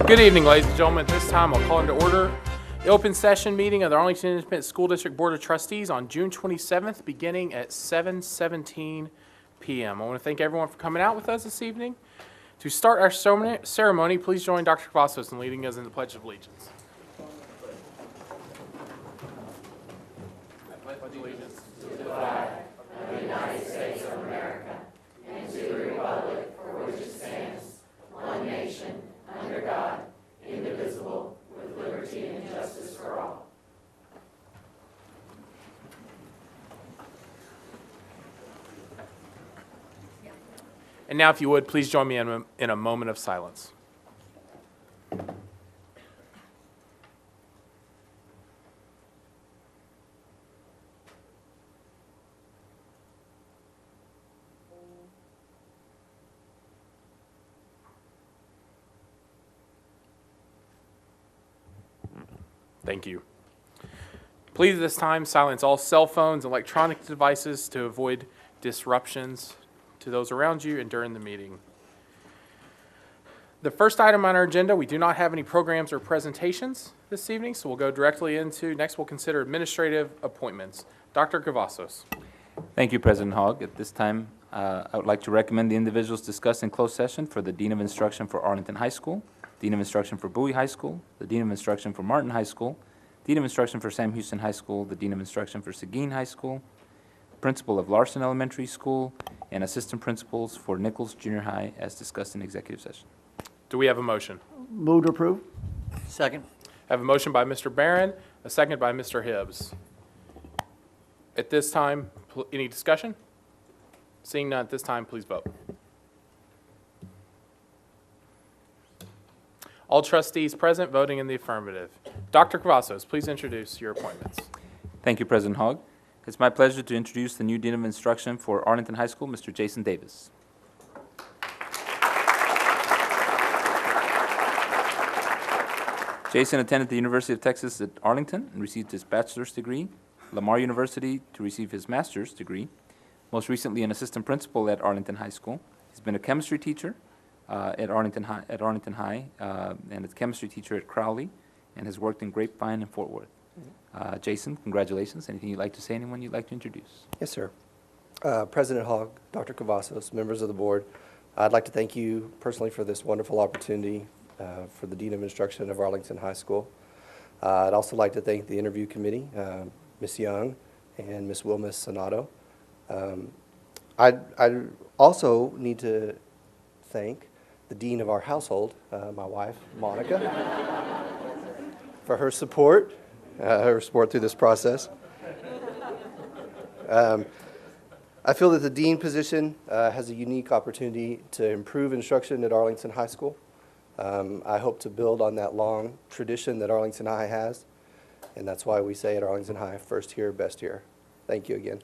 Good evening, ladies and gentlemen. At this time, I'll call into order the open session meeting of the Arlington Independent School District Board of Trustees on June 27th, beginning at 7:17 p.m. I want to thank everyone for coming out with us this evening. To start our ceremony, please join Dr. Cavazos in leading us in the Pledge of Allegiance. I pledge allegiance to the flag of the United States of America and to the republic for which it stands, one nation, under God, indivisible, with liberty and justice for all. And now, if you would, please join me in a moment of silence. Thank you. Please, at this time, silence all cell phones and electronic devices to avoid disruptions to those around you and during the meeting. The first item on our agenda, we do not have any programs or presentations this evening, so we'll go directly into, next we'll consider administrative appointments. Dr. Cavazos. Thank you, President Hogg. At this time, I would like to recommend the individuals discussed in closed session for the Dean of Instruction for Arlington High School, Dean of Instruction for Bowie High School, the Dean of Instruction for Martin High School, Dean of Instruction for Sam Houston High School, the Dean of Instruction for Seguin High School, Principal of Larson Elementary School, and Assistant Principals for Nichols Junior High as discussed in executive session. Do we have a motion? Move to approve. Second. I have a motion by Mr. Barron, a second by Mr. Hibbs. At this time, any discussion? Seeing none at this time, please vote. All trustees present voting in the affirmative. Dr. Cavazos, please introduce your appointments. Thank you, President Hogg. It's my pleasure to introduce the new Dean of Instruction for Arlington High School, Mr. Jason Davis. Jason attended the University of Texas at Arlington and received his bachelor's degree, Lamar University to receive his master's degree, most recently an assistant principal at Arlington High School. He's been a chemistry teacher at Arlington High, and a chemistry teacher at Crowley, and has worked in Grapevine and Fort Worth. Jason, congratulations. Anything you'd like to say? Anyone you'd like to introduce? Yes, sir. President Hogg, Dr. Cavazos, members of the board, I'd like to thank you personally for this wonderful opportunity for the Dean of Instruction of Arlington High School. I'd also like to thank the interview committee, Ms. Young and Ms. Wilmis Sonato. I also need to thank the dean of our household, my wife, Monica, for her support through this process. I feel that the dean position has a unique opportunity to improve instruction at Arlington High School. I hope to build on that long tradition that Arlington High has, and that's why we say at Arlington High, first here, best here. Thank you again.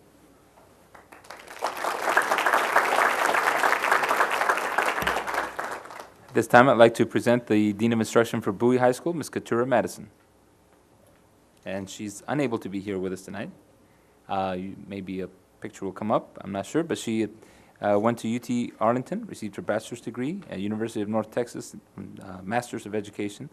This time, I'd like to present the Dean of Instruction for Bowie High School, Ms. Katura Madison. And she's unable to be here with us tonight. Maybe a picture will come up, I'm not sure, but she went to UT Arlington, received her bachelor's degree at University of North Texas, Master's of Education.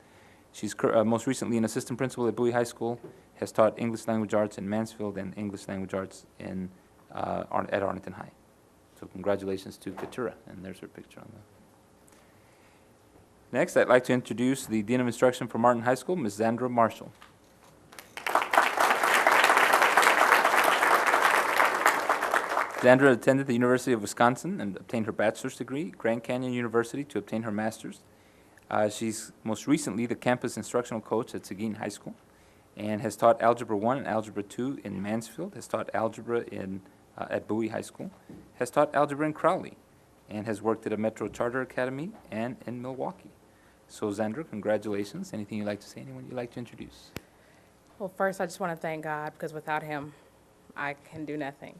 She's most recently an assistant principal at Bowie High School, has taught English Language Arts in Mansfield and English Language Arts at Arlington High. So congratulations to Katura, and there's her picture on the. Next, I'd like to introduce the Dean of Instruction for Martin High School, Ms. Zandra Marshall. Zandra attended the University of Wisconsin and obtained her bachelor's degree, Grand Canyon University to obtain her master's. She's most recently the campus instructional coach at Seguin High School and has taught Algebra 1 and Algebra 2 in Mansfield, has taught Algebra at Bowie High School, has taught Algebra in Crowley, and has worked at a Metro Charter Academy and in Milwaukee. So Zandra, congratulations. Anything you'd like to say? Anyone you'd like to introduce? Well, first, I just want to thank God, because without him, I can do nothing.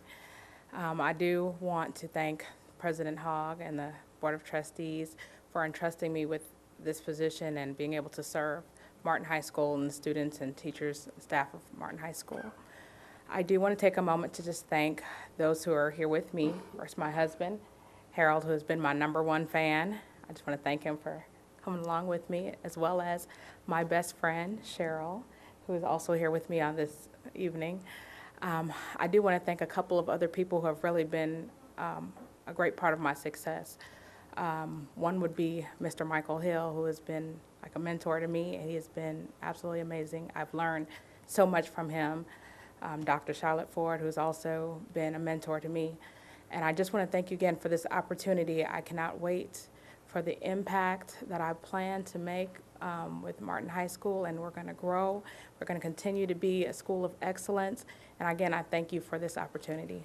I do want to thank President Hogg and the Board of Trustees for entrusting me with this position and being able to serve Martin High School and the students and teachers and staff of Martin High School. I do want to take a moment to just thank those who are here with me. First, my husband, Harold, who has been my #1 fan. I just want to thank him for coming along with me, as well as my best friend, Cheryl, who is also here with me on this evening. I do want to thank a couple of other people who have really been a great part of my success. One would be Mr. Michael Hill, who has been like a mentor to me, and he has been absolutely amazing. I've learned so much from him. Dr. Charlotte Ford, who's also been a mentor to me. And I just want to thank you again for this opportunity. I cannot wait for the impact that I plan to make with Martin High School, and we're going to grow. We're going to continue to be a school of excellence. And again, I thank you for this opportunity.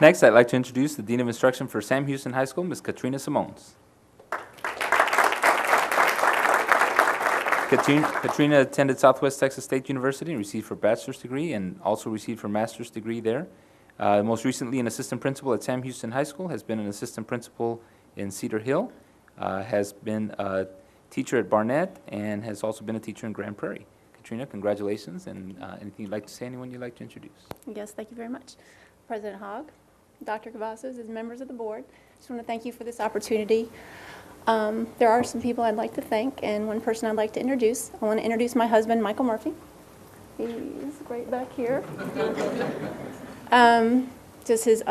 Next, I'd like to introduce the Dean of Instruction for Sam Houston High School, Ms. Katrina Simons. Katrina attended Southwest Texas State University and received her bachelor's degree and also received her master's degree there. Most recently, an assistant principal at Sam Houston High School, has been an assistant principal in Cedar Hill, has been a teacher at Barnett, and has also been a teacher in Grand Prairie. Katrina, congratulations, and anything you'd like to say, anyone you'd like to introduce? Yes, thank you very much. President Hogg, Dr. Cavazos, as members of the board, just want to thank you for this opportunity. There are some people I'd like to thank, and one person I'd like to introduce. I want to introduce my husband, Michael Murphy. He's right back here. Just his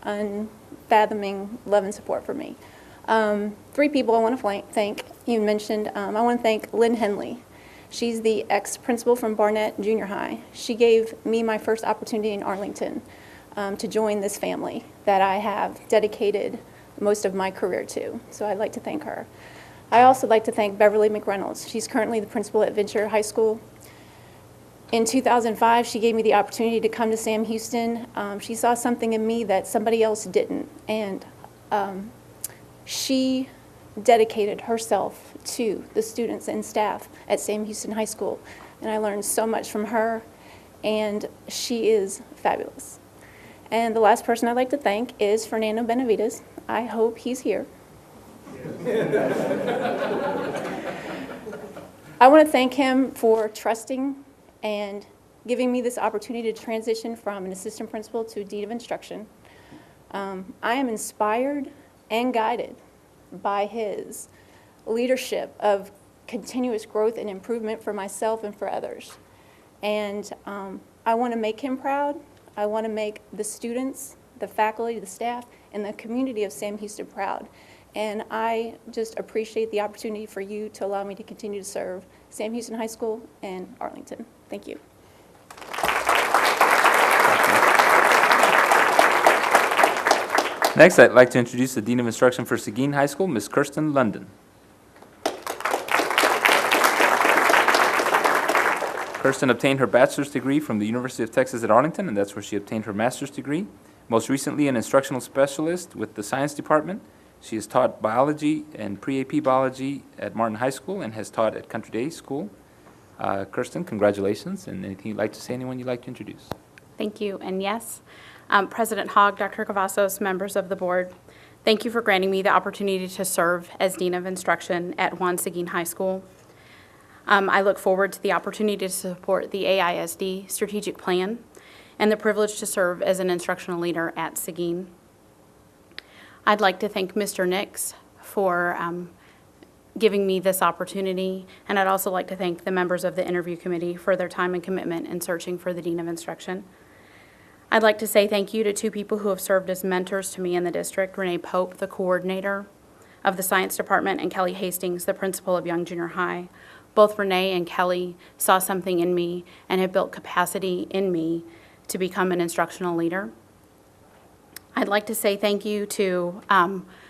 unfathoming love and support for me. 3 people I want to thank. You mentioned, I want to thank Lynn Henley. She's the ex-principal from Barnett Junior High. She gave me my first opportunity in Arlington to join this family that I have dedicated most of my career to. So I'd like to thank her. I also like to thank Beverly McReynolds. She's currently the principal at Venture High School. In 2005, she gave me the opportunity to come to Sam Houston. She saw something in me that somebody else didn't, and she dedicated herself to the students and staff at Sam Houston High School. And I learned so much from her, and she is fabulous. And the last person I'd like to thank is Fernando Benavides. I hope he's here. I want to thank him for trusting and giving me this opportunity to transition from an assistant principal to a dean of instruction. I am inspired and guided by his leadership of continuous growth and improvement for myself and for others. And I want to make him proud. I want to make the students, the faculty, the staff, and the community of Sam Houston proud. And I just appreciate the opportunity for you to allow me to continue to serve Sam Houston High School and Arlington. Thank you. Next, I'd like to introduce the Dean of Instruction for Seguin High School, Ms. Kirsten London. Kirsten obtained her bachelor's degree from the University of Texas at Arlington, and that's where she obtained her master's degree. Most recently, an instructional specialist with the science department. She has taught biology and pre-AP biology at Martin High School and has taught at Country Day School. Kirsten, congratulations, and anything you'd like to say, anyone you'd like to introduce? Thank you, and yes, President Hogg, Dr. Cavazos, members of the board, thank you for granting me the opportunity to serve as Dean of Instruction at Juan Seguin High School. I look forward to the opportunity to support the AISD strategic plan and the privilege to serve as an instructional leader at Seguin. I'd like to thank Mr. Nix for giving me this opportunity, and I'd also like to thank the members of the interview committee for their time and commitment in searching for the Dean of Instruction. I'd like to say thank you to 2 people who have served as mentors to me in the district, Renee Pope, the coordinator of the science department, and Kelly Hastings, the principal of Young Junior High. Both Renee and Kelly saw something in me and have built capacity in me to become an instructional leader. I'd like to say thank you to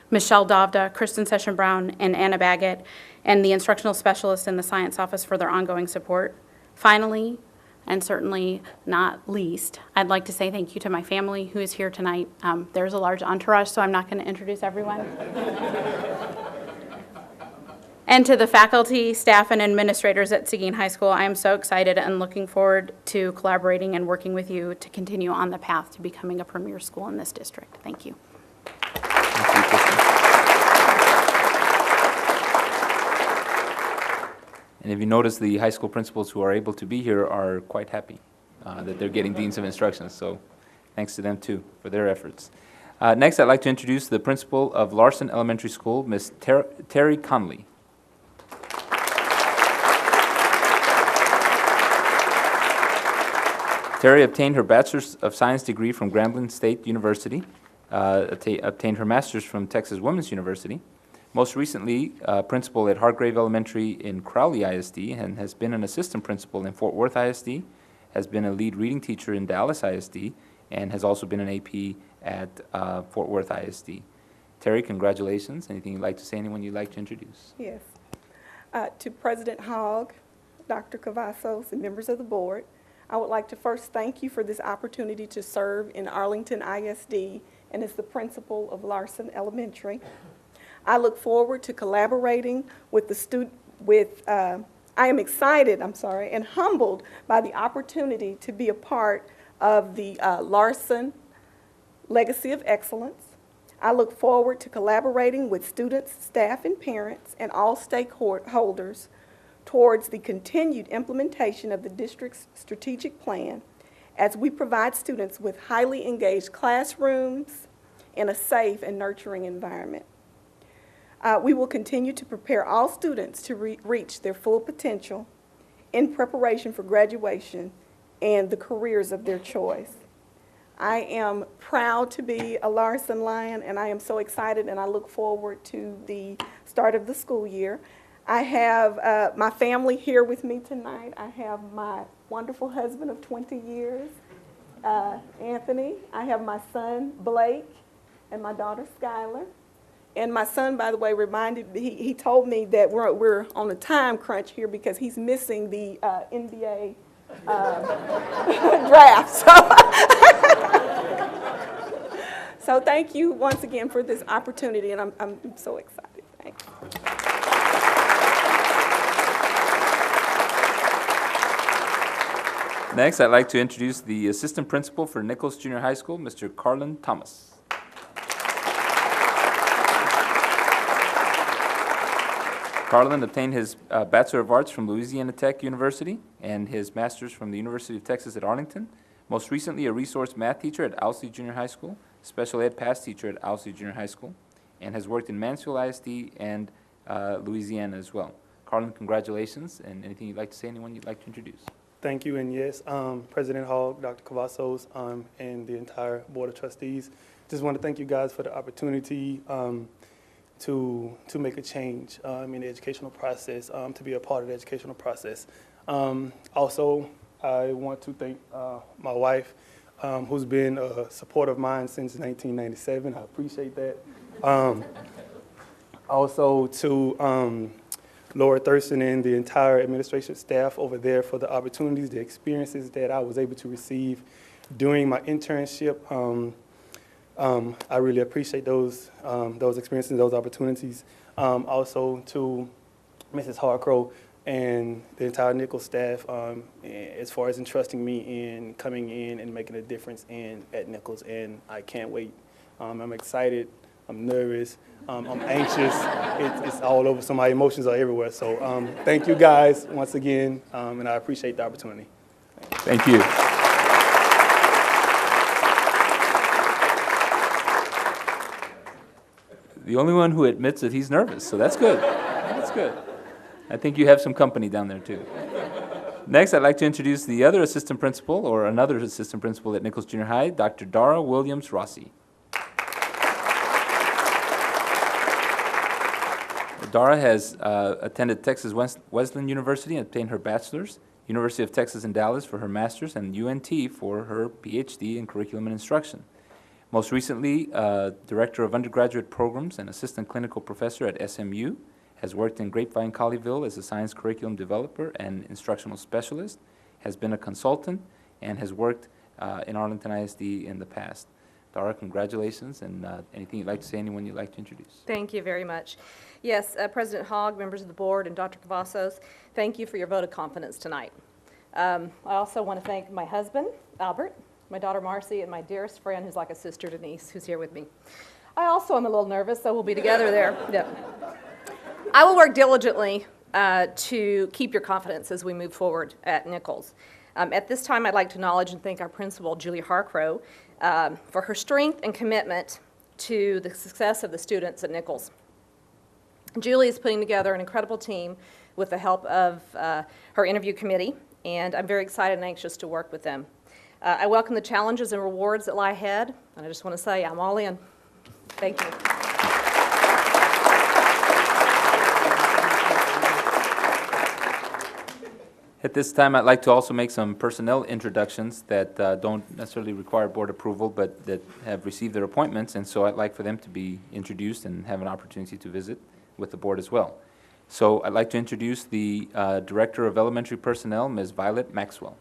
Michelle Dovda, Kristen Session-Brown, and Anna Baggett, and the instructional specialists in the science office for their ongoing support. Finally, and certainly not least, I'd like to say thank you to my family who is here tonight. There's a large entourage, so I'm not going to introduce everyone. And to the faculty, staff, and administrators at Seguin High School, I am so excited and looking forward to collaborating and working with you to continue on the path to becoming a premier school in this district. Thank you. Thank you, Kristen. And if you notice, the high school principals who are able to be here are quite happy that they're getting deans of instruction. So Thanks to them, too, for their efforts. Next, I'd like to introduce the principal of Larson Elementary School, Ms. Terry Conley. Terry obtained her Bachelor's of Science degree from Grambling State University, obtained her Master's from Texas Women's University, most recently principal at Hargrave Elementary in Crowley ISD, and has been an assistant principal in Fort Worth ISD, has been a lead reading teacher in Dallas ISD, and has also been an AP at Fort Worth ISD. Terry, congratulations. Anything you'd like to say, anyone you'd like to introduce? Yes. To President Hogg, Dr. Cavazos, and members of the board, I would like to first thank you for this opportunity to serve in Arlington ISD and as the principal of Larson Elementary. I look forward to collaborating with the I am excited, and humbled by the opportunity to be a part of the Larson Legacy of Excellence. I look forward to collaborating with students, staff, and parents, and all stakeholders towards the continued implementation of the district's strategic plan as we provide students with highly engaged classrooms in a safe and nurturing environment. We will continue to prepare all students to reach their full potential in preparation for graduation and the careers of their choice. I am proud to be a Larson Lion, and I am so excited, and I look forward to the start of the school year. I have my family here with me tonight. I have my wonderful husband of 20 years, Anthony. I have my son, Blake, and my daughter, Skylar. And my son, by the way, he told me that we're on a time crunch here because he's missing the NBA draft. So thank you once again for this opportunity, and I'm so excited. Thanks. Next, I'd like to introduce the assistant principal for Nichols Junior High School, Mr. Carlin Thomas. Carlin obtained his Bachelor of Arts from Louisiana Tech University and his Master's from the University of Texas at Arlington. Most recently, a resource math teacher at Owsley Junior High School, special ed past teacher at Owsley Junior High School, and has worked in Mansfield ISD and Louisiana as well. Carlin, congratulations, and anything you'd like to say, anyone you'd like to introduce? Thank you, and yes, President Hogg, Dr. Cavazos, and the entire Board of Trustees. Just want to thank you guys for the opportunity to make a change in the educational process, to be a part of the educational process. Also, I want to thank my wife, who's been a support of mine since 1997. I appreciate that. Also to Laura Thurston and the entire administration staff over there for the opportunities, the experiences that I was able to receive during my internship. I really appreciate those experiences, those opportunities. Also to Mrs. Harcrow and the entire Nichols staff, as far as entrusting me in coming in and making a difference at Nichols, and I can't wait. I'm excited, I'm nervous, I'm anxious, it's all over, so my emotions are everywhere. So thank you guys once again, and I appreciate the opportunity. Thank you. The only one who admits that he's nervous, so that's good. That's good. I think you have some company down there, too. Next, I'd like to introduce the other assistant principal, or another assistant principal at Nichols Junior High, Dr. Dara Williams Rossi. Dara has attended Texas Wesleyan University and obtained her bachelor's, University of Texas in Dallas for her master's, and UNT for her PhD in curriculum and instruction. Most recently, Director of Undergraduate Programs and Assistant Clinical Professor at SMU, has worked in Grapevine Colleyville as a science curriculum developer and instructional specialist, has been a consultant, and has worked in Arlington ISD in the past. Dara, congratulations, and anything you'd like to say, anyone you'd like to introduce? Thank you very much. Yes, President Hogg, members of the board, and Dr. Cavazos, thank you for your vote of confidence tonight. I also want to thank my husband, Albert, my daughter Marcy, and my dearest friend, who's like a sister, Denise, who's here with me. I also am a little nervous, so we'll be together there. Yeah. I will work diligently to keep your confidence as we move forward at Nichols. At this time, I'd like to acknowledge and thank our principal, Julie Harcrow, for her strength and commitment to the success of the students at Nichols. Julie is putting together an incredible team with the help of her interview committee, and I'm very excited and anxious to work with them. I welcome the challenges and rewards that lie ahead, and I just want to say I'm all in. Thank you. At this time, I'd like to also make some personnel introductions that don't necessarily require board approval, but that have received their appointments, and so I'd like for them to be introduced and have an opportunity to visit with the board as well. So I'd like to introduce the Director of Elementary Personnel, Ms. Violet Maxwell.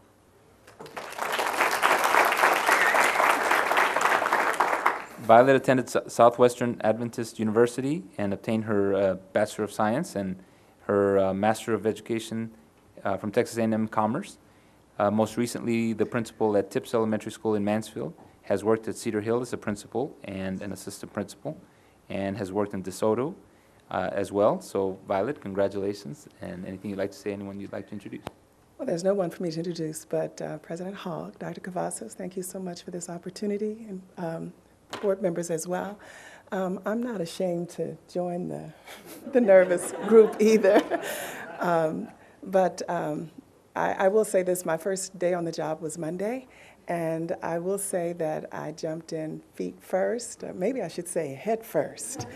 Violet attended Southwestern Adventist University and obtained her Bachelor of Science and her Master of Education from Texas A&M Commerce. Most recently, the principal at Tips Elementary School in Mansfield, has worked at Cedar Hill as a principal and an assistant principal, and has worked in DeSoto as well. So Violet, congratulations, and anything you'd like to say, anyone you'd like to introduce? Well, there's no one for me to introduce, but President Hogg, Dr. Cavazos, thank you so much for this opportunity, and board members as well. I'm not ashamed to join the nervous group either. But I will say this, my first day on the job was Monday, and I will say that I jumped in feet first, maybe I should say head first.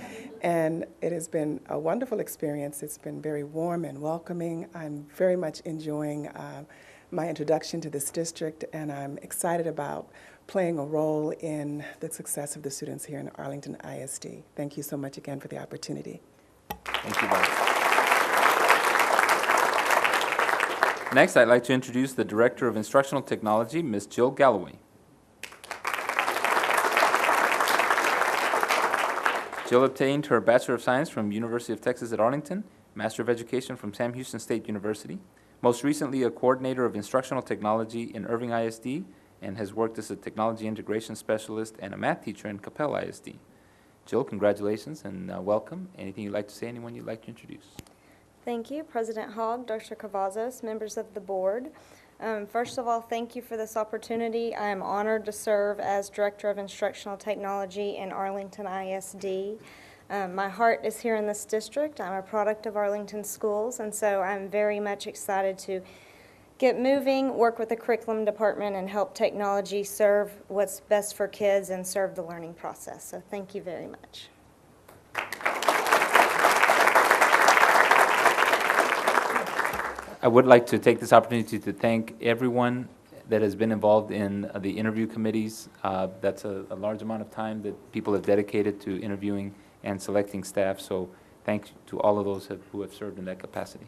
And it has been a wonderful experience. It's been very warm and welcoming. I'm very much enjoying my introduction to this district, and I'm excited about playing a role in the success of the students here in Arlington ISD. Thank you so much again for the opportunity. Thank you, Violet. Next, I'd like to introduce the Director of Instructional Technology, Ms. Jill Galloway. Jill obtained her Bachelor of Science from University of Texas at Arlington, Master of Education from Sam Houston State University, most recently a Coordinator of Instructional Technology in Irving ISD, and has worked as a Technology Integration Specialist and a Math Teacher in Capella ISD. Jill, congratulations and welcome. Anything you'd like to say, anyone you'd like to introduce? Thank you, President Hogg, Dr. Cavazos, members of the board. First of all, thank you for this opportunity. I am honored to serve as Director of Instructional Technology in Arlington ISD. My heart is here in this district. I'm a product of Arlington schools, and so I'm very much excited to get moving, work with the curriculum department, and help technology serve what's best for kids and serve the learning process. So thank you very much. I would like to take this opportunity to thank everyone that has been involved in the interview committees. That's a large amount of time that people have dedicated to interviewing and selecting staff, so thanks to all of those who have served in that capacity.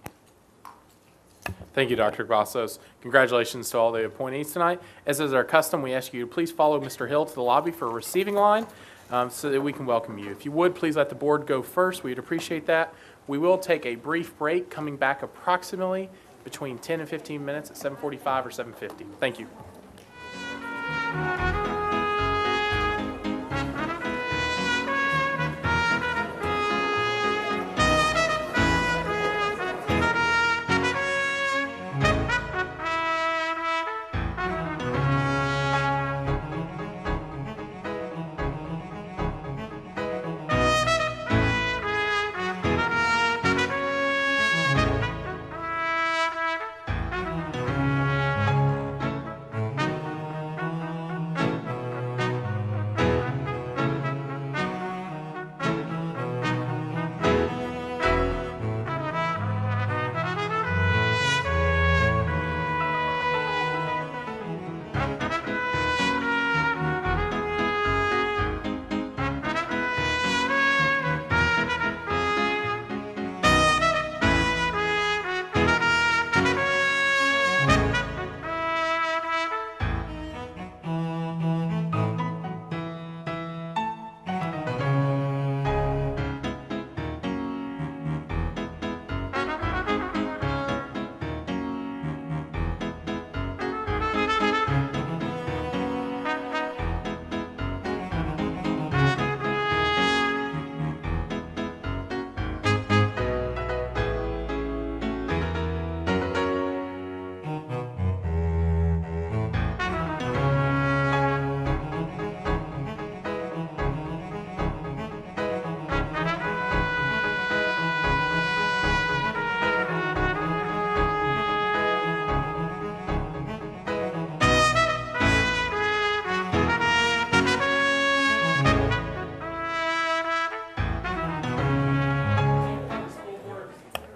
Thank you, Dr. Cavazos. Congratulations to all the appointees tonight. As is our custom, we ask you to please follow Mr. Hill to the lobby for a receiving line so that we can welcome you. If you would, please let the board go first. We'd appreciate that. We will take a brief break, coming back approximately between 10 and 15 minutes at 7:45 or 7:50. Thank you.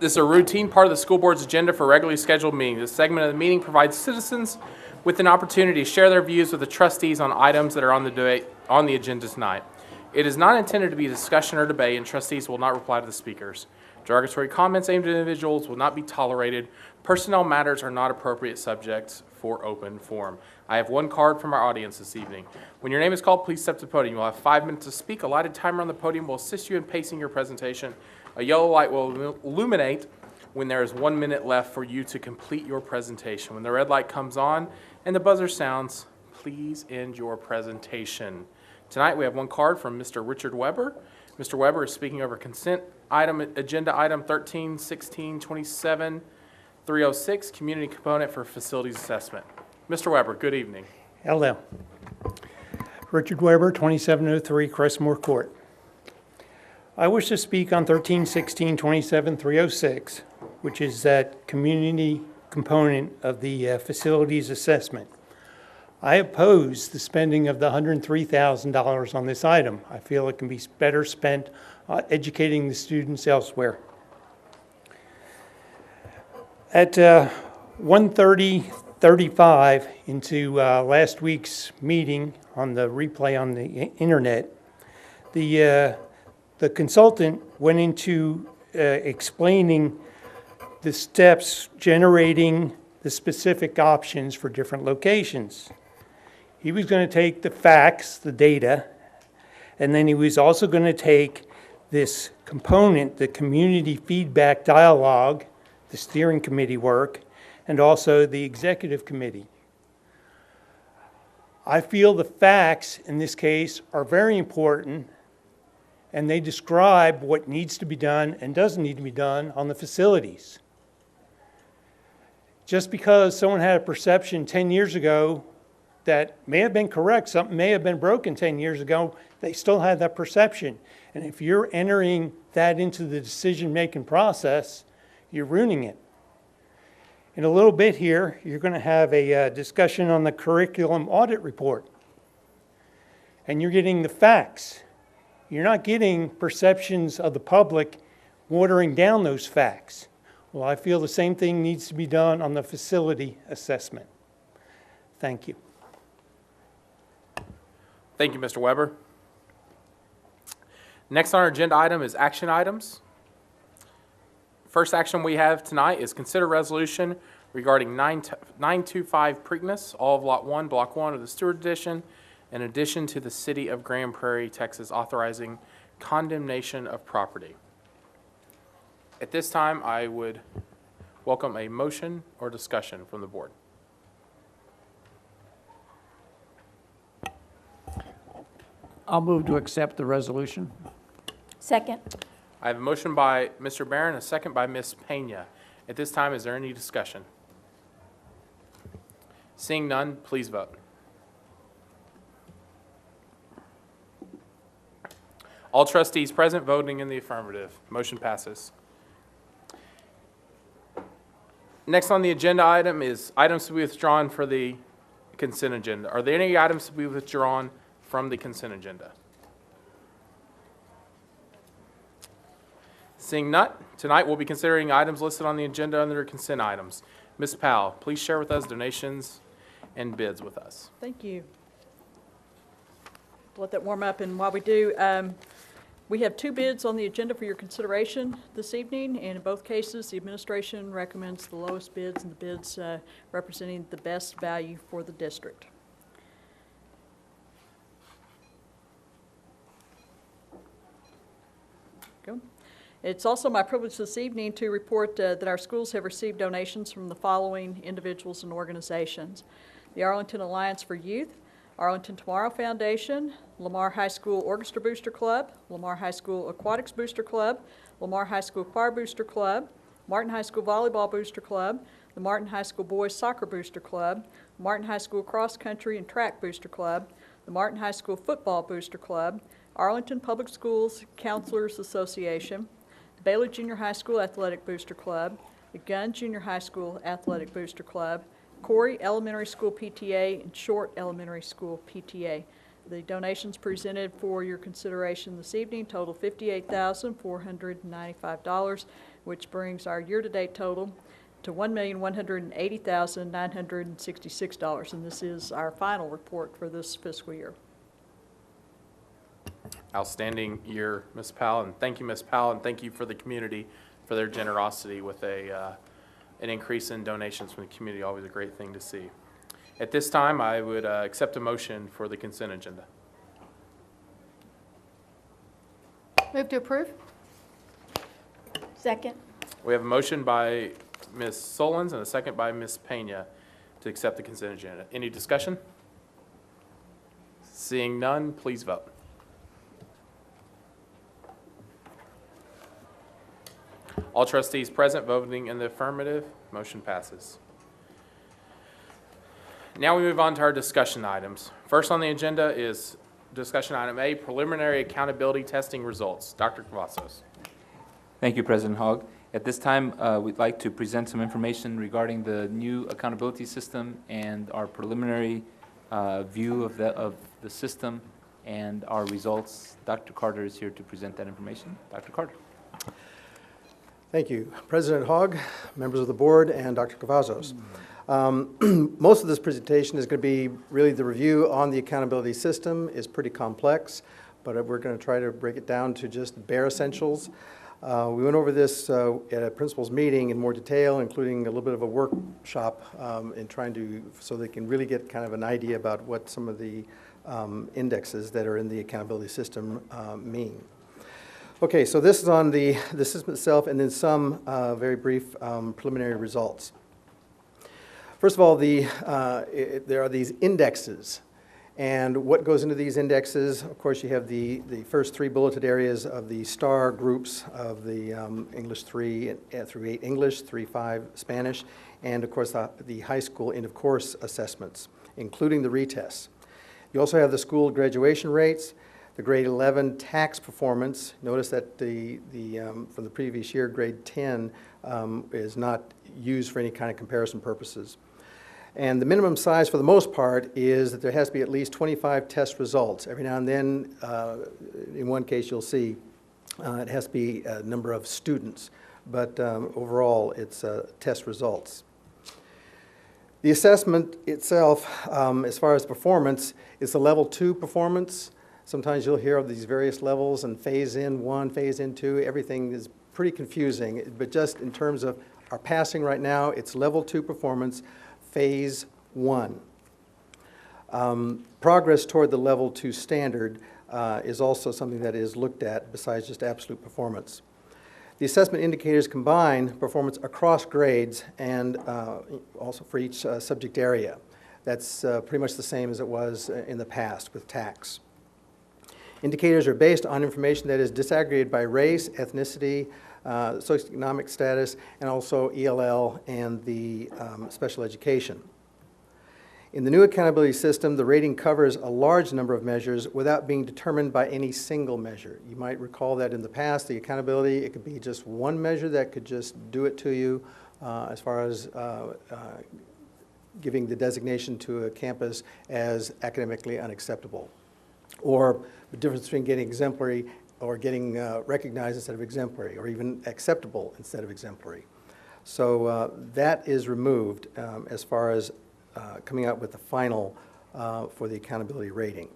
This is a routine part of the school board's agenda for regularly scheduled meetings. This segment of the meeting provides citizens with an opportunity to share their views with the trustees on items that are on the agenda tonight. It is not intended to be a discussion or debate, and trustees will not reply to the speakers. Derogatory comments aimed at individuals will not be tolerated. Personnel matters are not appropriate subjects for open forum. I have one card from our audience this evening. When your name is called, please step to the podium. You'll have 5 minutes to speak. A lighted timer on the podium will assist you in pacing your presentation. A yellow light will illuminate when there is 1 minute left for you to complete your presentation. When the red light comes on and the buzzer sounds, please end your presentation. Tonight we have one card from Mr. Richard Weber. Mr. Weber is speaking over consent item, agenda item 13, 16, 27, 306, community component for facilities assessment. Mr. Weber, good evening. Hello. Richard Weber, 2703 Crestmore Court. I wish to speak on 13, 16, 27, 306, which is that community component of the facilities assessment. I oppose the spending of the $103,000 on this item. I feel it can be better spent educating the students elsewhere. At 1:35 into last week's meeting on the replay on the internet, the consultant went into explaining the steps generating the specific options for different locations. He was going to take the facts, the data, and then he was also going to take this component, the community feedback dialogue, the steering committee work, and also the executive committee. I feel the facts in this case are very important, and they describe what needs to be done and doesn't need to be done on the facilities. Just because someone had a perception 10 years ago that may have been correct, something may have been broken 10 years ago, they still had that perception. And if you're entering that into the decision-making process, you're ruining it. In a little bit here, you're going to have a discussion on the curriculum audit report. And you're getting the facts. You're not getting perceptions of the public watering down those facts. Well, I feel the same thing needs to be done on the facility assessment. Thank you. Thank you, Mr. Weber. Next on our agenda item is action items. First action we have tonight is consider resolution regarding 925 Preakness, all of Lot 1, Block 1 of the Stewart Edition, in addition to the City of Grand Prairie, Texas, authorizing condemnation of property. At this time, I would welcome a motion or discussion from the board. I'll move to accept the resolution. Second. I have a motion by Mr. Barron, a second by Ms. Pena. At this time, is there any discussion? Seeing none, please vote. All trustees present voting in the affirmative. Motion passes. Next on the agenda item is items to be withdrawn for the consent agenda. Are there any items to be withdrawn from the consent agenda? Seeing none, tonight we'll be considering items listed on the agenda under consent items. Ms. Powell, please share with us donations and bids with us. Thank you. Let that warm up, and while we do, we have 2 bids on the agenda for your consideration this evening, and in both cases, the administration recommends the lowest bids and the bids representing the best value for the district. Go. It's also my privilege this evening to report that our schools have received donations from the following individuals and organizations: the Arlington Alliance for Youth, Arlington Tomorrow Foundation, Lamar High School Orchestra Booster Club, Lamar High School Aquatics Booster Club, Lamar High School Choir Booster Club, Martin High School Volleyball Booster Club, the Martin High School Boys Soccer Booster Club, Martin High School Cross Country and Track Booster Club, the Martin High School Football Booster Club, Arlington Public Schools Counselors Association, the Baylor Junior High School Athletic Booster Club, the Gunn Junior High School Athletic Booster Club, Corey Elementary School PTA, and Short Elementary School PTA. The donations presented for your consideration this evening total $58,495. which brings our year-to-date total to $1,180,966, and this is our final report for this fiscal year. Outstanding year, Ms. Powell, and thank you, Ms. Powell, and thank you for the community for their generosity with an increase in donations from the community. Always a great thing to see. At this time, I would accept a motion for the consent agenda. Move to approve. Second. We have a motion by Ms. Solons and a second by Ms. Pena to accept the consent agenda. Any discussion? Seeing none, please vote. All trustees present voting in the affirmative, motion passes. Now we move on to our discussion items. First on the agenda is discussion item A, preliminary accountability testing results. Dr. Cavazos. Thank you, President Hogg. At this time, we'd like to present some information regarding the new accountability system and our preliminary view of the system and our results. Dr. Carter is here to present that information. Dr. Carter. Thank you. President Hogg, members of the board, and Dr. Cavazos. Most of this presentation is going to be really the review on the accountability system. It's pretty complex, but we're going to try to break it down to just bare essentials. We went over this at a principals meeting in more detail, including a little bit of a workshop in trying to, so they can really get kind of an idea about what some of the indexes that are in the accountability system mean. Okay, so this is on the system itself, and then some very brief preliminary results. First of all, there are these indexes. And what goes into these indexes? Of course, you have the first three bulleted areas of the STAR groups of the English 3 through 8 English, 3-5 Spanish, and of course the high school end of course assessments, including the retests. You also have the school graduation rates, the grade 11 tax performance. Notice that from the previous year, grade 10 is not used for any kind of comparison purposes. And the minimum size for the most part is that there has to be at least 25 test results. Every now and then, in one case you'll see it has to be a number of students, but overall it's test results. The assessment itself, as far as performance, is a level 2 performance. Sometimes you'll hear of these various levels and phase in 1, phase in 2. Everything is pretty confusing, but just in terms of our passing right now, it's level 2 performance, phase 1. Progress toward the level 2 standard is also something that is looked at besides just absolute performance. The assessment indicators combine performance across grades and also for each subject area. That's pretty much the same as it was in the past with tax. Indicators are based on information that is disaggregated by race, ethnicity, socioeconomic status, and also ELL and the special education. In the new accountability system, the rating covers a large number of measures without being determined by any single measure. You might recall that in the past, the accountability, it could be just one measure that could just do it to you as far as giving the designation to a campus as academically unacceptable, or the difference between getting exemplary or getting recognized instead of exemplary, or even acceptable instead of exemplary. So that is removed as far as coming out with the final for the accountability rating.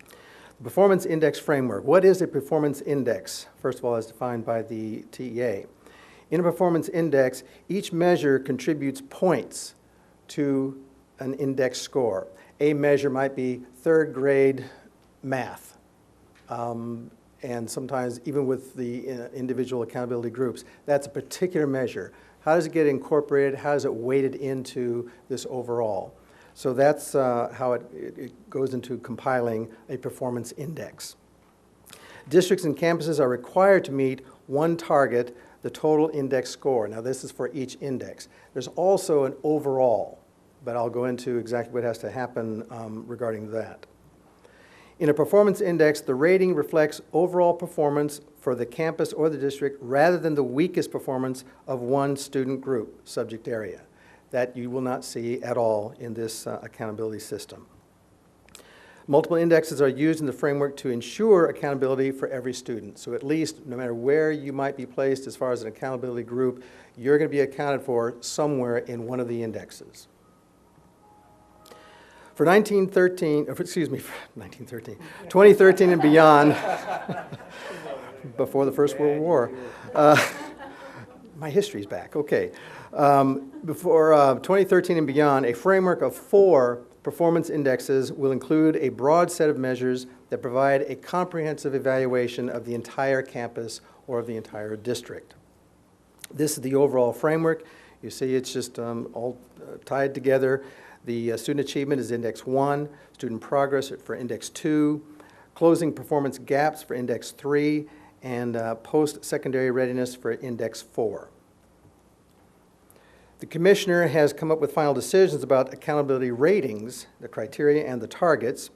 The performance index framework. What is a performance index? First of all, as defined by the TEA. In a performance index, each measure contributes points to an index score. A measure might be third grade math. And sometimes even with the individual accountability groups, that's a particular measure. How does it get incorporated? How is it weighted into this overall? So that's how it goes into compiling a performance index. Districts and campuses are required to meet one target, the total index score. Now this is for each index. There's also an overall, but I'll go into exactly what has to happen regarding that. In a performance index, the rating reflects overall performance for the campus or the district rather than the weakest performance of one student group, subject area. That you will not see at all in this accountability system. Multiple indexes are used in the framework to ensure accountability for every student. So at least, no matter where you might be placed as far as an accountability group, you're going to be accounted for somewhere in one of the indexes. For 2013 and beyond, before the First World War, my history's back, okay. Before 2013 and beyond, a framework of 4 performance indexes will include a broad set of measures that provide a comprehensive evaluation of the entire campus or of the entire district. This is the overall framework. You see it's just all tied together. The student achievement is Index 1, student progress for Index 2, closing performance gaps for Index 3, and post-secondary readiness for Index 4. The Commissioner has come up with final decisions about accountability ratings, the criteria and the targets.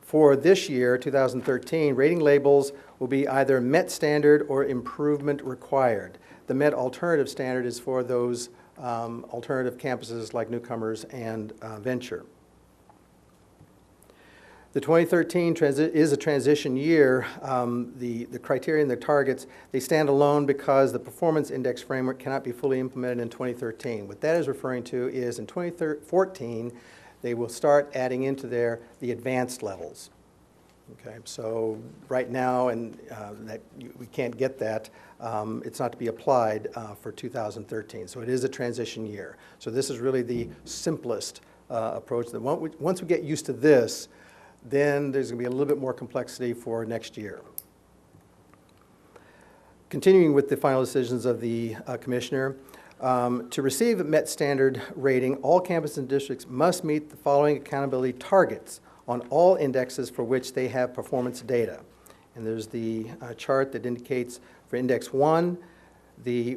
For this year, 2013, rating labels will be either met standard or improvement required. The met alternative standard is for those alternative campuses like newcomers and venture. The 2013 is a transition year. The criteria and the targets, they stand alone because the performance index framework cannot be fully implemented in 2013. What that is referring to is in 2014, they will start adding into there the advanced levels. Okay, so right now, and we can't get that, it's not to be applied for 2013. So it is a transition year. So this is really the simplest approach. Once we get used to this, then there's going to be a little bit more complexity for next year. Continuing with the final decisions of the Commissioner, to receive a MET standard rating, all campuses and districts must meet the following accountability targets on all indexes for which they have performance data. And there's the chart that indicates for Index 1,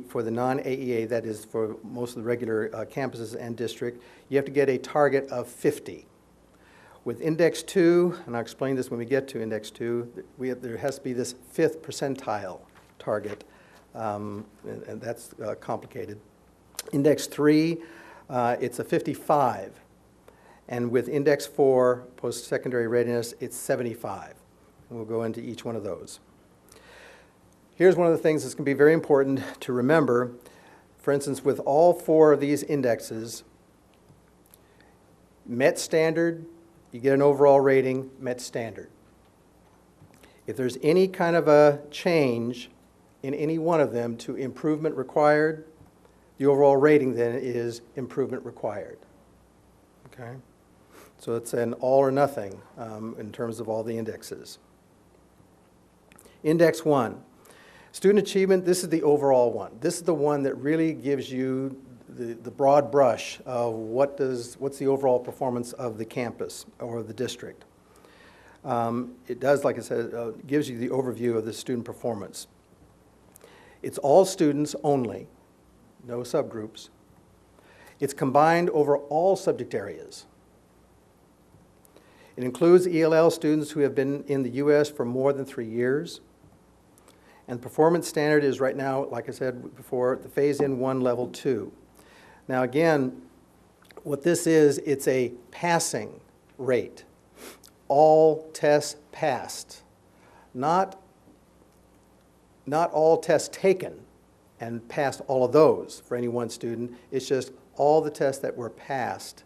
for the non-AEA, that is for most of the regular campuses and district, you have to get a target of 50. With Index 2, and I'll explain this when we get to Index 2, there has to be this 5th percentile target, and that's complicated. Index 3, it's a 55. And with Index 4, post-secondary readiness, it's 75. And we'll go into each one of those. Here's one of the things that's going to be very important to remember. For instance, with all 4 of these indexes, MET standard, you get an overall rating, MET standard. If there's any kind of a change in any one of them to improvement required, the overall rating then is improvement required. Okay? So it's an all or nothing in terms of all the indexes. Index 1, student achievement, this is the overall one. This is the one that really gives you the broad brush of what's the overall performance of the campus or the district. It does, like I said, gives you the overview of the student performance. It's all students only, no subgroups. It's combined over all subject areas. It includes ELL students who have been in the U.S. for more than 3 years. And the performance standard is right now, like I said before, the phase-in 1, level 2. Now again, what this is, it's a passing rate. All tests passed. Not all tests taken and passed all of those for any one student. It's just all the tests that were passed,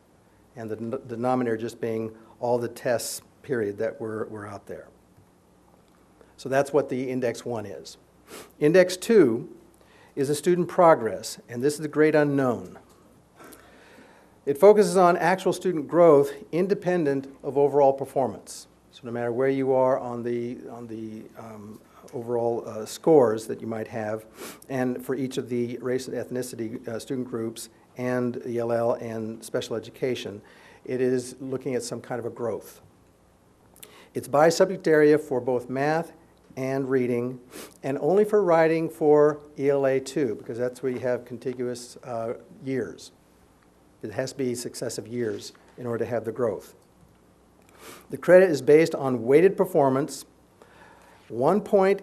and the denominator just being all the tests, period, that were out there. So that's what the Index 1 is. Index 2 is a student progress, and this is the great unknown. It focuses on actual student growth independent of overall performance. So no matter where you are on the overall scores that you might have, and for each of the race and ethnicity student groups and ELL and special education, it is looking at some kind of a growth. It's by subject area for both math and reading, and only for writing for ELA 2, because that's where you have contiguous years. It has to be successive years in order to have the growth. The credit is based on weighted performance. 1 point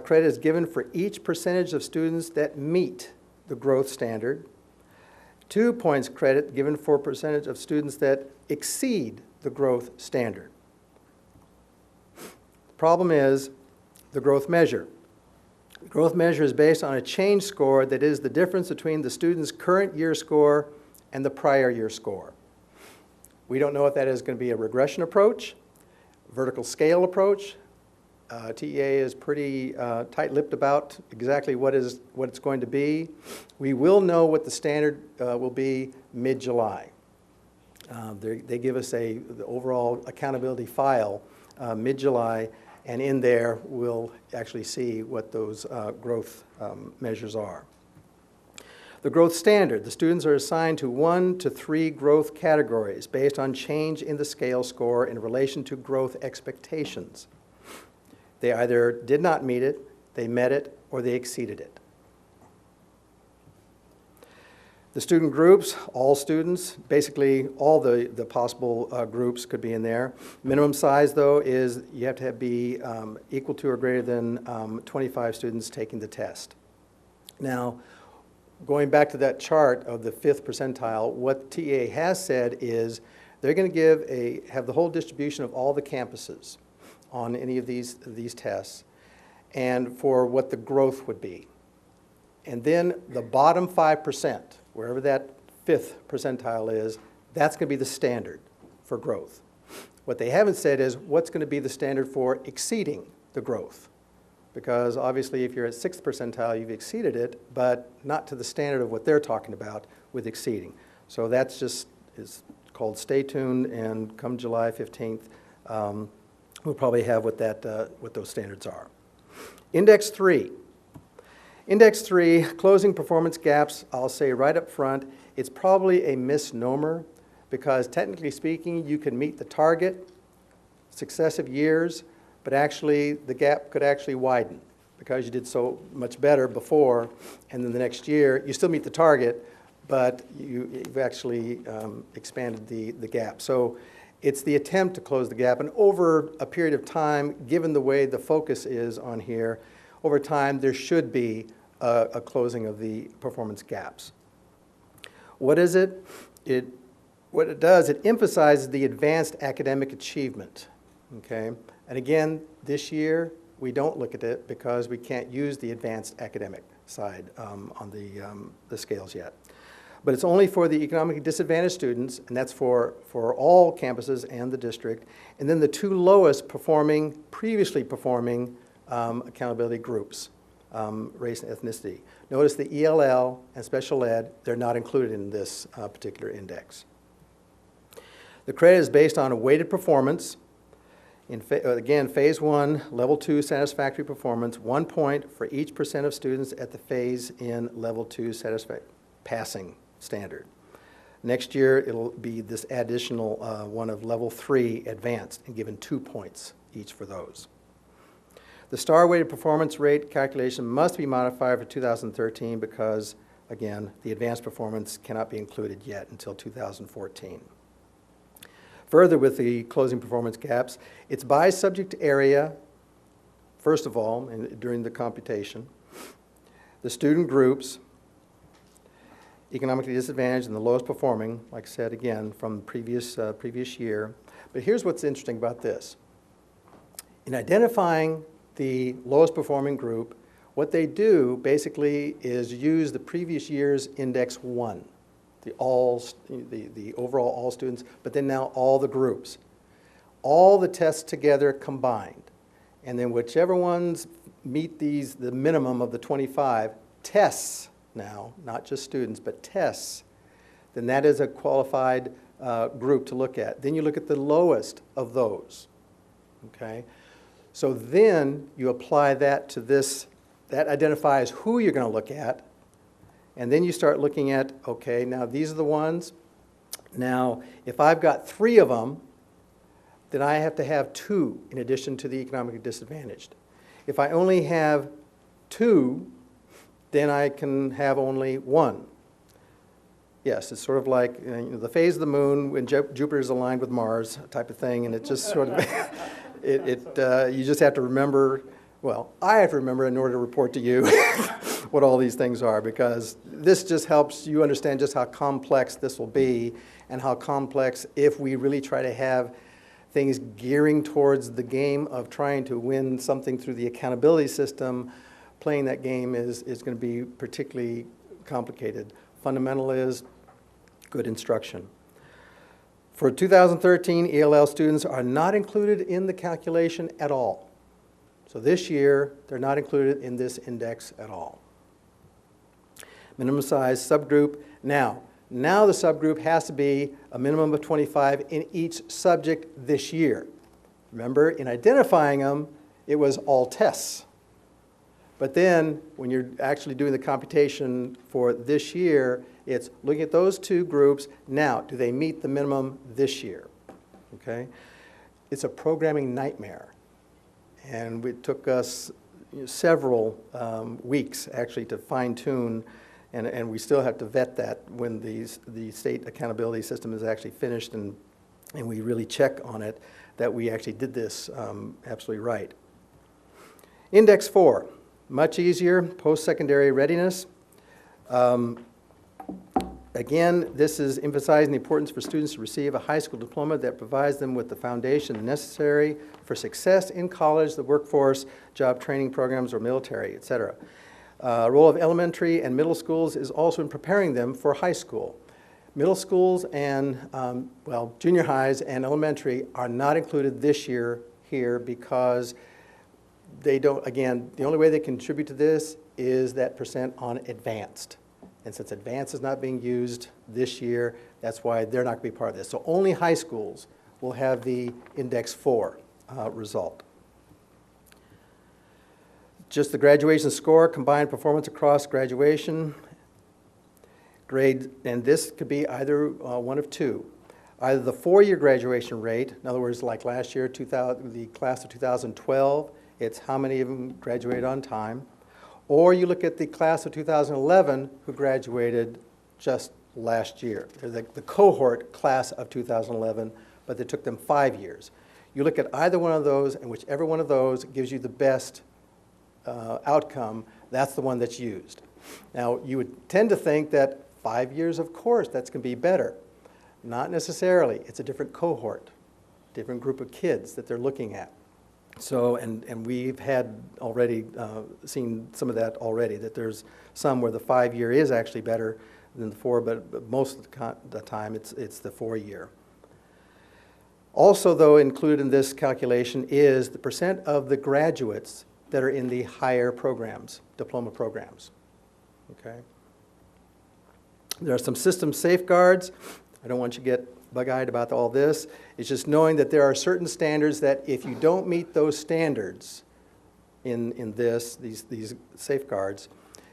credit is given for each percentage of students that meet the growth standard. 2 points credit given for percentage of students that exceed the growth standard. problem is the growth measure. The growth measure is based on a change score that is the difference between the student's current year score and the prior year score. We don't know if that is going to be a regression approach, vertical scale approach. TEA is pretty tight-lipped about exactly what it's going to be. We will know what the standard will be mid-July. They give us the overall accountability file mid-July, and in there we'll actually see what those growth measures are. The growth standard, the students are assigned to 1 to 3 growth categories based on change in the scale score in relation to growth expectations. They either did not meet it, they met it, or they exceeded it. The student groups, all students, basically all the possible groups could be in there. Minimum size, though, is you have to be equal to or greater than 25 students taking the test. Now, going back to that chart of the 5th percentile, what TEA has said is they're going to have the whole distribution of all the campuses on any of these tests, and for what the growth would be. And then the bottom 5%, wherever that 5th percentile is, that's going to be the standard for growth. What they haven't said is what's going to be the standard for exceeding the growth. Because obviously if you're at 6th percentile, you've exceeded it, but not to the standard of what they're talking about with exceeding. So that's just is called stay tuned, and come July 15th, we'll probably have what those standards are. Index 3. Index 3, closing performance gaps, I'll say right up front, it's probably a misnomer because technically speaking, you can meet the target successive years, but actually the gap could actually widen because you did so much better before, and then the next year you still meet the target, but you've actually expanded the gap. So it's the attempt to close the gap, and over a period of time, given the way the focus is on here, over time there should be a closing of the performance gaps. What is it? What it does, it emphasizes the advanced academic achievement, okay? And again, this year, we don't look at it because we can't use the advanced academic side on the scales yet. But it's only for the economically disadvantaged students, and that's for all campuses and the district. And then the 2 lowest previously performing accountability groups, race and ethnicity. Notice the ELL and special ed, they're not included in this particular index. The credit is based on a weighted performance. Again, phase 1, level 2 satisfactory performance, 1 point for each % of students at the phase in level 2 passing standard. Next year, it'll be this additional one of level 3 advanced and given 2 points each for those. The star-weighted performance rate calculation must be modified for 2013 because, again, the advanced performance cannot be included yet until 2014. Further, with the closing performance gaps, it's by subject area, first of all, during the computation. The student groups, economically disadvantaged and the lowest performing, like I said again, from previous year. But here's what's interesting about this. In identifying the lowest performing group, what they do basically is use the previous year's index 1, the overall all students, but then now all the groups. All the tests together combined. And then whichever ones meet the minimum of the 25 tests now, not just students, but tests, then that is a qualified group to look at. Then you look at the lowest of those, okay? So then you apply that to this, that identifies who you're going to look at, and then you start looking at, okay, now these are the ones. Now, if I've got 3 of them, then I have to have 2 in addition to the economically disadvantaged. If I only have 2, then I can have only 1. Yes, it's sort of like the phase of the moon when Jupiter is aligned with Mars type of thing, and it just sort of, you just have to remember, well, I have to remember in order to report to you what all these things are, because this just helps you understand just how complex this will be and how complex if we really try to have things gearing towards the game of trying to win something through the accountability system, playing that game is going to be particularly complicated. Fundamental is good instruction. For 2013, ELL students are not included in the calculation at all. So this year, they're not included in this index at all. Minimum size subgroup. Now the subgroup has to be a minimum of 25 in each subject this year. Remember, in identifying them, it was all tests. But then, when you're actually doing the computation for this year, it's looking at those two groups. Now, do they meet the minimum this year? Okay? It's a programming nightmare. And it took us several weeks, actually, to fine-tune, and we still have to vet that when the state accountability system is actually finished, and we really check on it that we actually did this absolutely right. Index 4. Much easier, post-secondary readiness. Again, this is emphasizing the importance for students to receive a high school diploma that provides them with the foundation necessary for success in college, the workforce, job training programs, or military, etc. Role of elementary and middle schools is also in preparing them for high school. Middle schools and, junior highs and elementary are not included this year here because they don't, again, the only way they contribute to this is that percent on advanced. And since advanced is not being used this year, that's why they're not going to be part of this. So only high schools will have the Index 4 result. Just the graduation score, combined performance across graduation, grade, and this could be either one of two. Either the 4-year graduation rate, in other words, like last year, the class of 2012, it's how many of them graduated on time. Or you look at the class of 2011 who graduated just last year. They're the cohort class of 2011, but it took them 5 years. You look at either one of those, and whichever one of those gives you the best outcome, that's the one that's used. Now, you would tend to think that 5 years, of course, that's going to be better. Not necessarily. It's a different cohort, different group of kids that they're looking at. So, and we've had already seen some of that already, that there's some where the 5-year is actually better than the 4, but most of the time it's the 4-year. Also, though, included in this calculation is the percent of the graduates that are in the higher programs, diploma programs. Okay? There are some system safeguards. I don't want you to get bug-eyed about all this. It's just knowing that there are certain standards that if you don't meet those standards in these safeguards,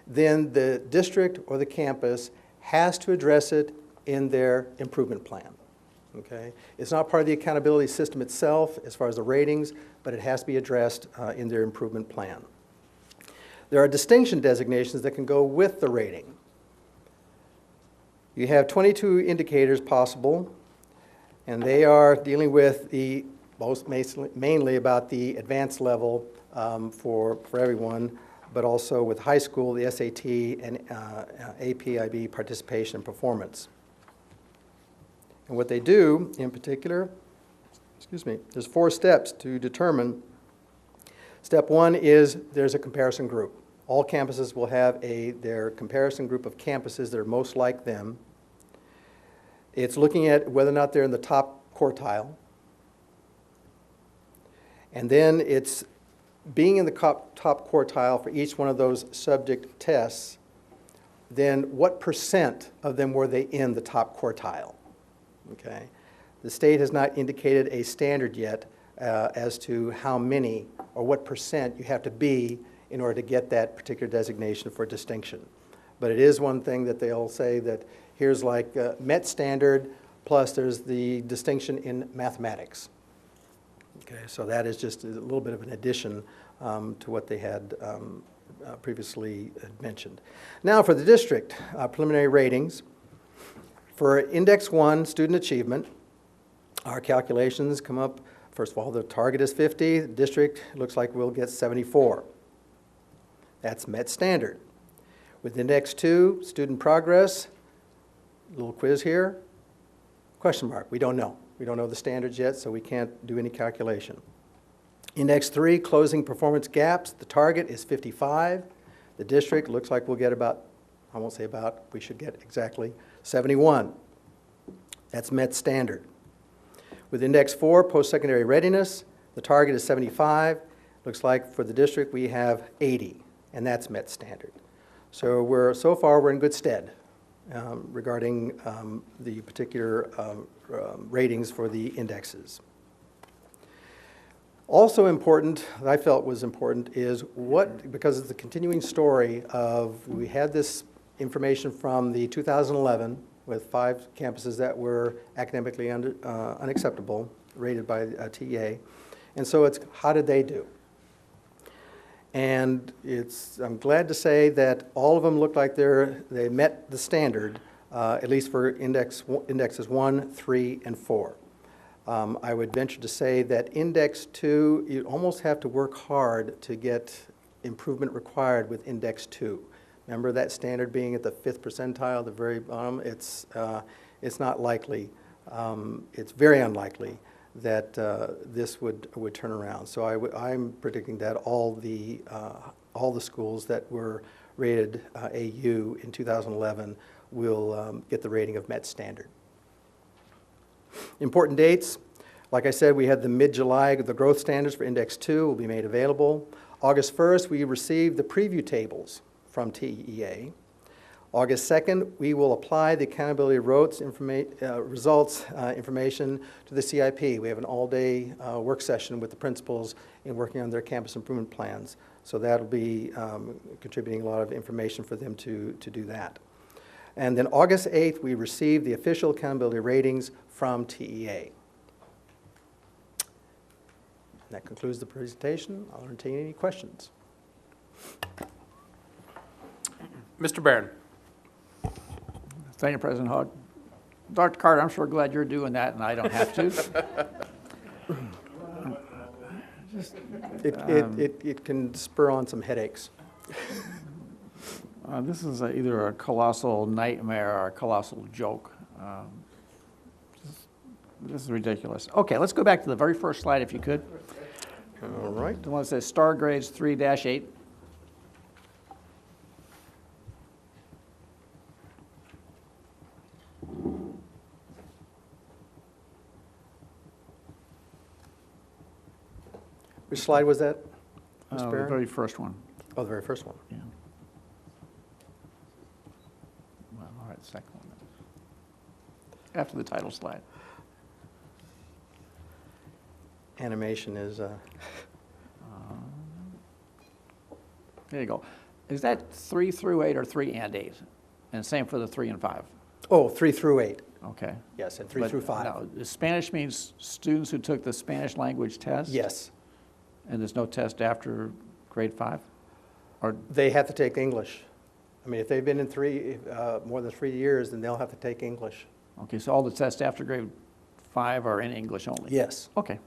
then the district or the campus has to address it in their improvement plan. Okay? It's not part of the accountability system itself as far as the ratings, but it has to be addressed in their improvement plan. There are distinction designations that can go with the rating. You have 22 indicators possible, and they are dealing with the mainly about the advanced level for everyone, but also with high school, the SAT, and AP/IB participation and performance. And what they do, in particular, there's 4 steps to determine. Step 1 is there's a comparison group. All campuses will have their comparison group of campuses that are most like them. It's looking at whether or not they're in the top quartile. And then it's being in the top quartile for each one of those subject tests, then what percent of them were they in the top quartile? Okay. The state has not indicated a standard yet as to how many or what percent you have to be in order to get that particular designation for distinction. But it is one thing that they'll say that here's like Met standard, plus there's the distinction in mathematics. Okay, so that is just a little bit of an addition to what they had previously mentioned. Now for the district, preliminary ratings. For Index 1, student achievement, our calculations come up, first of all, the target is 50. The district looks like we'll get 74. That's Met standard. With Index 2, student progress, little quiz here, question mark, we don't know. We don't know the standards yet, so we can't do any calculation. Index 3, closing performance gaps. The target is 55. The district looks like we'll get about, I won't say about, we should get exactly 71. That's met standard. With Index 4, post-secondary readiness, the target is 75. Looks like for the district we have 80, and that's met standard. So so far we're in good stead regarding the particular ratings for the indexes. Also important, that I felt was important, is because it's the continuing story of, we had this information from the 2011 with 5 campuses that were academically unacceptable, rated by TEA. And so it's, how did they do? And I'm glad to say that all of them look like they met the standard, at least for indexes 1, 3, and 4. I would venture to say that Index 2, you almost have to work hard to get improvement required with Index 2. Remember that standard being at the 5th percentile, the very bottom? It's not likely. It's very unlikely that this would turn around. So I'm predicting that all the schools that were rated AU in 2011 will get the rating of Met Standard. Important dates. Like I said, we had the mid-July, the growth standards for Index 2 will be made available. August 1st, we received the preview tables from TEA. August 2nd, we will apply the accountability results information to the CIP. We have an all-day work session with the principals in working on their campus improvement plans. So that'll be contributing a lot of information for them to do that. And then August 8th, we received the official accountability ratings from TEA. That concludes the presentation. I'll entertain any questions. Mr. Barron. Thank you, President Hogg. Dr. Carter, I'm sure glad you're doing that and I don't have to. It can spur on some headaches. This is either a colossal nightmare or a colossal joke. This is ridiculous. Okay, let's go back to the very first slide if you could. All right. The one that says star grades 3-8. Which slide was that, Mr. The Barron? very first one. Oh, the very first one. Yeah. Well, all right, the second one. After the title slide. Animation is... There you go. Is that 3 through 8 or 3 and 8? And same for the 3 and 5? Oh, 3 through 8. Okay. Yes, and 3 But through 5. now, Spanish means students who took the Spanish language test? Yes. And there's no test after grade 5? Or They have to take English. I mean, if they've been in more than 3 years, then they'll have to take English. okay, so all the tests after grade 5 are in English only? Yes. Okay.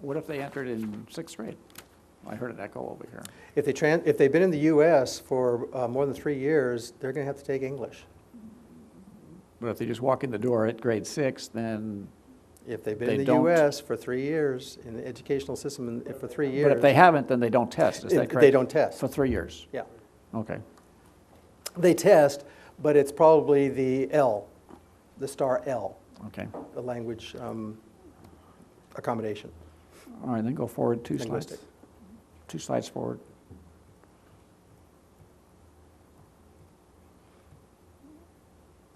What if they entered in 6th grade? I heard an echo over here. If they've been in the U.S. for more than 3 years, they're going to have to take English. But if they just walk in the door at grade 6, then If they've been They in the don't. U.S. for 3 years, in the educational system for 3 years. but if they haven't, then they don't test, is that correct? They don't test. For 3 years? Yeah. Okay. They test, but it's probably the L, the star L, Okay. the language accommodation. All right, then go forward 2 slides. Linguistic. 2 slides forward.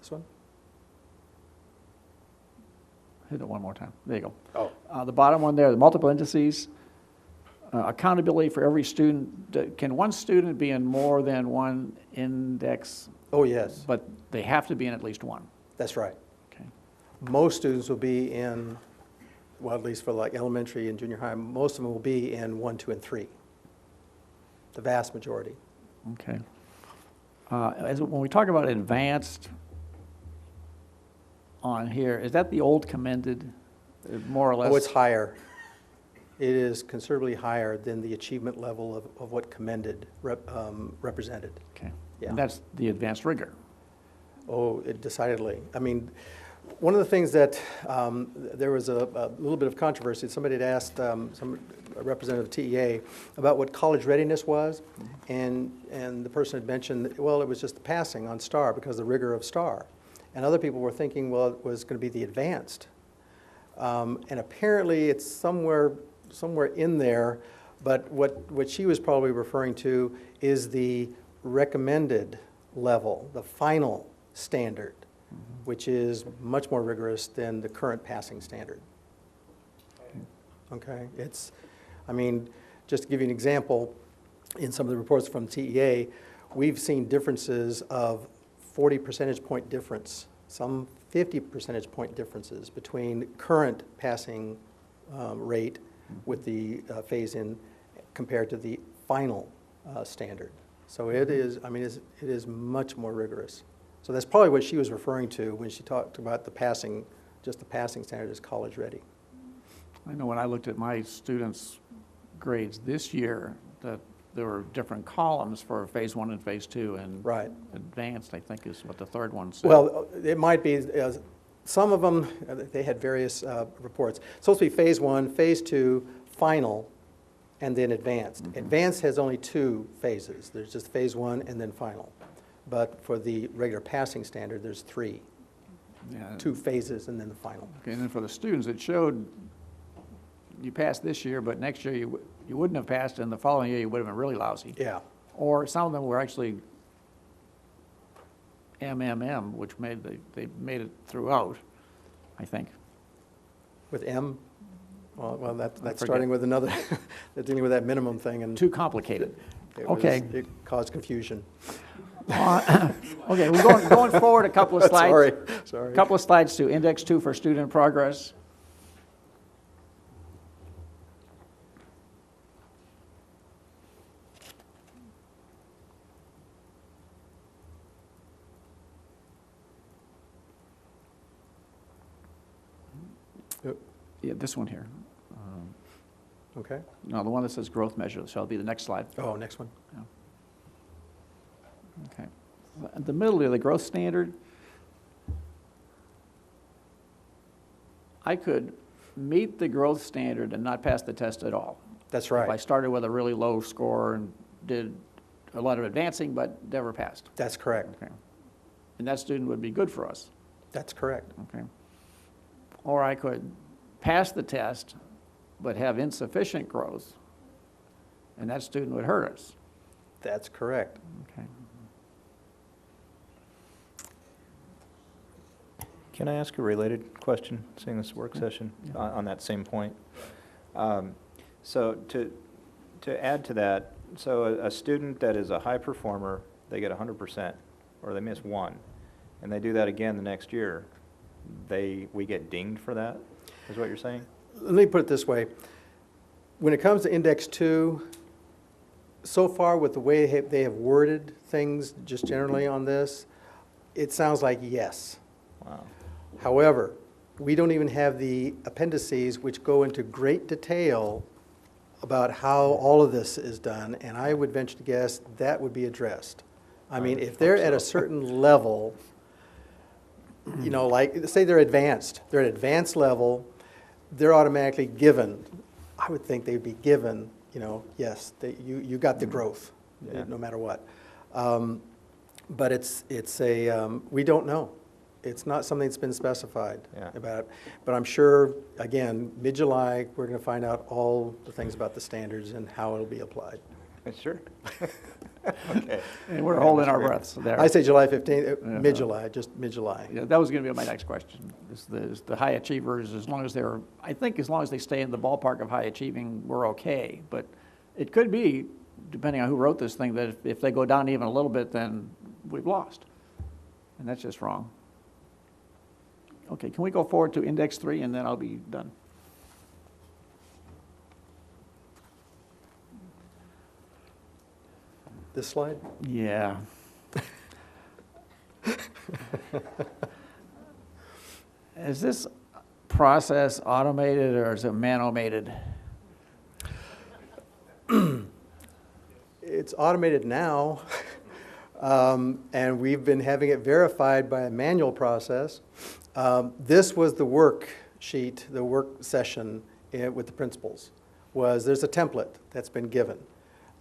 This one? Hit it one more time. There you go. Oh. The bottom one there, the multiple indices, accountability for every student. Can one student be in more than one index? Oh, yes. But they have to be in at least one. That's right. Okay. Most students will be in, well, at least for like elementary and junior high, most of them will be in 1, 2, and 3. The vast majority. Okay. When we talk about advanced on here, is that the old commended, more or less? Oh, it's higher. It is considerably higher than the achievement level of what commended represented. Okay. Yeah. And that's the advanced rigor. Oh, decidedly. I mean, one of the things that there was a little bit of controversy. Somebody had asked a representative of TEA about what college readiness was, and the person had mentioned that, well, it was just the passing on STAR because of the rigor of STAR. And other people were thinking, well, it was going to be the advanced. And apparently it's somewhere in there, but what she was probably referring to is the recommended level, the final standard, which is much more rigorous than the current passing standard. Okay, I mean, just to give you an example, in some of the reports from TEA, we've seen differences of 40 percentage point difference, some 50 percentage point differences between current passing rate with the phase-in compared to the final standard. So it is, I mean, it is much more rigorous. So that's probably what she was referring to when she talked about the passing, just the passing standard is college ready. I know when I looked at my students' grades this year, that there were different columns for phase 1 and phase 2, and right. Advanced, I think, is what the third one said. Well, it might be, some of them, they had various reports. It's supposed to be phase 1, phase 2, final, and then advanced. Advanced has only 2 phases. There's just phase 1 and then final. But for the regular passing standard, there's 3. Yeah. 2 phases and then the final. Okay, and then for the students, it showed you passed this year, but next year you wouldn't have passed, and the following year you would have been really lousy. Yeah. Or some of them were actually MMM, which they made it throughout, I think. With M? Well, that's starting with another, they're dealing with that minimum thing. And too complicated. It caused confusion. Okay, we're going forward a couple of slides. Sorry. A couple of slides to Index 2 for student progress. Yeah, this one here. Okay. No, the one that says growth measure, shall be the next slide. Oh, next one. Yeah. Okay. In the middle of the growth standard, I could meet the growth standard and not pass the test at all. That's right. If I started with a really low score and did a lot of advancing but never passed. That's correct. Okay. And that student would be good for us. That's correct. Okay. Or I could pass the test but have insufficient growth, and that student would hurt us. That's correct. Okay. Can I ask a related question, seeing this work session, on that same point? So to add to that, so a student that is a high performer, they get 100%, or they miss 1, and they do that again the next year, we get dinged for that, is what you're saying? Let me put it this way. When it comes to Index 2, so far with the way they have worded things just generally on this, it sounds like yes. Wow. However, we don't even have the appendices which go into great detail about how all of this is done, and I would venture to guess that would be addressed. I mean, if they're at a certain level, you know, like say they're at advanced level, they're automatically given, I would think they would be given, you know, yes, you got the growth, no matter what. But we don't know. It's not something that's been specified about, but I'm sure, again, mid-July, we're going to find out all the things about the standards and how it'll be applied. Sure. Okay. And we're holding our breaths there. I say July 15th, mid-July, just mid-July. Yeah, that was going to be my next question. Is the high achievers, as long as they stay in the ballpark of high achieving, we're okay. But it could be, depending on who wrote this thing, that if they go down even a little bit, then we've lost. And that's just wrong. Okay, can we go forward to Index 3 and then I'll be done? This slide? Yeah. Is this process automated or is it man-automated? It's automated now. And we've been having it verified by a manual process. This was the worksheet, the work session with the principals. There's a template that's been given,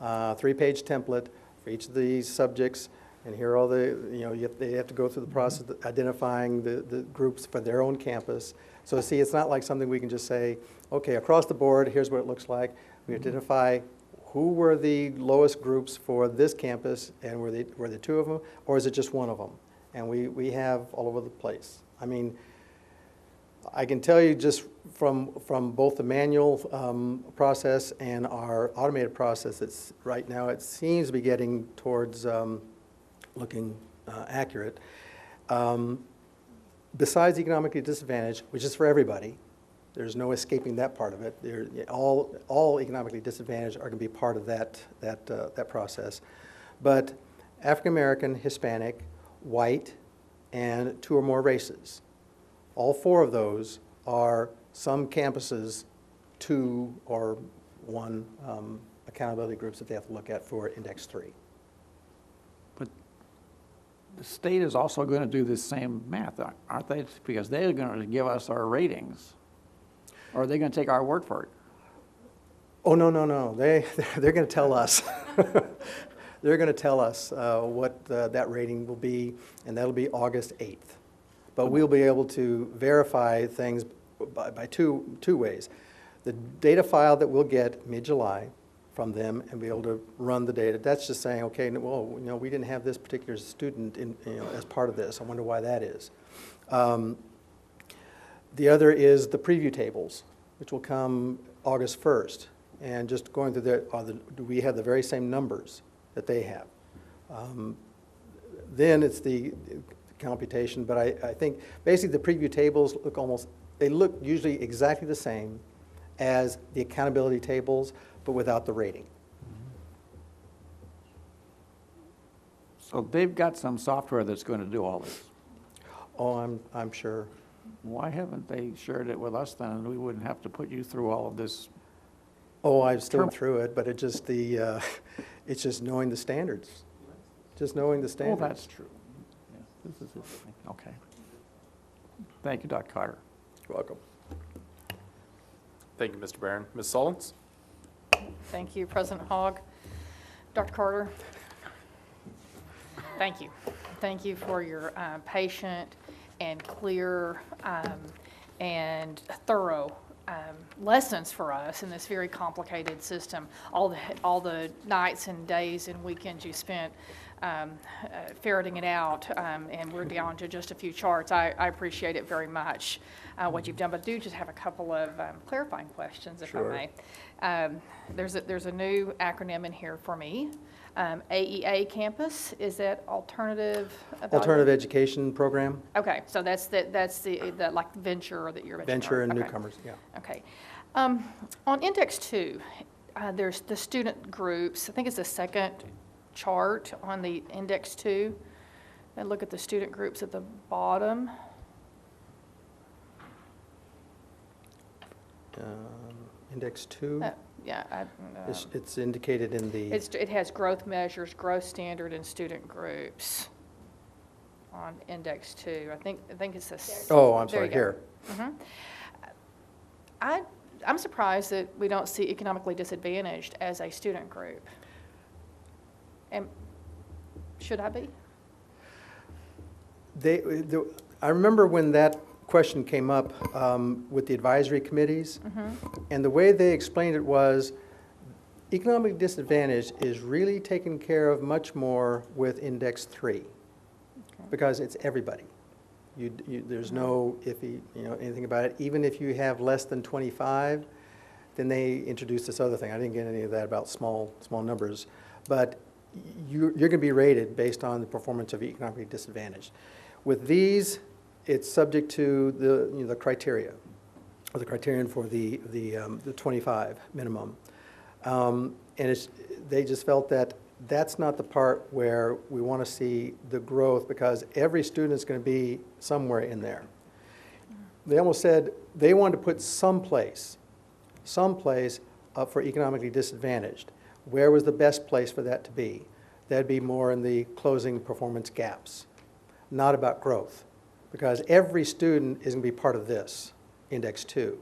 3-page template for each of these subjects, and here are all the, they have to go through the process of identifying the groups for their own campus. So see, it's not like something we can just say, okay, across the board, here's what it looks like. We identify who were the lowest groups for this campus, and were there 2 of them, or is it just 1 of them? And we have all over the place. I mean, I can tell you just from both the manual process and our automated process, right now it seems to be getting towards looking accurate. Besides economically disadvantaged, which is for everybody, there's no escaping that part of it. All economically disadvantaged are going to be part of that process. But African American, Hispanic, white, and 2 or more races. All 4 of those are some campuses 2 or 1 accountability groups that they have to look at for Index 3. But the state is also going to do this same math, aren't they? Because they're going to give us our ratings. Or are they going to take our word for it? Oh, no. They're going to tell us. They're going to tell us what that rating will be, and that'll be August 8th. But we'll be able to verify things by two ways. The data file that we'll get mid-July from them and be able to run the data, that's just saying, okay, well, we didn't have this particular student as part of this. I wonder why that is. The other is the preview tables, which will come August 1st. And just going through do we have the very same numbers that they have? Then it's the computation, but I think basically the preview tables look usually exactly the same as the accountability tables, but without the rating. So they've got some software that's going to do all this. Oh, I'm sure. Why haven't they shared it with us then, and we wouldn't have to put you through all of this? Oh, I've still been through it, but it's just knowing the standards. Just knowing the standards. Oh, that's true. Yeah, this is it. Okay. Thank you, Dr. Carter. You're welcome. Thank you, Mr. Barron. Ms. Sullins? Thank you, President Hogg. Dr. Carter, thank you. Thank you for your patient and clear and thorough lessons for us in this very complicated system. All the nights and days and weekends you spent ferreting it out, and we're down to just a few charts. I appreciate it very much, what you've done, but I do just have a couple of clarifying questions, if Sure. I may. There's a new acronym in here for me. AEA campus, is that alternative? Alternative education program? Okay, so that's the like venture that you're mentioning. Venture and Okay. newcomers, yeah. Okay. On Index 2, there's the student groups. I think it's the second chart on the Index 2. And look at the student groups at the bottom. Index 2? Yeah. It's indicated in the... It has growth measures, growth standard, and student groups on Index 2. I think it's this. Oh, I'm there sorry, you go. here. Mm-hmm. I'm surprised that we don't see economically disadvantaged as a student group. And should I be? I remember when that question came up with the advisory committees, and the way they explained it was economic disadvantage is really taken care of much more with Index 3 because it's everybody. There's no iffy, anything about it. Even if you have less than 25, then they introduced this other thing. I didn't get any of that about small numbers, but you're going to be rated based on the performance of economically disadvantaged. With these, it's subject to the criteria, or the criterion for the 25 minimum, and they just felt that that's not the part where we want to see the growth because every student is going to be somewhere in there. They almost said they wanted to put someplace up for economically disadvantaged. Where was the best place for that to be? that'd be more in the closing performance gaps, not about growth. Because every student is going to be part of this, Index 2.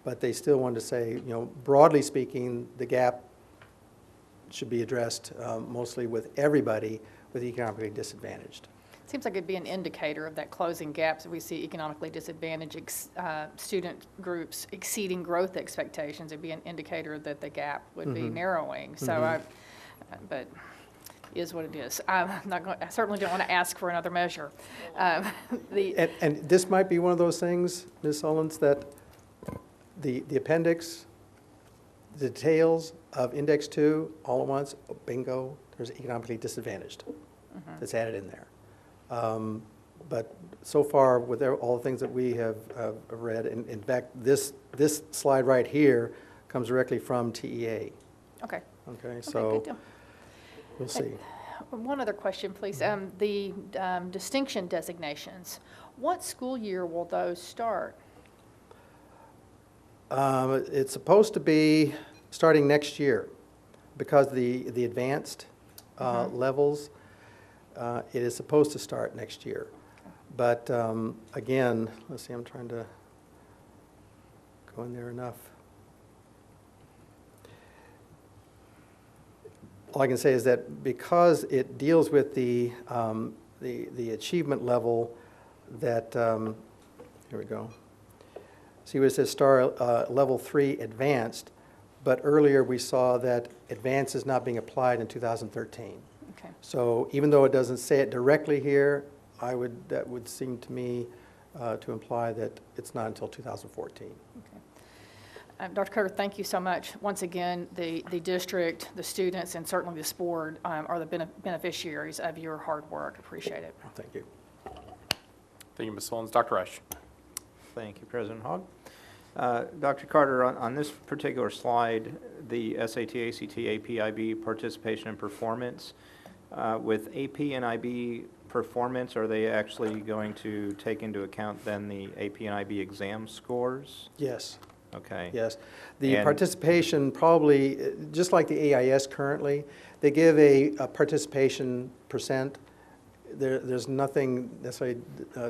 But they still wanted to say, you know, broadly speaking, the gap should be addressed mostly with everybody with economically disadvantaged. Seems like it'd be an indicator of that closing gaps if we see economically disadvantaged student groups exceeding growth expectations. It'd be an indicator that the gap would be narrowing. So, but is what it is. I'm not going. I certainly don't want to ask for another measure. And this might be one of those things, Ms. Sullins, that the appendix, the details of Index 2 all at once, bingo, there's economically disadvantaged. That's added in there. But so far, with all the things that we have read, in fact, this slide right here comes directly from TEA. Okay. Okay, so good deal. we'll see. One other question, please. The distinction designations, what school year will those start? It's supposed to be starting next year because the advanced levels, it is supposed to start next year. But again, let's see, I'm trying to go in there enough. All I can say is that because it deals with the achievement level that, here we go. See what it says, star level 3 advanced, but earlier we saw that advanced is not being applied in 2013. Okay. So even though it doesn't say it directly here, that would seem to me to imply that it's not until 2014. Okay. Dr. Carter, thank you so much. Once again, the district, the students, and certainly this board are the beneficiaries of your hard work. Appreciate it. Thank you. Thank you, Ms. Sullins. Dr. Rush. Thank you, President Hogg. Dr. Carter, on this particular slide, the SAT, ACT, AP, IB participation and performance, with AP and IB performance, are they actually going to take into account then the AP and IB exam scores? Yes. Okay. Yes. The participation probably, just like the AIS currently, they give a participation percent. There's nothing necessarily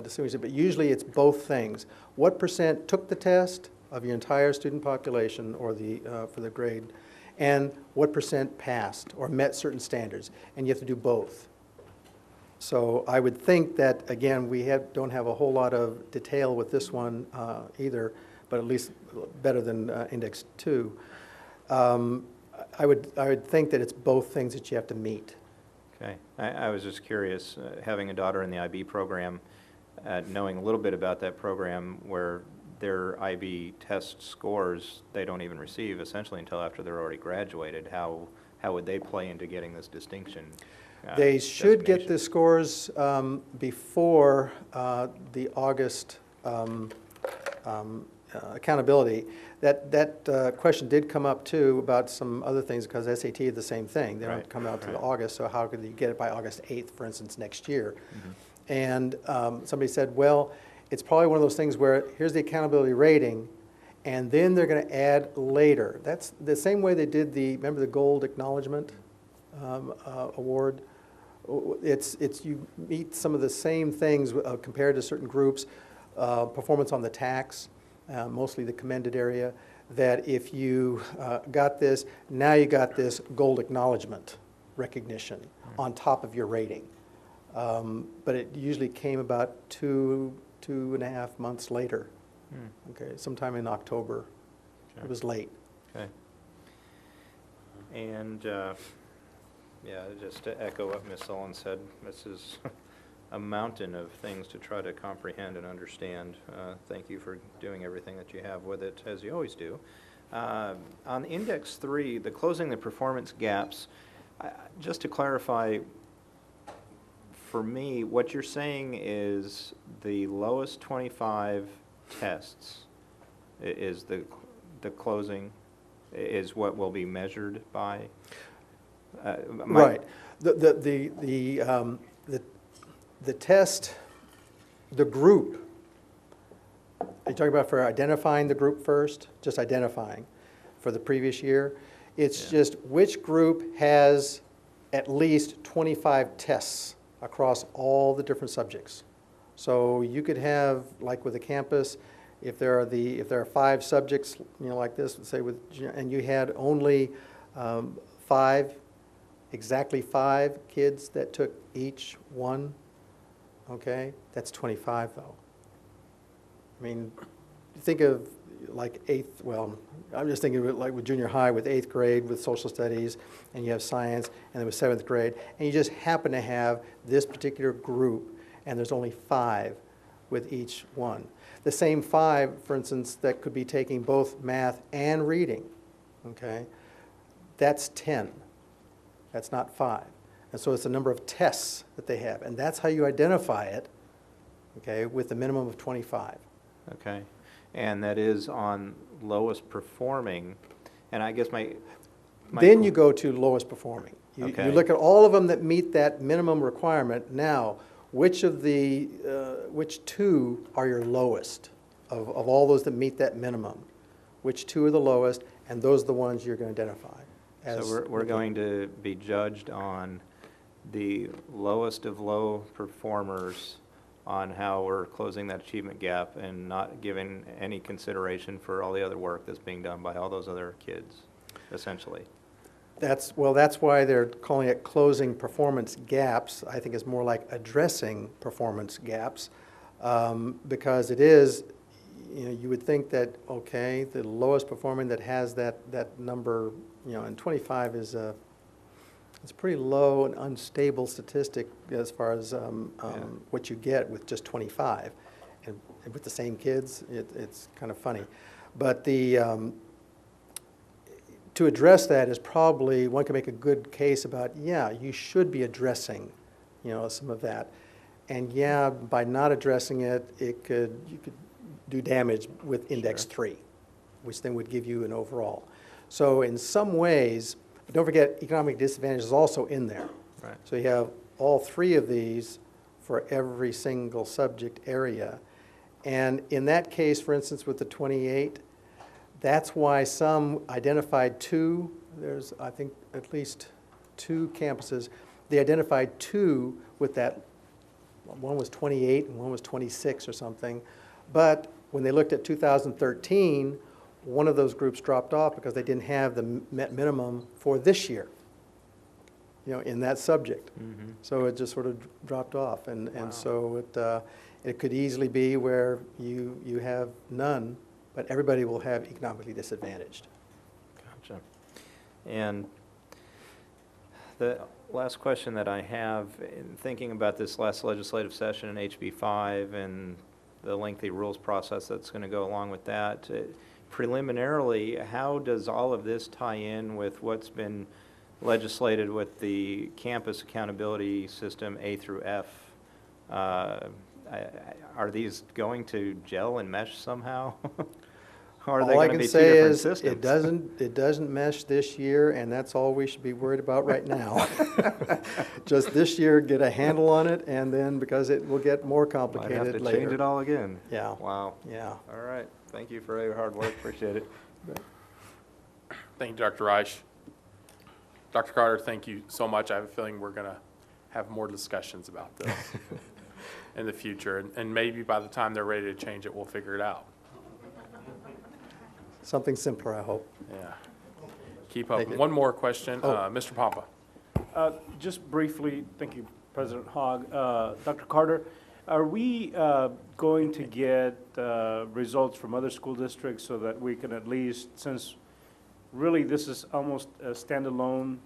distinguishing, but usually it's both things. What percent took the test of your entire student population or for the grade, and what percent passed or met certain standards, and you have to do both. So I would think that, again, we don't have a whole lot of detail with this one either, but at least better than Index 2. I would think that it's both things that you have to meet. Okay. I was just curious, having a daughter in the IB program, knowing a little bit about that program where their IB test scores they don't even receive essentially until after they're already graduated. How would they play into getting this distinction? They should get the scores before the August accountability. That question did come up too about some other things because SAT is the same thing. They don't come out until August, so how could you get it by August 8th, for instance, next year? And somebody said, well, it's probably one of those things where here's the accountability rating, and then they're going to add later. That's the same way they did remember the gold acknowledgement award? It's you meet some of the same things compared to certain groups, performance on the tax, mostly the commended area, that if you got this, now you got this gold acknowledgement recognition on top of your rating. But it usually came about two and a half months later. Okay, sometime in October. Okay. It was late. Okay. And yeah, just to echo what Ms. Sullen said, this is a mountain of things to try to comprehend and understand. Thank you for doing everything that you have with it, as you always do. On Index 3, the closing the performance gaps, just to clarify, for me, what you're saying is the lowest 25 tests is the closing, is what will be measured by? Right. The test, the group, are you talking about for identifying the group first? Just identifying for the previous year? It's just which group has at least 25 tests across all the different subjects. So you could have, like with the campus, if there are 5 subjects, like this, say and you had only exactly 5 kids that took each one, okay, that's 25 though. I mean, think of like I'm just thinking of it like with junior high, with 8th grade, with social studies, and you have science, and then with 7th grade, and you just happen to have this particular group, and there's only 5 with each one. The same 5, for instance, that could be taking both math and reading, okay, that's 10. That's not 5. And so it's the number of tests that they have, and that's how you identify it, okay, with the minimum of 25. Okay, and that is on lowest performing, and I guess my Then you go to lowest performing. You look at all of them that meet that minimum requirement. Now, which 2 are your lowest of all those that meet that minimum? Which 2 are the lowest, and those are the ones you're going to identify. So we're going to be judged on the lowest of low performers on how we're closing that achievement gap and not giving any consideration for all the other work that's being done by all those other kids, essentially. That's why they're calling it closing performance gaps. I think it's more like addressing performance gaps, because it is, you would think that, okay, the lowest performing that has that number, and 25 is it's a pretty low and unstable statistic as far as what you get with just 25. And with the same kids, it's kind of funny. But to address that is probably, one can make a good case about, you should be addressing, some of that. And by not addressing it, you could do damage with index 3, which then would give you an overall. So in some ways, but don't forget, economic disadvantage is also in there. Right. So you have all 3 of these for every single subject area. And in that case, for instance, with the 28, that's why some identified 2. There's, I think, at least 2 campuses. They identified 2 with that. One was 28 and one was 26 or something. But when they looked at 2013, one of those groups dropped off because they didn't have the minimum for this year, in that subject. Mm-hmm. So it just sort of dropped off. And so it could easily be where you have none, but everybody will have economically disadvantaged. Gotcha. And the last question that I have, in thinking about this last legislative session in HB 5 and the lengthy rules process that's going to go along with that, preliminarily, how does all of this tie in with what's been legislated with the campus accountability system A through F? Are these going to gel and mesh somehow? Or are they going to be two different systems? It doesn't mesh this year, and that's all we should be worried about right now. Just this year, get a handle on it, and then because it will get more complicated later. Might have to change it all again. Yeah. Wow. Yeah. All right. Thank you for your hard work. Appreciate it. Thank you, Dr. Reich. Dr. Carter, thank you so much. I have a feeling we're going to have more discussions about this in the future, and maybe by the time they're ready to change it, we'll figure it out. Something simpler, I hope. Yeah. Keep up. One more question. Mr. Pompa. Just briefly, thank you, President Hogg. Dr. Carter, are we going to get results from other school districts so that we can at least, since really this is almost a standalone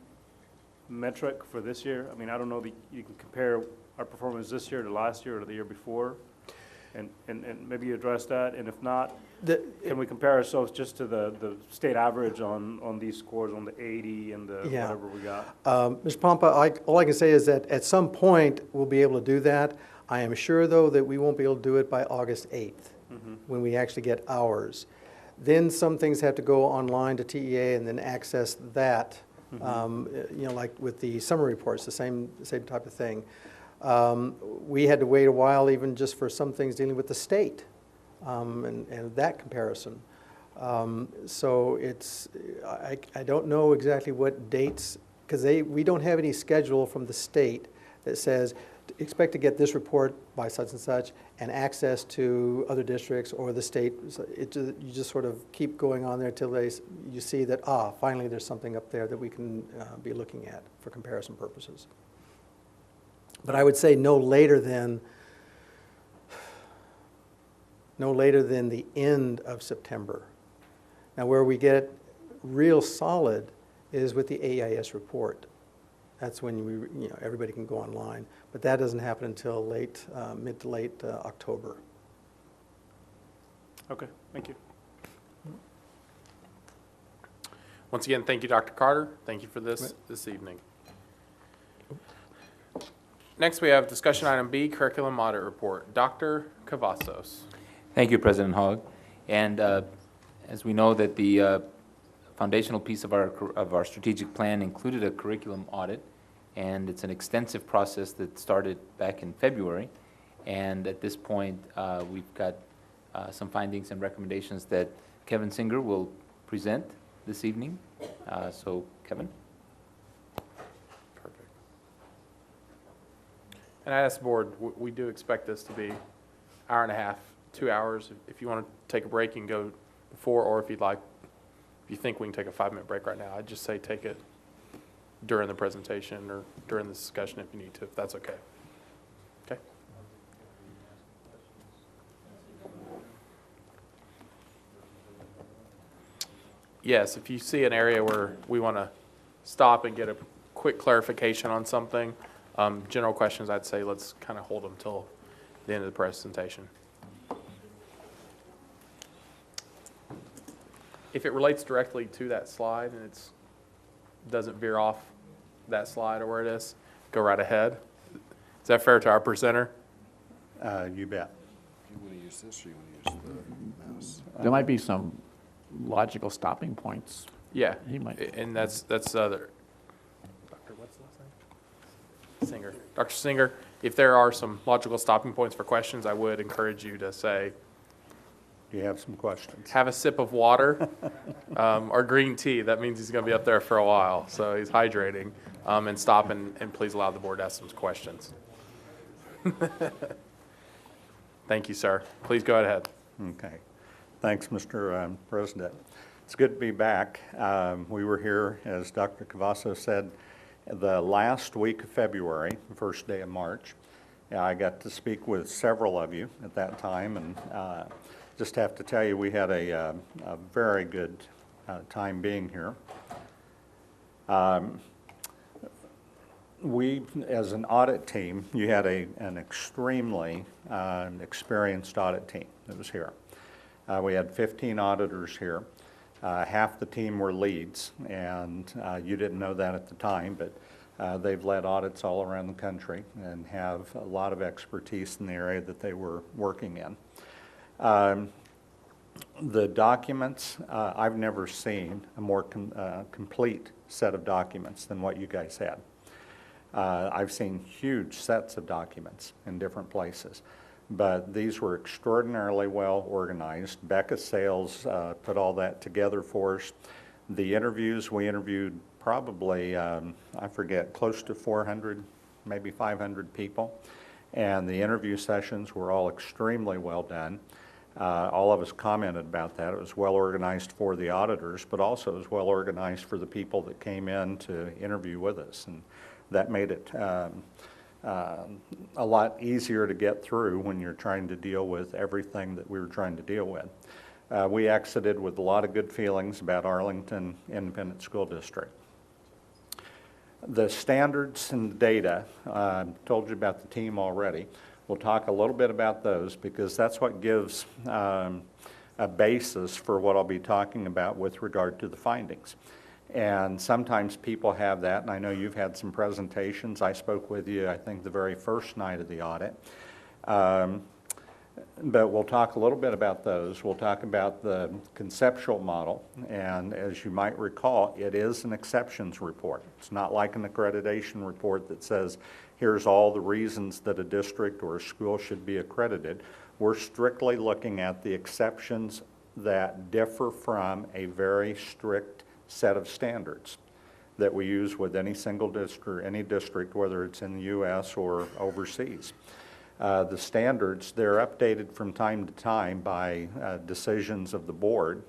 metric for this year? I mean, I don't know that you can compare our performance this year to last year or the year before, and maybe address that, and if not, can we compare ourselves just to the state average on these scores, on the 80 and the whatever we got? Mr. Pompa, all I can say is that at some point we'll be able to do that. I am sure, though, that we won't be able to do it by August 8th, when we actually get ours. Then some things have to go online to TEA and then access that, like with the summer reports, the same type of thing. We had to wait a while even just for some things dealing with the state. And that comparison. So I don't know exactly what dates because we don't have any schedule from the state that says, expect to get this report by such and such, and access to other districts or the state. So you just sort of keep going on there till you see that, finally there's something up there that we can be looking at for comparison purposes. But I would say no later than the end of September. Now, where we get real solid is with the AIS report. That's when everybody can go online, but that doesn't happen until mid to late October. Okay, thank you. Once again, thank you, Dr. Carter. Thank you for this evening. Next, we have discussion item B, curriculum audit report. Dr. Cavazos. Thank you, President Hogg. And as we know that the foundational piece of our strategic plan included a curriculum audit, and it's an extensive process that started back in February. And at this point, we've got some findings and recommendations that Kevin Singer will present this evening. So, Kevin. Perfect. And I asked the board, we do expect this to be hour and a half, 2 hours. If you want to take a break, you can go before, or if you'd like, if you think we can take a 5-minute break right now, I'd just say take it during the presentation or during the discussion if you need to, if that's okay. Okay. Yes, if you see an area where we want to stop and get a quick clarification on something, general questions, I'd say let's kind of hold them till the end of the presentation. If it relates directly to that slide and it doesn't veer off that slide or where it is, go right ahead. Is that fair to our presenter? You bet. You want to use this or you want to use the mouse? There might be some logical stopping points. Yeah, He might. and that's other. Dr. what's the last name? Singer. Dr. Singer, if there are some logical stopping points for questions, I would encourage you to say, Do you have some questions? have a sip of water or green tea. That means he's going to be up there for a while, so he's hydrating. And stop and please allow the board to ask some questions. Thank you, sir. Please go ahead. Okay. Thanks, Mr. President. It's good to be back. We were here, as Dr. Cavazos said, the last week of February, the first day of March. I got to speak with several of you at that time, and just have to tell you, we had a very good time being here. We, as an audit team, you had an extremely experienced audit team that was here. We had 15 auditors here. Half the team were leads, and you didn't know that at the time, but they've led audits all around the country and have a lot of expertise in the area that they were working in. The documents, I've never seen a more complete set of documents than what you guys had. I've seen huge sets of documents in different places, but these were extraordinarily well organized. Becca Sales put all that together for us. The interviews, we interviewed probably, I forget, close to 400, maybe 500 people, and the interview sessions were all extremely well done. All of us commented about that. It was well organized for the auditors, but also it was well organized for the people that came in to interview with us. And that made it a lot easier to get through when you're trying to deal with everything that we were trying to deal with. We exited with a lot of good feelings about Arlington Independent School District. The standards and the data, I told you about the team already. We'll talk a little bit about those because that's what gives a basis for what I'll be talking about with regard to the findings. And sometimes people have that, and I know you've had some presentations. I spoke with you, I think, the very first night of the audit. But we'll talk a little bit about those. We'll talk about the conceptual model, and as you might recall, it is an exceptions report. It's not like an accreditation report that says, here's all the reasons that a district or a school should be accredited. We're strictly looking at the exceptions that differ from a very strict set of standards. that we use with any single district, any district, whether it's in the U.S. or overseas. The standards, they're updated from time to time by decisions of the board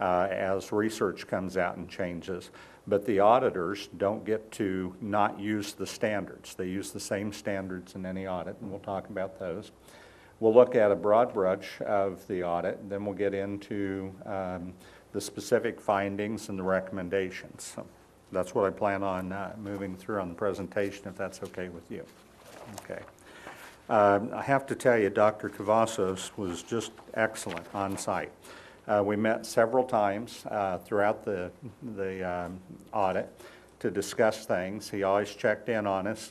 as research comes out and changes. But the auditors don't get to not use the standards. They use the same standards in any audit, and we'll talk about those. We'll look at a broad brush of the audit, and then we'll get into the specific findings and the recommendations. So that's what I plan on moving through on the presentation, if that's okay with you. Okay. I have to tell you, Dr. Cavazos was just excellent on site. We met several times throughout the audit to discuss things. He always checked in on us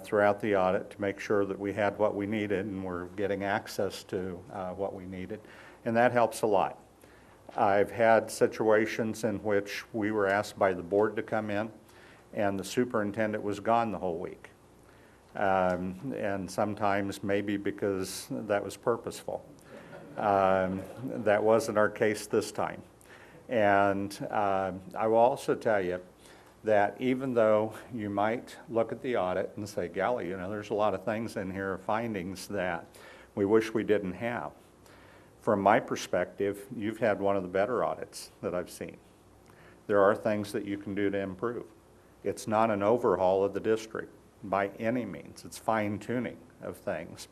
throughout the audit to make sure that we had what we needed and we're getting access to what we needed, and that helps a lot. I've had situations in which we were asked by the board to come in and the superintendent was gone the whole week. And sometimes maybe because that was purposeful. That wasn't our case this time. And I will also tell you that even though you might look at the audit and say, golly, you know, there's a lot of things in here, findings that we wish we didn't have. From my perspective, you've had one of the better audits that I've seen. There are things that you can do to improve. It's not an overhaul of the district by any means. It's fine-tuning of things.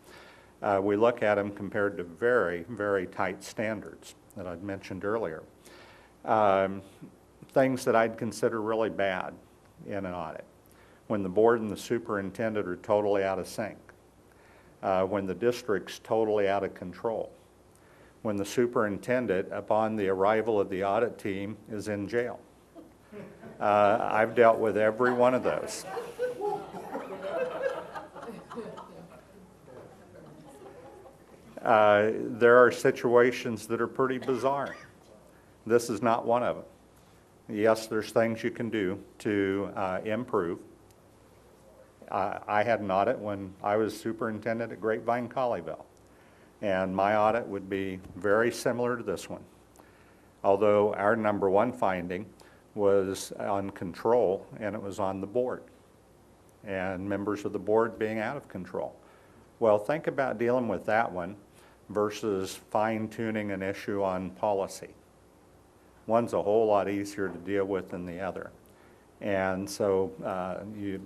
We look at them compared to very, very tight standards that I'd mentioned earlier. Things that I'd consider really bad in an audit. When the board and the superintendent are totally out of sync. When the district's totally out of control. When the superintendent, upon the arrival of the audit team, is in jail. I've dealt with every one of those. There are situations that are pretty bizarre. This is not one of them. Yes, there's things you can do to improve. I had an audit when I was superintendent at Grapevine Colleyville, and my audit would be very similar to this one. Although our number one finding was on control, and it was on the board, and members of the board being out of control. Well, think about dealing with that one versus fine-tuning an issue on policy. One's a whole lot easier to deal with than the other. And so you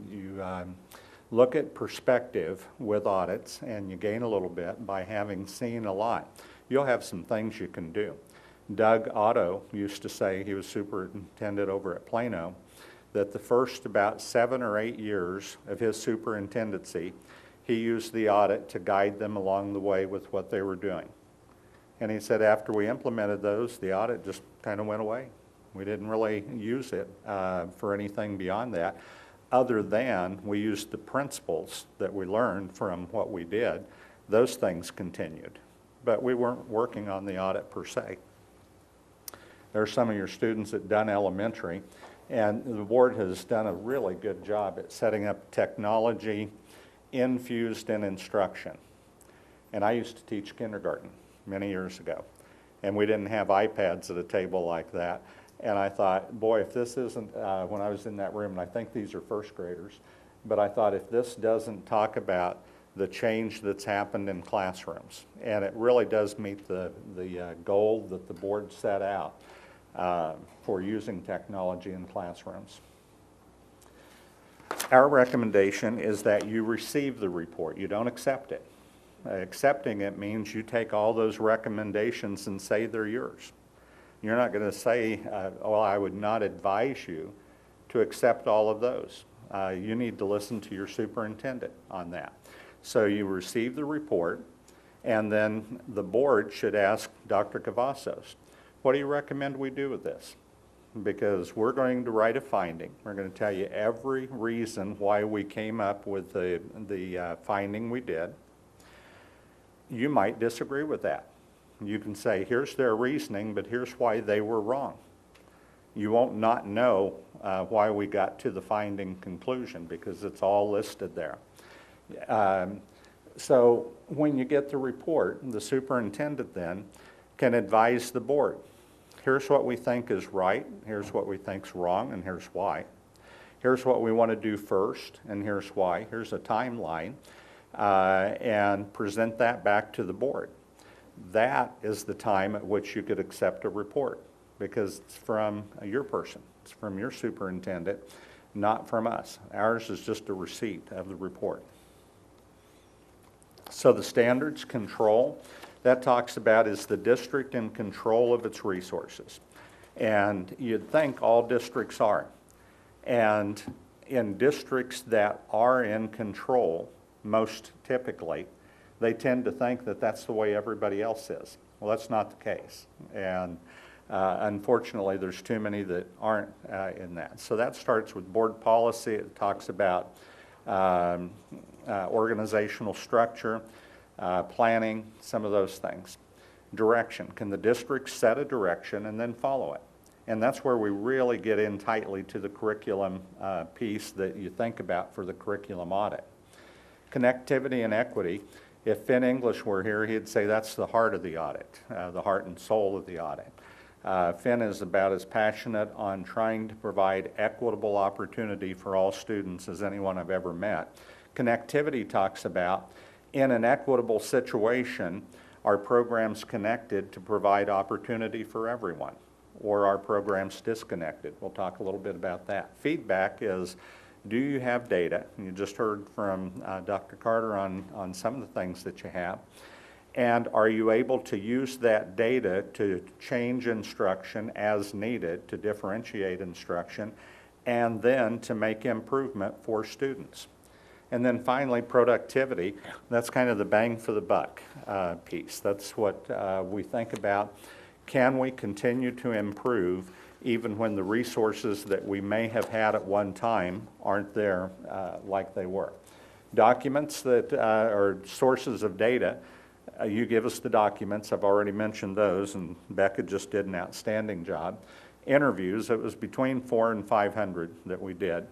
look at perspective with audits, and you gain a little bit by having seen a lot. You'll have some things you can do. Doug Otto used to say, he was superintendent over at Plano, that the first about 7 or 8 years of his superintendency, he used the audit to guide them along the way with what they were doing. And he said after we implemented those, the audit just kind of went away. We didn't really use it for anything beyond that, other than we used the principles that we learned from what we did. Those things continued, but we weren't working on the audit per se. There are some of your students at Dunn Elementary, and the board has done a really good job at setting up technology infused in instruction. And I used to teach kindergarten many years ago, and we didn't have iPads at a table like that. And I thought, boy, if this isn't, when I was in that room, and I think these are first graders, but I thought if this doesn't talk about the change that's happened in classrooms, and it really does meet the goal that the board set out for using technology in classrooms. Our recommendation is that you receive the report. You don't accept it. Accepting it means you take all those recommendations and say they're yours. You're not going to say, well, I would not advise you to accept all of those. You need to listen to your superintendent on that. So you receive the report, and then the board should ask Dr. Cavazos, what do you recommend we do with this? Because we're going to write a finding. We're going to tell you every reason why we came up with the finding we did. You might disagree with that. You can say, here's their reasoning, but here's why they were wrong. You won't not know why we got to the finding conclusion, because it's all listed there. So when you get the report, the superintendent then can advise the board. here's what we think is right, here's what we think's wrong, and here's why. Here's what we want to do first, and here's why. Here's a timeline, and present that back to the board. That is the time at which you could accept a report, because it's from your person, it's from your superintendent, not from us. Ours is just a receipt of the report. So the standards control, that talks about is the district in control of its resources. And you'd think all districts are. And in districts that are in control, most typically, they tend to think that that's the way everybody else is. Well, that's not the case. And unfortunately, there's too many that aren't in that. So that starts with board policy. It talks about organizational structure, planning, some of those things. Direction. Can the district set a direction and then follow it? And that's where we really get in tightly to the curriculum piece that you think about for the curriculum audit. Connectivity and equity. If Finn English were here, he'd say that's the heart of the audit, the heart and soul of the audit. Finn is about as passionate on trying to provide equitable opportunity for all students as anyone I've ever met. Connectivity talks about, in an equitable situation, are programs connected to provide opportunity for everyone, or are programs disconnected? We'll talk a little bit about that. Feedback is, do you have data? And you just heard from Dr. Carter on some of the things that you have. And are you able to use that data to change instruction as needed, to differentiate instruction, and then to make improvement for students? And then finally, productivity. That's kind of the bang for the buck piece. That's what we think about. Can we continue to improve even when the resources that we may have had at one time aren't there like they were? Documents that are sources of data. You give us the documents. I've already mentioned those, and Becca just did an outstanding job. Interviews, it was between 400 and 500 that we did,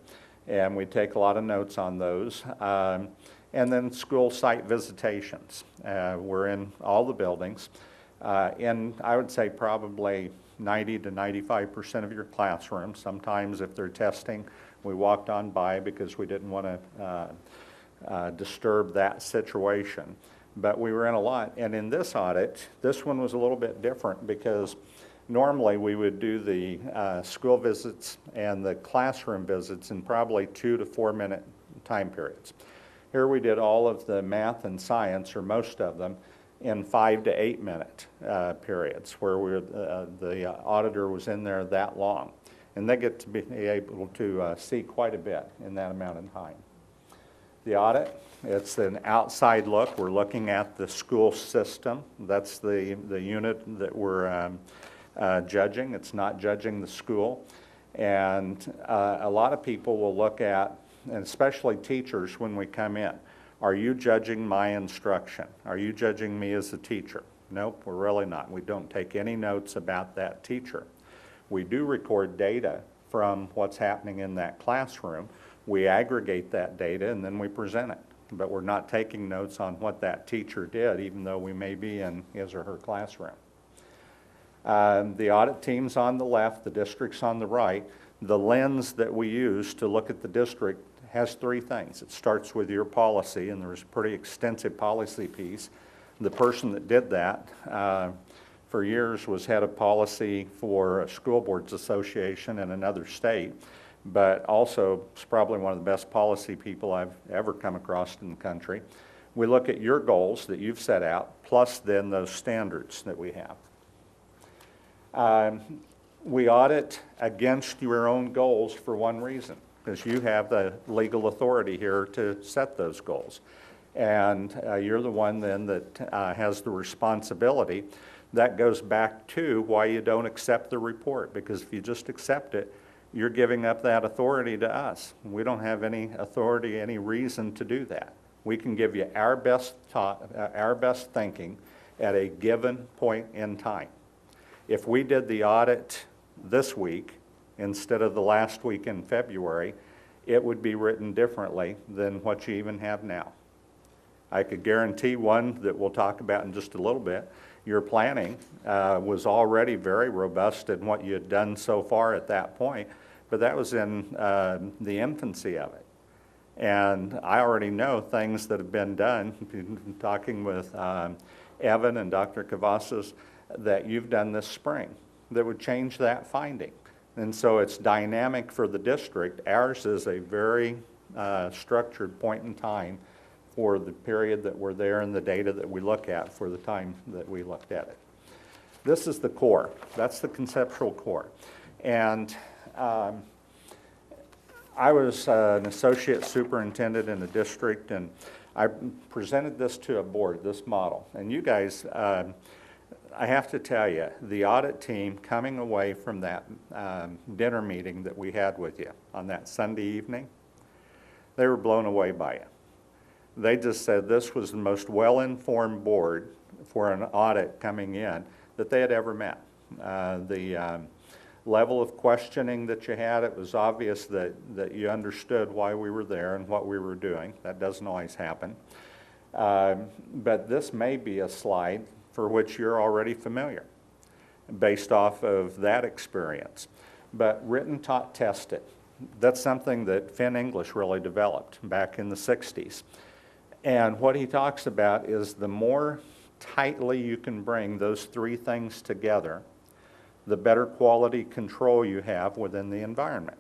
and we take a lot of notes on those. And then school site visitations. We're in all the buildings. And I would say probably 90 to 95% of your classrooms. Sometimes if they're testing, we walked on by because we didn't want to disturb that situation. But we were in a lot. And in this audit, this one was a little bit different because normally we would do the school visits and the classroom visits in probably 2 to 4 minute time periods. Here we did all of the math and science, or most of them, in 5 to 8 minute periods where the auditor was in there that long. And they get to be able to see quite a bit in that amount of time. The audit, it's an outside look. We're looking at the school system. That's the unit that we're judging. It's not judging the school. And a lot of people will look at, and especially teachers when we come in, are you judging my instruction? Are you judging me as a teacher? Nope, we're really not. We don't take any notes about that teacher. We do record data from what's happening in that classroom. We aggregate that data and then we present it. But we're not taking notes on what that teacher did, even though we may be in his or her classroom. The audit team's on the left, the district's on the right. The lens that we use to look at the district has 3 things. It starts with your policy, and there's a pretty extensive policy piece. The person that did that for years was head of policy for a school boards association in another state, but also is probably one of the best policy people I've ever come across in the country. We look at your goals that you've set out, plus then those standards that we have. We audit against your own goals for one reason, because you have the legal authority here to set those goals. And you're the one then that has the responsibility. That goes back to why you don't accept the report, because if you just accept it, you're giving up that authority to us. We don't have any authority, any reason to do that. We can give you our best thinking at a given point in time. If we did the audit this week instead of the last week in February, it would be written differently than what you even have now. I could guarantee one that we'll talk about in just a little bit your planning was already very robust in what you had done so far at that point, but that was in the infancy of it. And I already know things that have been done, talking with Evan and Dr. Cavazos, that you've done this spring that would change that finding. And so it's dynamic for the district. Ours is a very structured point in time for the period that we're there and the data that we look at for the time that we looked at it. This is the core. That's the conceptual core. And I was an associate superintendent in the district, and I presented this to a board, this model. And you guys, I have to tell you, the audit team coming away from that dinner meeting that we had with you on that Sunday evening, they were blown away by it. They just said this was the most well-informed board for an audit coming in that they had ever met. The level of questioning that you had, it was obvious that you understood why we were there and what we were doing. That doesn't always happen. But this may be a slide for which you're already familiar based off of that experience. But written, taught, tested. That's something that Finn English really developed back in the 60s. And what he talks about is the more tightly you can bring those three things together, the better quality control you have within the environment.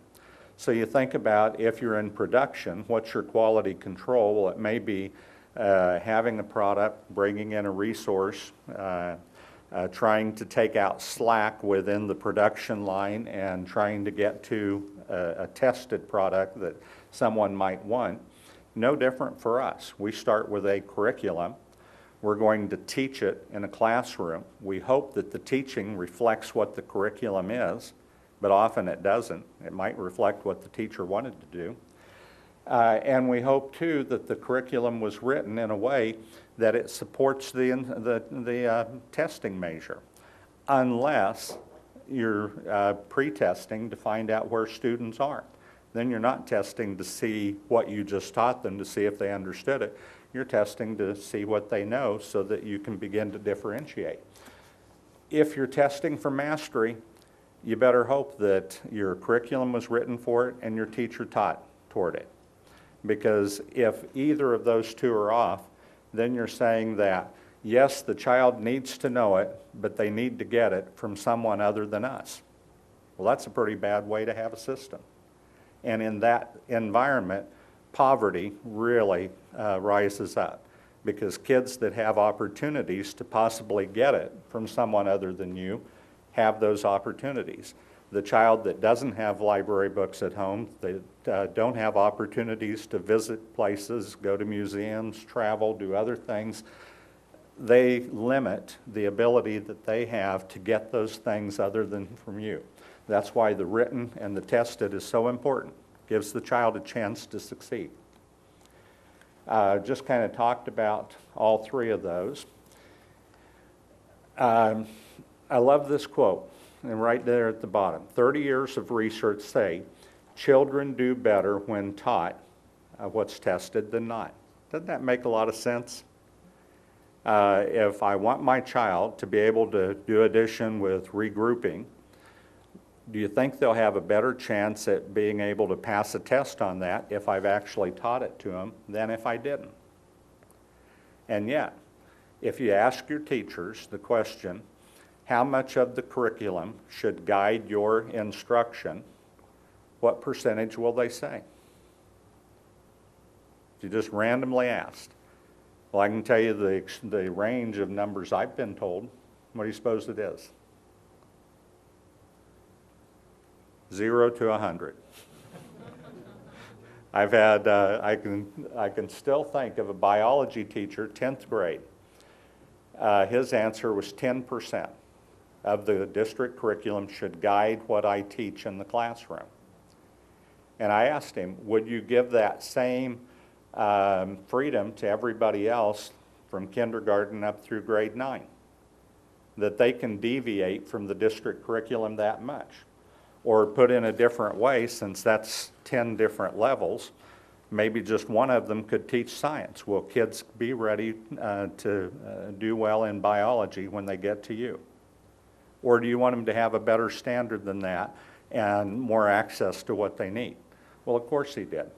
So you think about if you're in production, what's your quality control? Well, it may be having a product, bringing in a resource, trying to take out slack within the production line and trying to get to a tested product that someone might want. No different for us. We start with a curriculum. We're going to teach it in a classroom. We hope that the teaching reflects what the curriculum is, but often it doesn't. It might reflect what the teacher wanted to do. And we hope, too, that the curriculum was written in a way that it supports the testing measure, unless you're pre-testing to find out where students are. Then you're not testing to see what you just taught them to see if they understood it. You're testing to see what they know so that you can begin to differentiate. If you're testing for mastery, you better hope that your curriculum was written for it and your teacher taught toward it. Because if either of those two are off, then you're saying that, yes, the child needs to know it, but they need to get it from someone other than us. Well, that's a pretty bad way to have a system. And in that environment, poverty really rises up, because kids that have opportunities to possibly get it from someone other than you have those opportunities. The child that doesn't have library books at home, they don't have opportunities to visit places, go to museums, travel, do other things, they limit the ability that they have to get those things other than from you. That's why the written and the tested is so important. Gives the child a chance to succeed. Just kind of talked about all three of those. I love this quote, and right there at the bottom. 30 years of research say children do better when taught what's tested than not. Doesn't that make a lot of sense? If I want my child to be able to do addition with regrouping, do you think they'll have a better chance at being able to pass a test on that if I've actually taught it to them than if I didn't? And yet, if you ask your teachers the question, how much of the curriculum should guide your instruction, what percentage will they say? If you just randomly asked. Well, I can tell you the range of numbers I've been told. What do you suppose it is? 0 to 100. I've had, I can still think of a biology teacher, 10th grade. His answer was 10% of the district curriculum should guide what I teach in the classroom. And I asked him, would you give that same freedom to everybody else from kindergarten up through grade 9? That they can deviate from the district curriculum that much? Or put in a different way, since that's 10 different levels, Maybe just one of them could teach science. Will kids be ready to do well in biology when they get to you? Or do you want them to have a better standard than that and more access to what they need? Well, of course he did.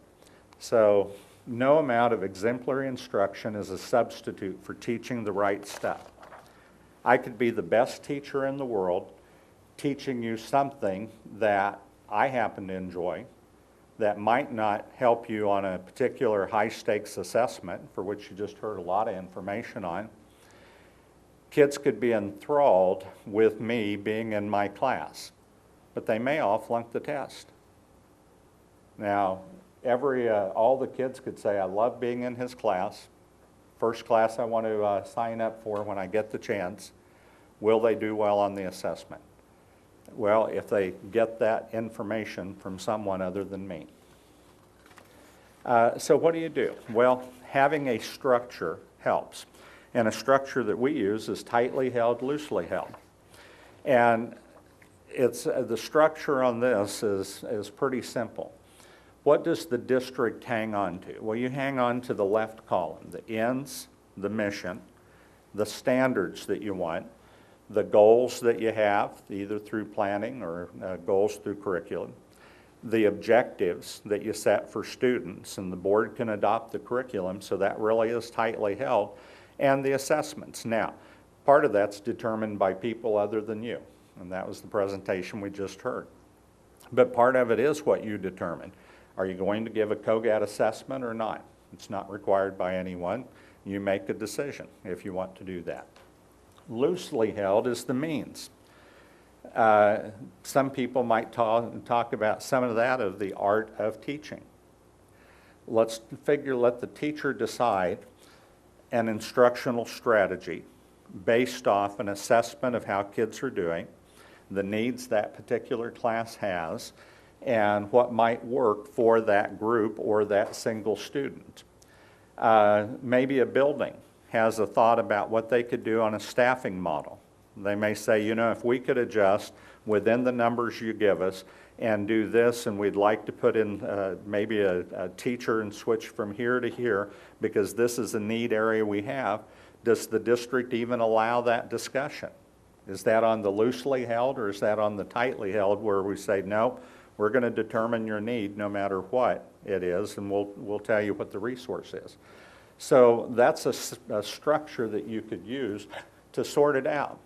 So no amount of exemplary instruction is a substitute for teaching the right stuff. I could be the best teacher in the world teaching you something that I happen to enjoy that might not help you on a particular high-stakes assessment for which you just heard a lot of information on. Kids could be enthralled with me being in my class, but they may all flunk the test. Now, all the kids could say, I love being in his class. First class I want to sign up for when I get the chance. Will they do well on the assessment? Well, if they get that information from someone other than me. So what do? Well, having a structure helps. And a structure that we use is tightly held, loosely held. And the structure on this is pretty simple. What does the district hang on to? Well, you hang on to the left column, the ends, the mission, the standards that you want, the goals that you have, either through planning or goals through curriculum, the objectives that you set for students, and the board can adopt the curriculum, so that really is tightly held, and the assessments. Now, part of that's determined by people other than you, and that was the presentation we just heard. But part of it is what you determine. Are you going to give a COGAT assessment or not? It's not required by anyone. You make a decision if you want to do that. Loosely held is the means. Some people might talk about some of that of the art of teaching. Let the teacher decide an instructional strategy based off an assessment of how kids are doing, the needs that particular class has, and what might work for that group or that single student. Maybe a building has a thought about what they could do on a staffing model. They may say, you know, if we could adjust within the numbers you give us and do this, and we'd like to put in maybe a teacher and switch from here to here because this is a need area we have, does the district even allow that discussion? Is that on the loosely held, or is that on the tightly held where we say, no, we're going to determine your need no matter what it is, and we'll tell you what the resource is. So that's a structure that you could use to sort it out.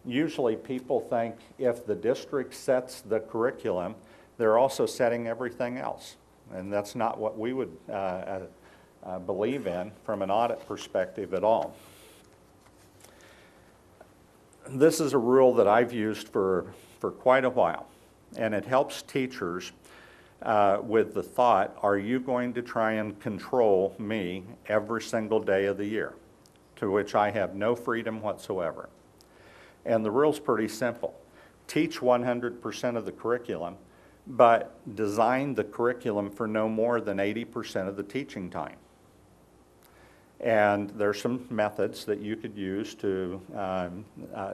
Usually people think if the district sets the curriculum, they're also setting everything else. And that's not what we would believe in from an audit perspective at all. This is a rule that I've used for quite a while, and it helps teachers with the thought, are you going to try and control me every single day of the year? To which I have no freedom whatsoever. And the rule's pretty simple. Teach 100% of the curriculum, but design the curriculum for no more than 80% of the teaching time. And there's some methods that you could use to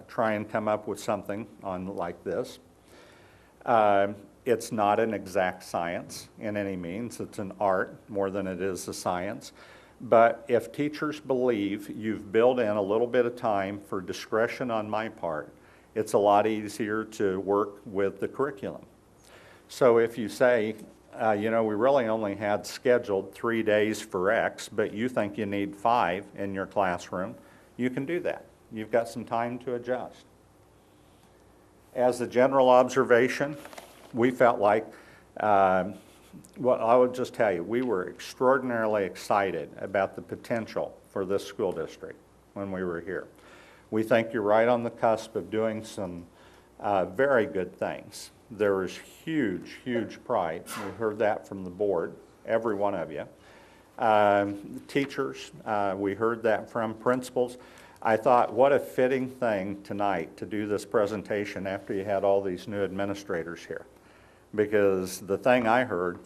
try and come up with something like this. It's not an exact science in any means. It's an art more than it is a science. But if teachers believe you've built in a little bit of time for discretion on my part, it's a lot easier to work with the curriculum. So if you say, you know, we really only had scheduled 3 days for X, but you think you need 5 in your classroom, you can do that. You've got some time to adjust. As a general observation, we felt like, well, I would just tell you, we were extraordinarily excited about the potential for this school district when we were here. We think you're right on the cusp of doing some very good things. There is huge, huge pride. We heard that from the board, every one of you. Teachers, we heard that from principals. I thought, what a fitting thing tonight to do this presentation after you had all these new administrators here. Because the thing I heard,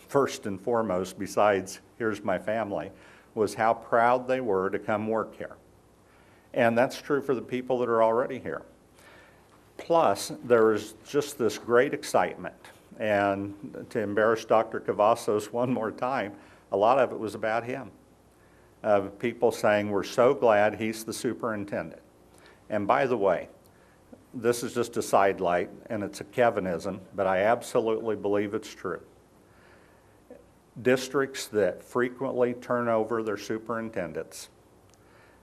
first and foremost, besides here's my family, was how proud they were to come work here. And that's true for the people that are already here. Plus, there is just this great excitement. And to embarrass Dr. Cavazos one more time, A lot of it was about him. People saying, we're so glad he's the superintendent. And by the way, this is just a sidelight, and it's a Kevinism, but I absolutely believe it's true. Districts that frequently turn over their superintendents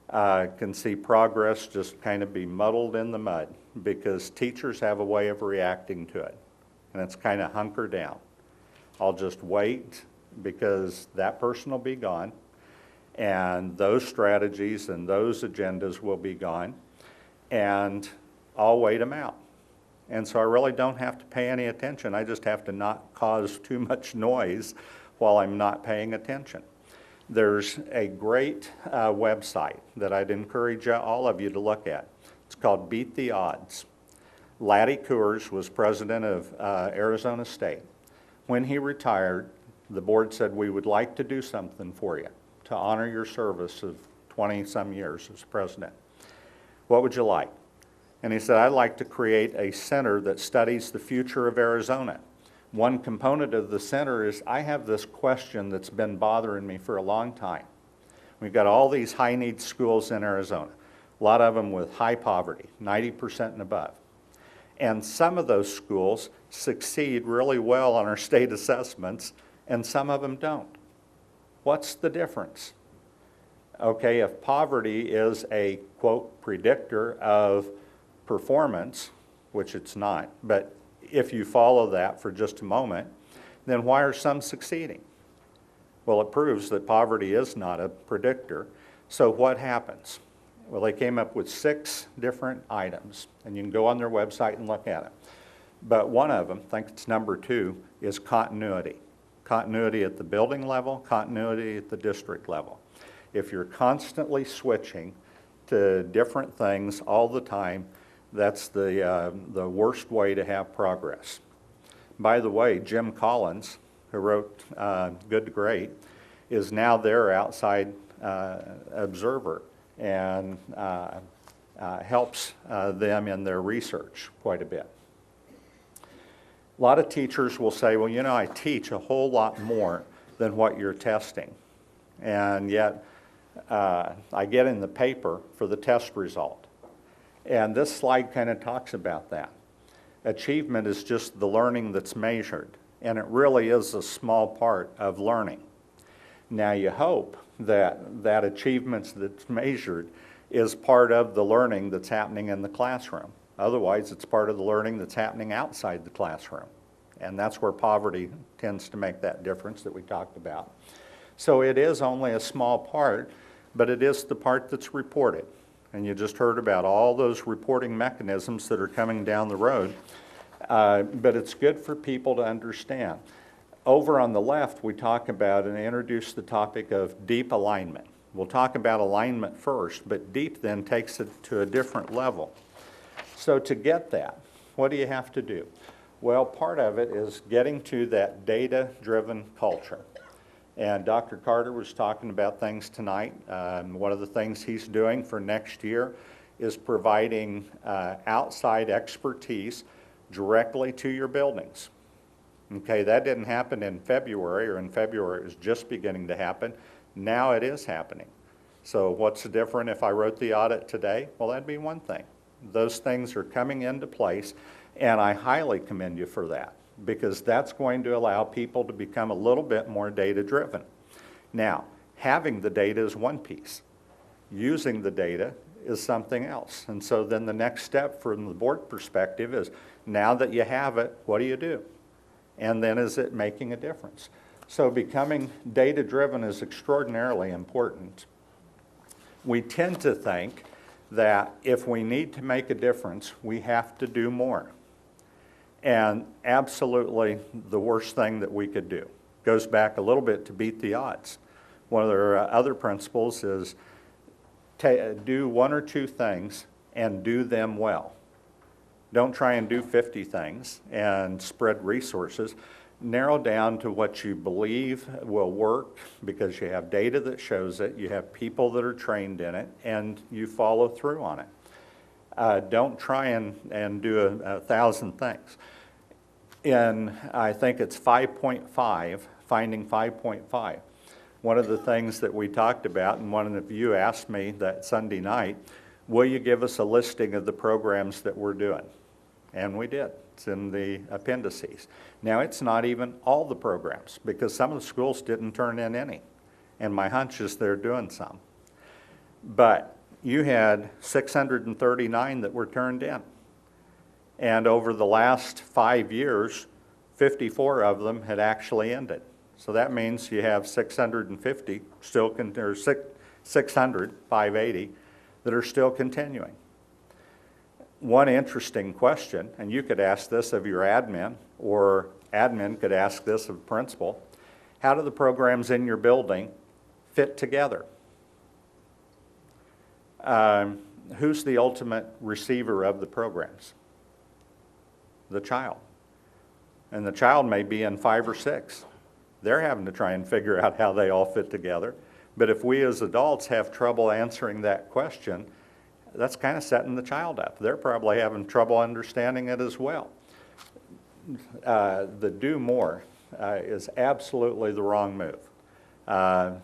can see progress just kind of be muddled in the mud because teachers have a way of reacting to it, and it's kind of hunker down. I'll just wait because that person will be gone, and those strategies and those agendas will be gone, and I'll wait them out. And so I really don't have to pay any attention. I just have to not cause too much noise while I'm not paying attention. There's a great website that I'd encourage all of you to look at. It's called Beat the Odds. Laddie Coors was president of Arizona State. When he retired, the board said, we would like to do something for you to honor your service of 20-some years as president. What would you like? And he said, I'd like to create a center that studies the future of Arizona. One component of the center is I have this question that's been bothering me for a long time. We've got all these high-need schools in Arizona, a lot of them with high poverty, 90% and above. And some of those schools succeed really well on our state assessments, and some of them don't. What's the difference? Okay, if poverty is a, quote, predictor of performance, which it's not, but if you follow that for just a moment, then why are some succeeding? Well, it proves that poverty is not a predictor. So what happens? Well, they came up with 6 different items, and you can go on their website and look at them. But one of them, I think it's number 2, is continuity. Continuity at the building level, continuity at the district level. If you're constantly switching to different things all the time, that's the worst way to have progress. By the way, Jim Collins, who wrote Good to Great, is now their outside observer and helps them in their research quite a bit. A lot of teachers will say, well, you know, I teach a whole lot more than what you're testing. And yet, I get in the paper for the test result. And this slide kind of talks about that. Achievement is just the learning that's measured, and it really is a small part of learning. Now you hope that that achievement that's measured is part of the learning that's happening in the classroom. Otherwise, it's part of the learning that's happening outside the classroom. And that's where poverty tends to make that difference that we talked about. So it is only a small part, but it is the part that's reported. And you just heard about all those reporting mechanisms that are coming down the road. But it's good for people to understand. Over on the left, we talk about and introduce the topic of deep alignment. We'll talk about alignment first, but deep then takes it to a different level. So to get that, what do you have to do? Well, part of it is getting to that data-driven culture. And Dr. Carter was talking about things tonight. One of the things he's doing for next year is providing outside expertise directly to your buildings. Okay, that didn't happen in February, or in February it was just beginning to happen. Now it is happening. So what's different if I wrote the audit today? Well, that'd be one thing. Those things are coming into place, and I highly commend you for that, because that's going to allow people to become a little bit more data-driven. Now, having the data is one piece. Using the data is something else. And so then the next step from the board perspective is, now that you have it, what do you do? And then is it making a difference? So becoming data-driven is extraordinarily important. We tend to think that if we need to make a difference, we have to do more. And absolutely the worst thing that we could do. Goes back a little bit to beat the odds. One of their other principles is do 1 or 2 things and do them well. Don't try and do 50 things and spread resources. Narrow down to what you believe will work, because you have data that shows it, you have people that are trained in it, and you follow through on it. Don't try and do 1,000 things. In, I think it's 5.5, finding 5.5, one of the things that we talked about, and one of you asked me that Sunday night, will you give us a listing of the programs that we're doing? And we did. It's in the appendices. Now, it's not even all the programs, because some of the schools didn't turn in any. And my hunch is they're doing some. But you had 639 that were turned in. And over the last 5 years, 54 of them had actually ended. So that means you have 650 still, or 600, 580, that are still continuing. One interesting question, and you could ask this of your admin, or admin could ask this of principal: how do the programs in your building fit together? Who's the ultimate receiver of the programs? The child. And the child may be in 5 or 6. They're having to try and figure out how they all fit together. But if we as adults have trouble answering that question, that's kind of setting the child up. They're probably having trouble understanding it as well. The do more is absolutely the wrong move. The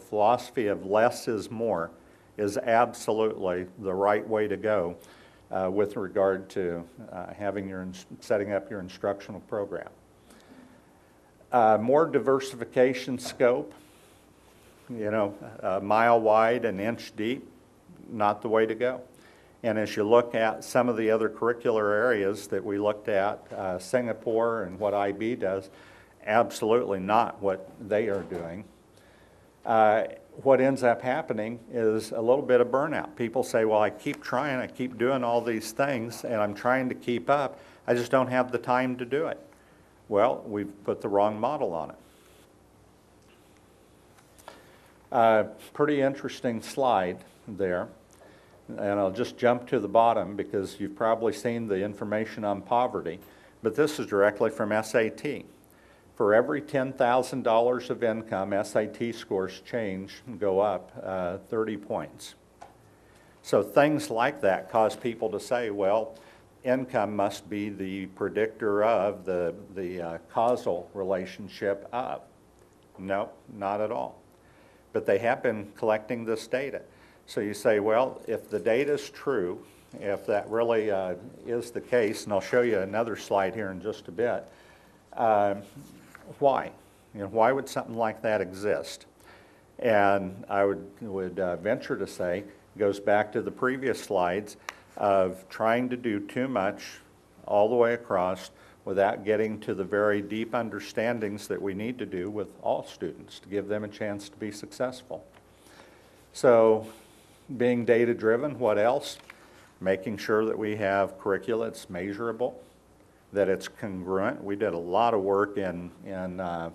philosophy of less is more is absolutely the right way to go with regard to setting up your instructional program. More diversification scope, a mile wide, an inch deep, not the way to go. And as you look at some of the other curricular areas that we looked at, Singapore and what IB does, absolutely not what they are doing. What ends up happening is a little bit of burnout. People say, well, I keep trying, I keep doing all these things, and I'm trying to keep up. I just don't have the time to do it. Well, we've put the wrong model on it. Pretty interesting slide there. And I'll just jump to the bottom because you've probably seen the information on poverty. But this is directly from SAT. For every $10,000 of income, SAT scores change and go up 30 points. So things like that cause people to say, well, income must be the predictor of the causal relationship of. No, not at all. But they have been collecting this data. So you say, well, if the data is true, if that really is the case, and I'll show you another slide here in just a bit, why? Why would something like that exist? And I would venture to say, it goes back to the previous slides of trying to do too much all the way across without getting to the very deep understandings that we need to do with all students to give them a chance to be successful. So being data-driven, what else? Making sure that we have curricula that's measurable, that it's congruent. We did a lot of work in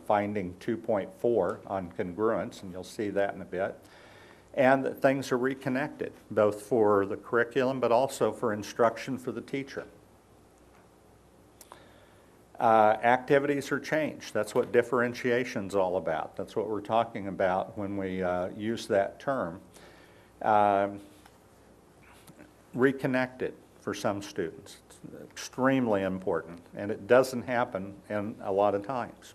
finding 2.4 on congruence, and you'll see that in a bit. And that things are reconnected, both for the curriculum but also for instruction for the teacher. Activities are changed. That's what differentiation's all about. That's what we're talking about when we use that term. Reconnected for some students. It's extremely important, and it doesn't happen in a lot of times.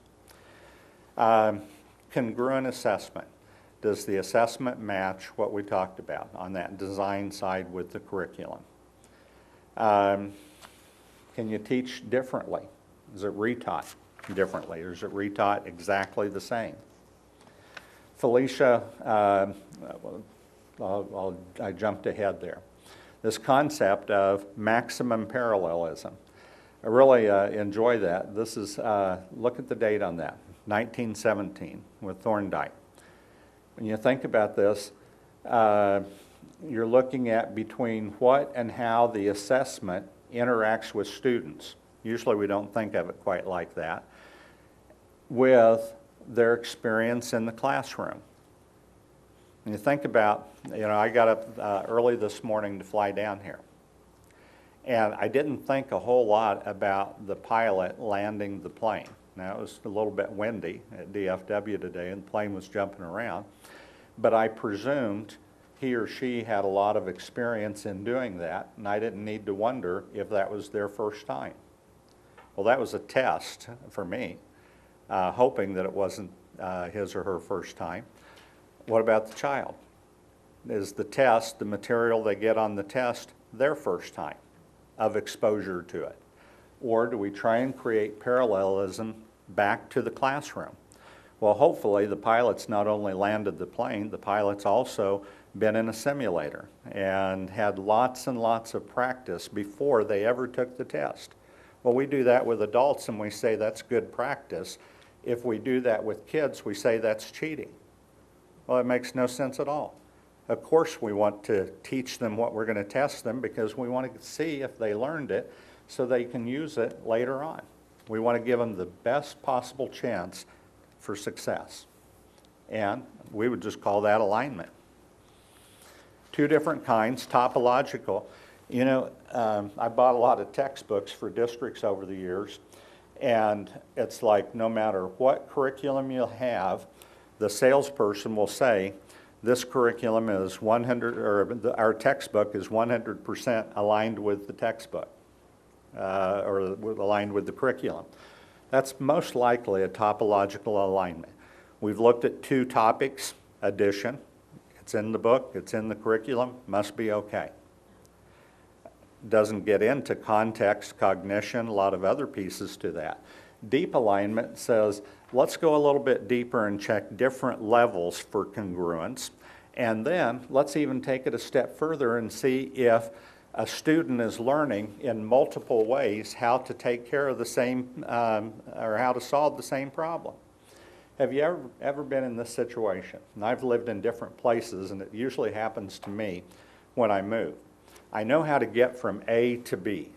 Congruent assessment. Does the assessment match what we talked about on that design side with the curriculum? Can you teach differently? Is it retaught differently, or is it retaught exactly the same? Felicia, I jumped ahead there. This concept of maximum parallelism. I really enjoy that. This is, look at the date on that, 1917 with Thorndike. When you think about this, you're looking at between what and how the assessment interacts with students. Usually we don't think of it quite like that, with their experience in the classroom. And you think about, I got up early this morning to fly down here. And I didn't think a whole lot about the pilot landing the plane. Now, it was a little bit windy at DFW today, and the plane was jumping around. But I presumed he or she had a lot of experience in doing that, and I didn't need to wonder if that was their first time. Well, that was a test for me, hoping that it wasn't his or her first time. What about the child? Is the test, the material they get on the test, their first time of exposure to it? Or do we try and create parallelism back to the classroom? Well, hopefully the pilots not only landed the plane, the pilots also been in a simulator and had lots and lots of practice before they ever took the test. Well, we do that with adults and we say that's good practice. If we do that with kids, we say that's cheating. Well, it makes no sense at all. Of course we want to teach them what we're going to test them because we want to see if they learned it so they can use it later on. We want to give them the best possible chance for success. And we would just call that alignment. Two different kinds, topological. You know, I bought a lot of textbooks for districts over the years, and it's like no matter what curriculum you have, the salesperson will say, this curriculum is 100, or our textbook is 100% aligned with the textbook, or aligned with the curriculum. That's most likely a topological alignment. We've looked at two topics, addition. It's in the book, it's in the curriculum, must be okay. Doesn't get into context, cognition, a lot of other pieces to that. Deep alignment says, let's go a little bit deeper and check different levels for congruence. And then let's even take it a step further and see if a student is learning in multiple ways how to take care of the same, or how to solve the same problem. Have you ever been in this situation? And I've lived in different places, and it usually happens to me when I move. I know how to get from A to B.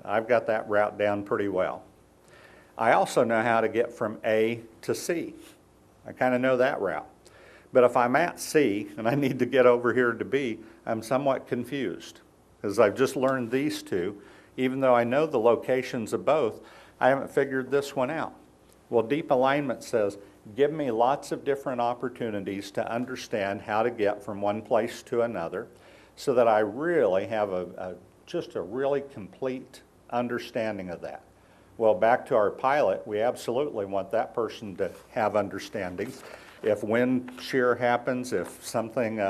I've got that route down pretty well. I also know how to get from A to C. I kind of know that route. But if I'm at C and I need to get over here to B, I'm somewhat confused because I've just learned these two. Even though I know the locations of both, I haven't figured this one out. Well, deep alignment says, give me lots of different opportunities to understand how to get from one place to another so that I really have just a really complete understanding of that. Well, back to our pilot, we absolutely want that person to have understanding. If wind shear happens, if something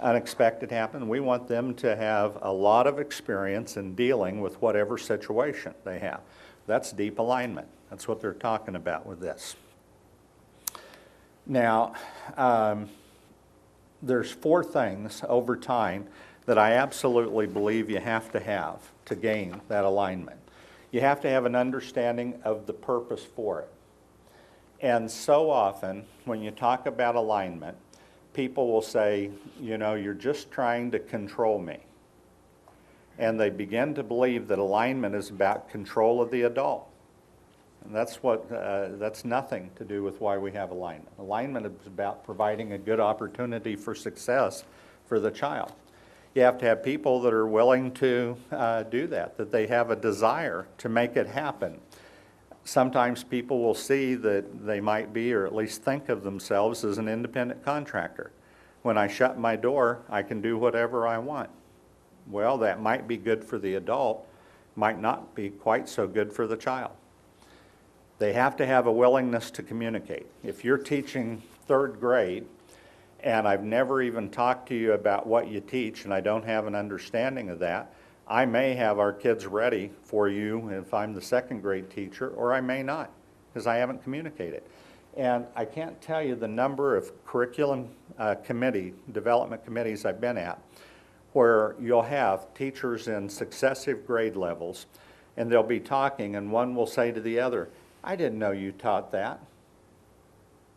unexpected happens, we want them to have a lot of experience in dealing with whatever situation they have. That's deep alignment. That's what they're talking about with this. Now, there's 4 things over time that I absolutely believe you have to gain that alignment. You have to have an understanding of the purpose for it. And so often, when you talk about alignment, people will say, you know, you're just trying to control me. And they begin to believe that alignment is about control of the adult. And that's nothing to do with why we have alignment. Alignment is about providing a good opportunity for success for the child. You have to have people that are willing to do that they have a desire to make it happen. Sometimes people will see that they might be, or at least think of themselves as an independent contractor. When I shut my door, I can do whatever I want. Well, that might be good for the adult, might not be quite so good for the child. They have to have a willingness to communicate. If you're teaching 3rd grade, and I've never even talked to you about what you teach, and I don't have an understanding of that, I may have our kids ready for you if I'm the 2nd grade teacher, or I may not, because I haven't communicated. And I can't tell you the number of curriculum development committees I've been at, where you'll have teachers in successive grade levels, and they'll be talking, and one will say to the other, I didn't know you taught that.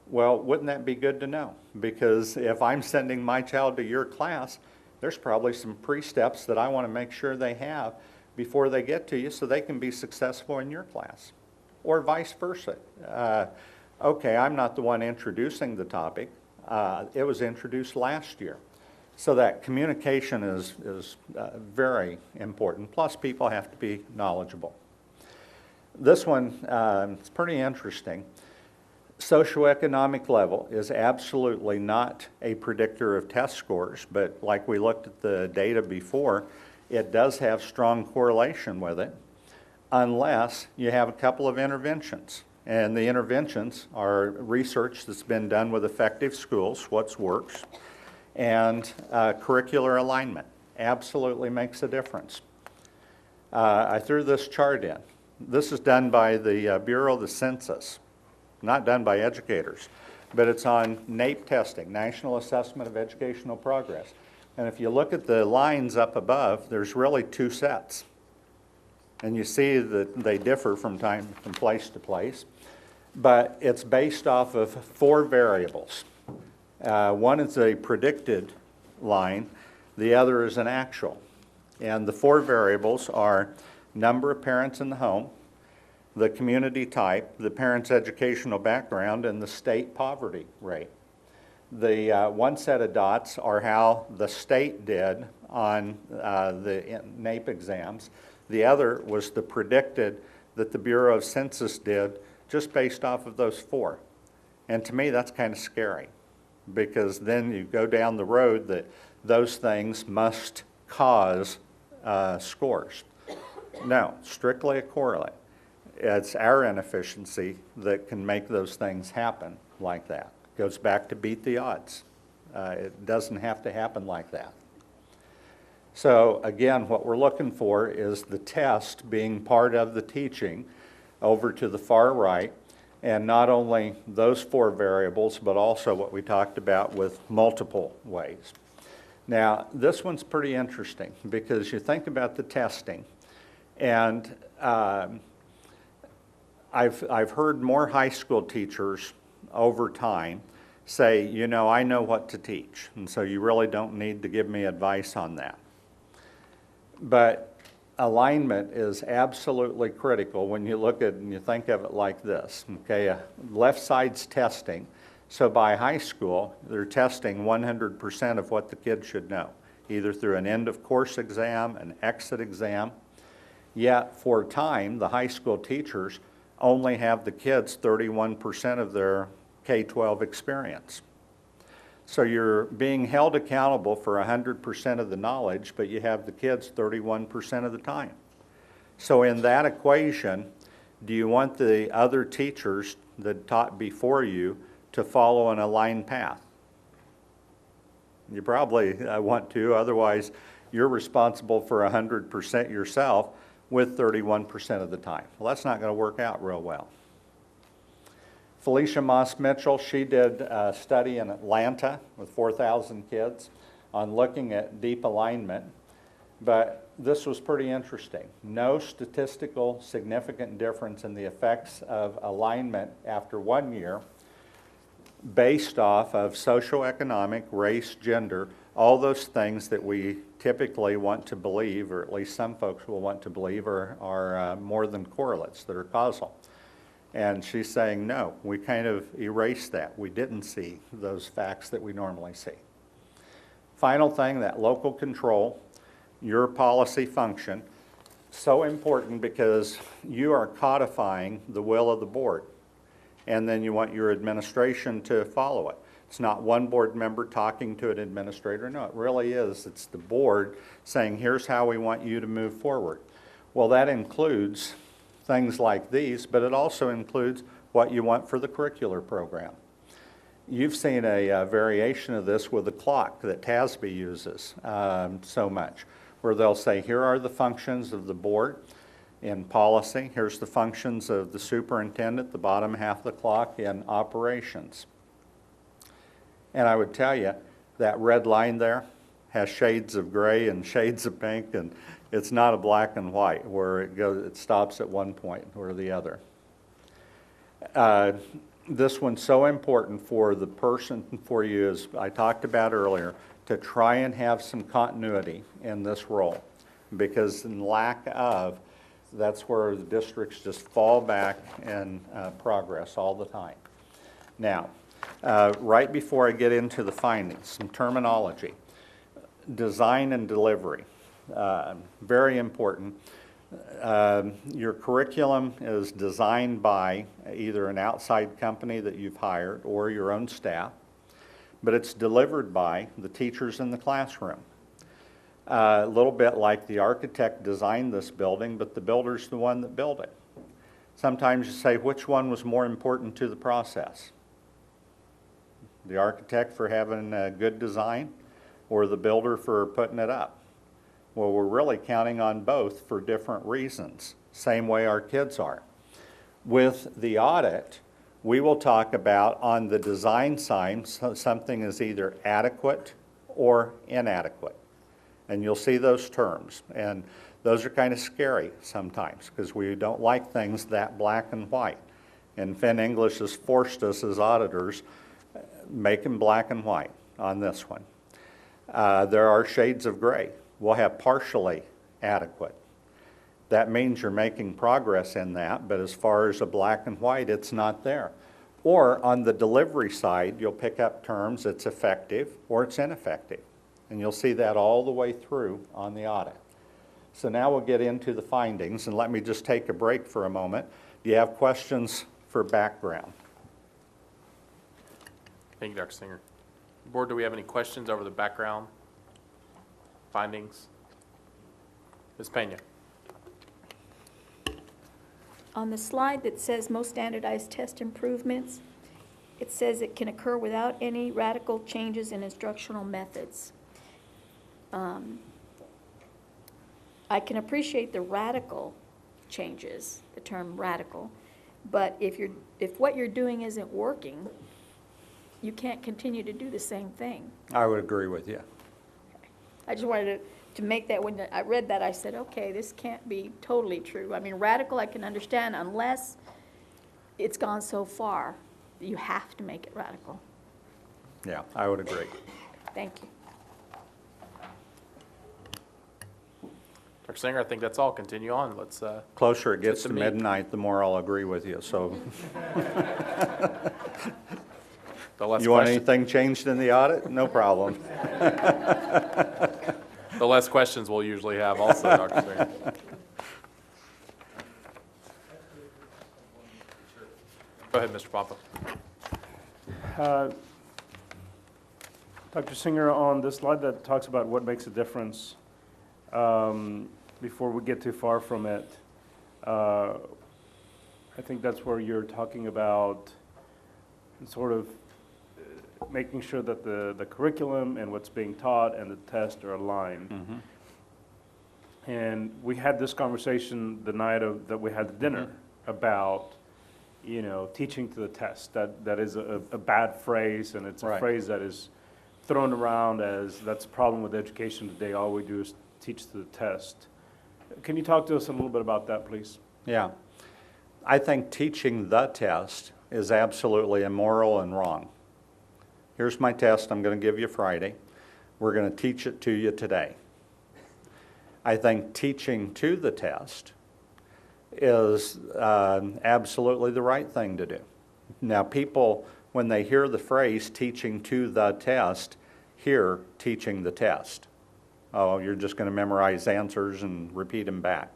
Well, wouldn't that be good to know? Because if I'm sending my child to your class, there's probably some pre-steps that I want to make sure they have before they get to you so they can be successful in your class, or vice versa. Okay, I'm not the one introducing the topic. It was introduced last year. So that communication is very important. Plus, people have to be knowledgeable. This one is pretty interesting. Socioeconomic level is absolutely not a predictor of test scores, but like we looked at the data before, it does have strong correlation with it, unless you have a couple of interventions. And the interventions are research that's been done with effective schools, what works, and curricular alignment. Absolutely makes a difference. I threw this chart in. This is done by the Bureau of the Census, not done by educators, but it's on NAEP testing, National Assessment of Educational Progress. And if you look at the lines up above, there's really two sets. And you see that they differ from place to place, but it's based off of 4 variables. One is a predicted line, the other is an actual. And the 4 variables are number of parents in the home, the community type, the parent's educational background, and the state poverty rate. The one set of dots are how the state did on the NAEP exams. The other was the predicted that the Bureau of Census did just based off of those 4. And to me, that's kind of scary, because then you go down the road that those things must cause scores. No, strictly a correlate. It's our inefficiency that can make those things happen like that. It goes back to beat the odds. It doesn't have to happen like that. So again, what we're looking for is the test being part of the teaching over to the far right, and not only those 4 variables, but also what we talked about with multiple ways. Now, this one's pretty interesting, because you think about the testing, and I've heard more high school teachers over time say, you know, I know what to teach, and so you really don't need to give me advice on that. But alignment is absolutely critical when you look at and you think of it like this. Okay, left side's testing. So by high school, they're testing 100% of what the kids should know, either through an end of course exam, an exit exam. Yet for time, the high school teachers only have the kids 31% of their K-12 experience. So you're being held accountable for 100% of the knowledge, but you have the kids 31% of the time. So in that equation, do you want the other teachers that taught before you to follow an aligned path? You probably want to, otherwise you're responsible for 100% yourself with 31% of the time. Well, that's not going to work out real well. Felicia Moss-Mitchell, she did a study in Atlanta with 4,000 kids on looking at deep alignment, but this was pretty interesting. No statistical significant difference in the effects of alignment after 1 year based off of socioeconomic, race, gender, all those things that we typically want to believe, or at least some folks will want to believe, are more than correlates that are causal. And she's saying, no, we kind of erased that. We didn't see those facts that we normally see. Final thing, that local control, your policy function, so important because you are codifying the will of the board. And then you want your administration to follow it. It's not one board member talking to an administrator. No, it really is. It's the board saying, here's how we want you to move forward. Well, that includes things like these, but it also includes what you want for the curricular program. You've seen a variation of this with the clock that TASB uses so much, where they'll say, here are the functions of the board in policy, here's the functions of the superintendent, the bottom half of the clock in operations. And I would tell you, that red line there has shades of gray and shades of pink, and it's not a black and white where it stops at one point or the other. This one's so important for the person, for you, as I talked about earlier, to try and have some continuity in this role, because in lack of, that's where the districts just fall back in progress all the time. Now, right before I get into the findings, some terminology. Design and delivery, very important. Your curriculum is designed by either an outside company that you've hired or your own staff, but it's delivered by the teachers in the classroom. A little bit like the architect designed this building, but the builder's the one that built it. Sometimes you say, which one was more important to the process? The architect for having a good design or the builder for putting it up? Well, we're really counting on both for different reasons, same way our kids are. With the audit, we will talk about on the design side, something is either adequate or inadequate. And you'll see those terms. And those are kind of scary sometimes because we don't like things that black and white. And Finn English has forced us as auditors, make them black and white on this one. There are shades of gray. We'll have partially adequate. That means you're making progress in that, but as far as a black and white, it's not there. Or on the delivery side, you'll pick up terms, it's effective or it's ineffective. And you'll see that all the way through on the audit. So now we'll get into the findings, and let me just take a break for a moment. Do you have questions for background? Thank you, Dr. Singer. Board, do we have any questions over the background findings? Ms. Pena. On the slide that says most standardized test improvements, it says it can occur without any radical changes in instructional methods. I can appreciate the radical changes, the term radical, but if what you're doing isn't working, you can't continue to do the same thing. I would agree with you. I just wanted to make that, when I read that, I said, okay, this can't be totally true. I mean, radical I can understand unless it's gone so far that you have to make it radical. Yeah, I would agree. Thank you. Dr. Singer, I think that's all. Continue on. Let's Closer it gets get to meat. midnight, the more I'll agree with you. So, The less you want question- anything changed in the audit? No problem. The less questions we'll usually have also, Dr. Singer. Go ahead, Mr. Papa. Dr. Singer, on the slide that talks about what makes a difference, before we get too far from it, I think that's where you're talking about sort of making sure that the curriculum and what's being taught and the test are aligned. Mm-hmm. And we had this conversation the night that we had the dinner about, you know, teaching to the test. That is a bad phrase, and it's a phrase that is thrown around as that's a problem with education today. All we do is teach to the test. Can you talk to us a little bit about that, please? Yeah. I think teaching the test is absolutely immoral and wrong. Here's my test I'm going to give you Friday. We're going to teach it to you today. I think teaching to the test is absolutely the right thing to do. Now, people, when they hear the phrase teaching to the test, hear teaching the test. Oh, you're just going to memorize answers and repeat them back.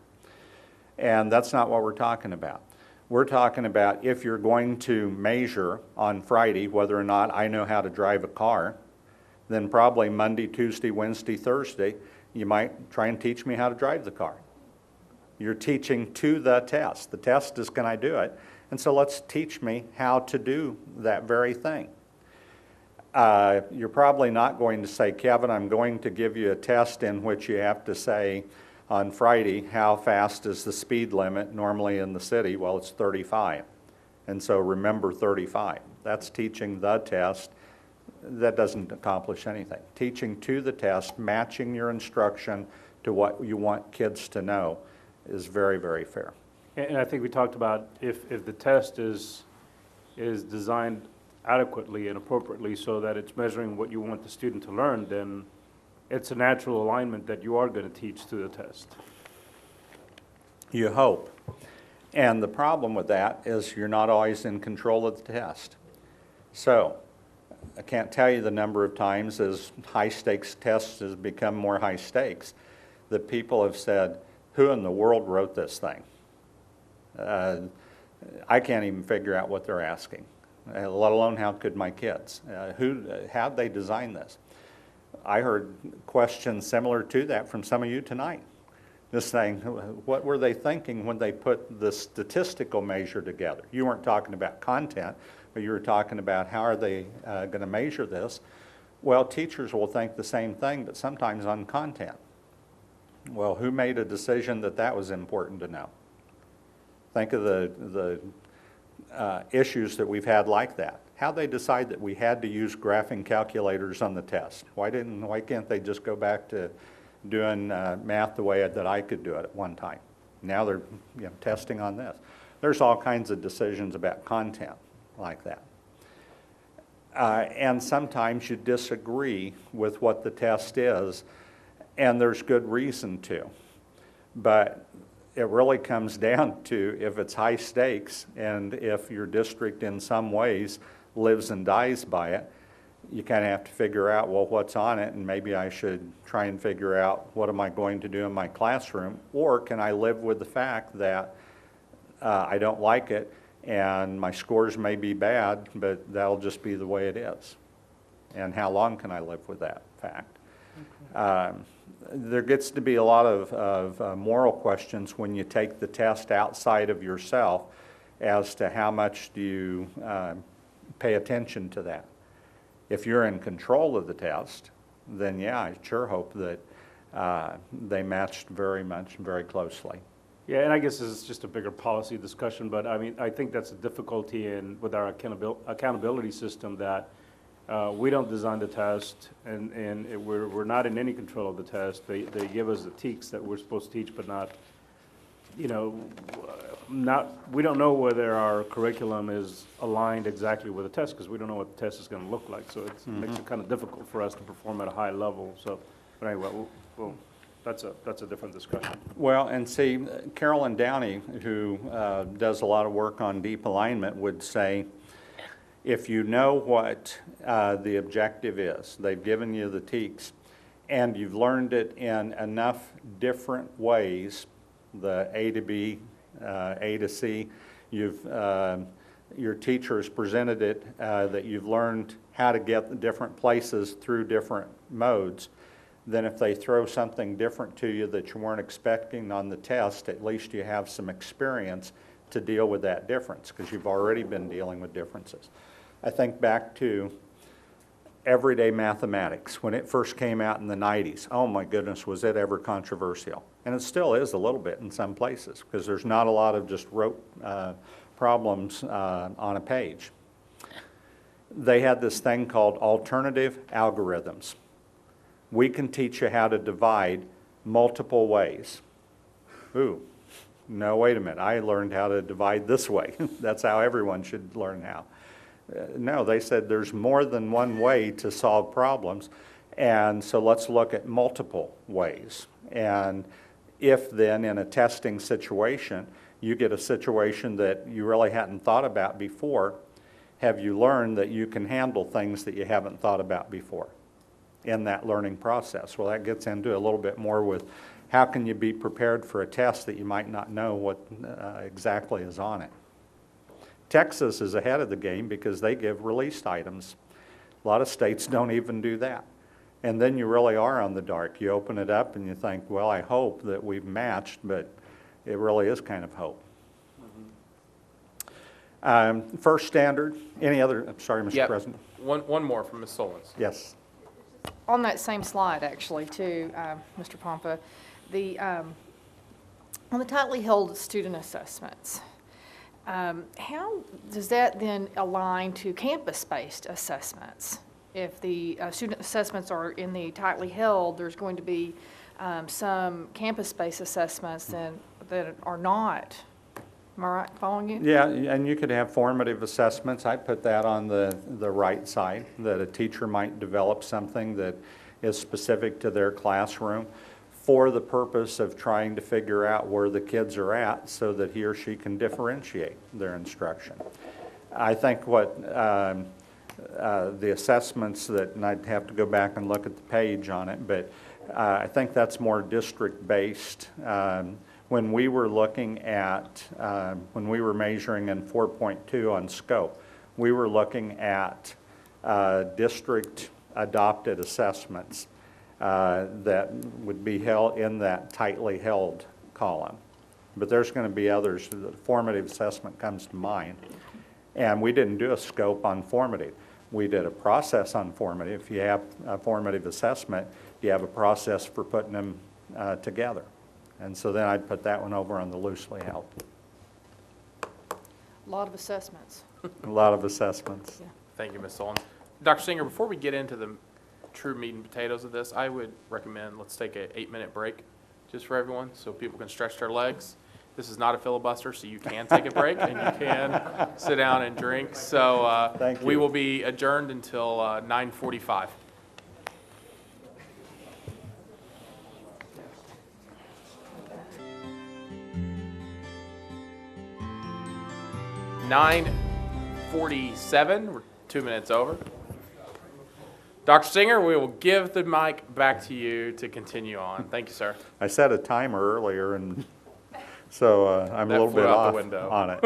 And that's not what we're talking about. We're talking about if you're going to measure on Friday whether or not I know how to drive a car, then probably Monday, Tuesday, Wednesday, Thursday, you might try and teach me how to drive the car. You're teaching to the test. The test is, can I do it? And so let's teach me how to do that very thing. You're probably not going to say, Kevin, I'm going to give you a test in which you have to say on Friday, how fast is the speed limit normally in the city? Well, it's 35. And so remember 35. That's teaching the test. That doesn't accomplish anything. Teaching to the test, matching your instruction to what you want kids to know is very, very fair. And I think we talked about if the test is designed adequately and appropriately so that it's measuring what you want the student to learn, then it's a natural alignment that you are going to teach to the test. You hope. And the problem with that is you're not always in control of the test. So I can't tell you the number of times as high-stakes tests has become more high stakes that people have said, who in the world wrote this thing? I can't even figure out what they're asking, let alone how could my kids. How'd they design this? I heard questions similar to that from some of you tonight. Just saying, what were they thinking when they put the statistical measure together? You weren't talking about content, but you were talking about how are they going to measure this. Well, teachers will think the same thing, but sometimes on content. Well, who made a decision that that was important to know? Think of the issues that we've had like that. How'd they decide that we had to use graphing calculators on the test? Why can't they just go back to doing math the way that I could do it at one time? Now they're testing on this. There's all kinds of decisions about content like that. And sometimes you disagree with what the test is, and there's good reason to. But it really comes down to if it's high stakes and if your district in some ways lives and dies by it, you kind of have to figure out, well, what's on it, and maybe I should try and figure out what am I going to do in my classroom, or can I live with the fact that I don't like it and my scores may be bad, but that'll just be the way it is. And how long can I live with that fact? There gets to be a lot of moral questions when you take the test outside of yourself as to how much do you pay attention to that. If you're in control of the test, then yeah, I sure hope that they matched very closely. Yeah, and I guess this is just a bigger policy discussion, but I mean, I think that's a difficulty with our accountability system, that we don't design the test, and we're not in any control of the test. They give us the TEKs that we're supposed to teach, but not, we don't know whether our curriculum is aligned exactly with the test, because we don't know what the test is going to look like. So it makes it kind of difficult for us to perform at a high level. So, but anyway, that's a different discussion. Well, and see, Carolyn Downey, who does a lot of work on deep alignment, would say, if you know what the objective is, they've given you the TEKs, and you've learned it in enough different ways, the A to B, A to C, your teacher has presented it, that you've learned how to get the different places through different modes, then if they throw something different to you that you weren't expecting on the test, at least you have some experience to deal with that difference, because you've already been dealing with differences. I think back to everyday mathematics. When it first came out in the 90s, oh my goodness, was it ever controversial? And it still is a little bit in some places, because there's not a lot of just rote problems on a page. They had this thing called alternative algorithms. We can teach you how to divide multiple ways. Ooh, no, wait a minute, I learned how to divide this way. That's how everyone should learn how. No, they said there's more than one way to solve problems, and so let's look at multiple ways. And if then in a testing situation, you get a situation that you really hadn't thought about before, have you learned that you can handle things that you haven't thought about before in that learning process? Well, that gets into a little bit more with how can you be prepared for a test that you might not know what exactly is on it. Texas is ahead of the game because they give released items. A lot of states don't even do that. And then you really are on the dark. You open it up and you think, well, I hope that we've matched, but it really is kind of hope. First standard, any other, I'm sorry, Mr. President. One more from Ms. Solons. Yes. On that same slide, actually, too, Mr. Pompa, on the tightly held student assessments, how does that then align to campus-based assessments? If the student assessments are in the tightly held, there's going to be some campus-based assessments that are not. Am I right following you? Yeah, and you could have formative assessments. I put that on the right side, that a teacher might develop something that is specific to their classroom for the purpose of trying to figure out where the kids are at so that he or she can differentiate their instruction. I think what the assessments that, and I'd have to go back and look at the page on it, but I think that's more district-based. When we were looking at, when we were measuring in 4.2 on scope, we were looking at district-adopted assessments. that would be held in that tightly held column. But there's going to be others. The formative assessment comes to mind. And we didn't do a scope on formative. We did a process on formative. If you have a formative assessment, you have a process for putting them together. And so then I'd put that one over on the loosely held. A lot of assessments. A lot of assessments. Yeah. Thank you, Ms. Solon. Dr. Singer, before we get into the true meat and potatoes of this, I would recommend let's take an 8-minute break just for everyone so people can stretch their legs. This is not a filibuster, so you can take a break and you can sit down and drink. So we will be adjourned until 9:45. (9:47). We're 2 minutes over. Dr. Singer, we will give the mic back to you to continue on. Thank you, sir. I set a timer earlier, and so I'm a little bit off on it.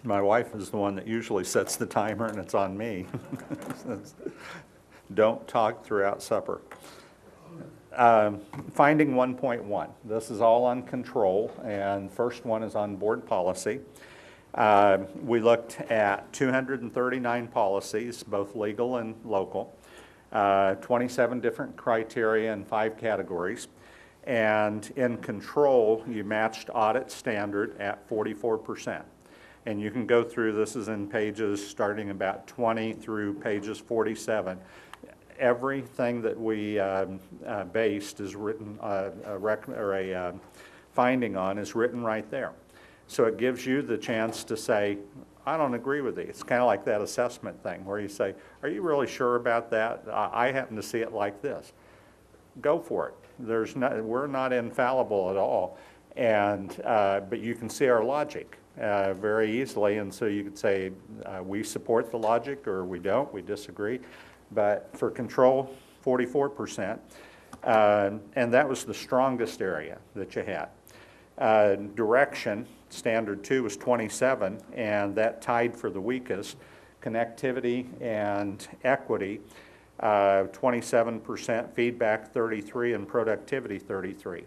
My wife is the one that usually sets the timer, and it's on me. Don't talk throughout supper. Finding 1.1. This is all on control, and first one is on board policy. We looked at 239 policies, both legal and local, 27 different criteria in 5 categories. And in control, you matched audit standard at 44%. And you can go through, this is in pages starting about 20 through pages 47. Everything that we based is written, a finding on is written right there. So it gives you the chance to say, I don't agree with these. It's kind of like that assessment thing where you say, are you really sure about that? I happen to see it like this. Go for it. We're not infallible at all. And, but you can see our logic very easily. And so you could say, we support the logic or we don't, we disagree. But for control, 44%. And that was the strongest area that you had. Direction, standard 2 was 27, and that tied for the weakest. Connectivity and equity, 27%, feedback 33, and productivity 33.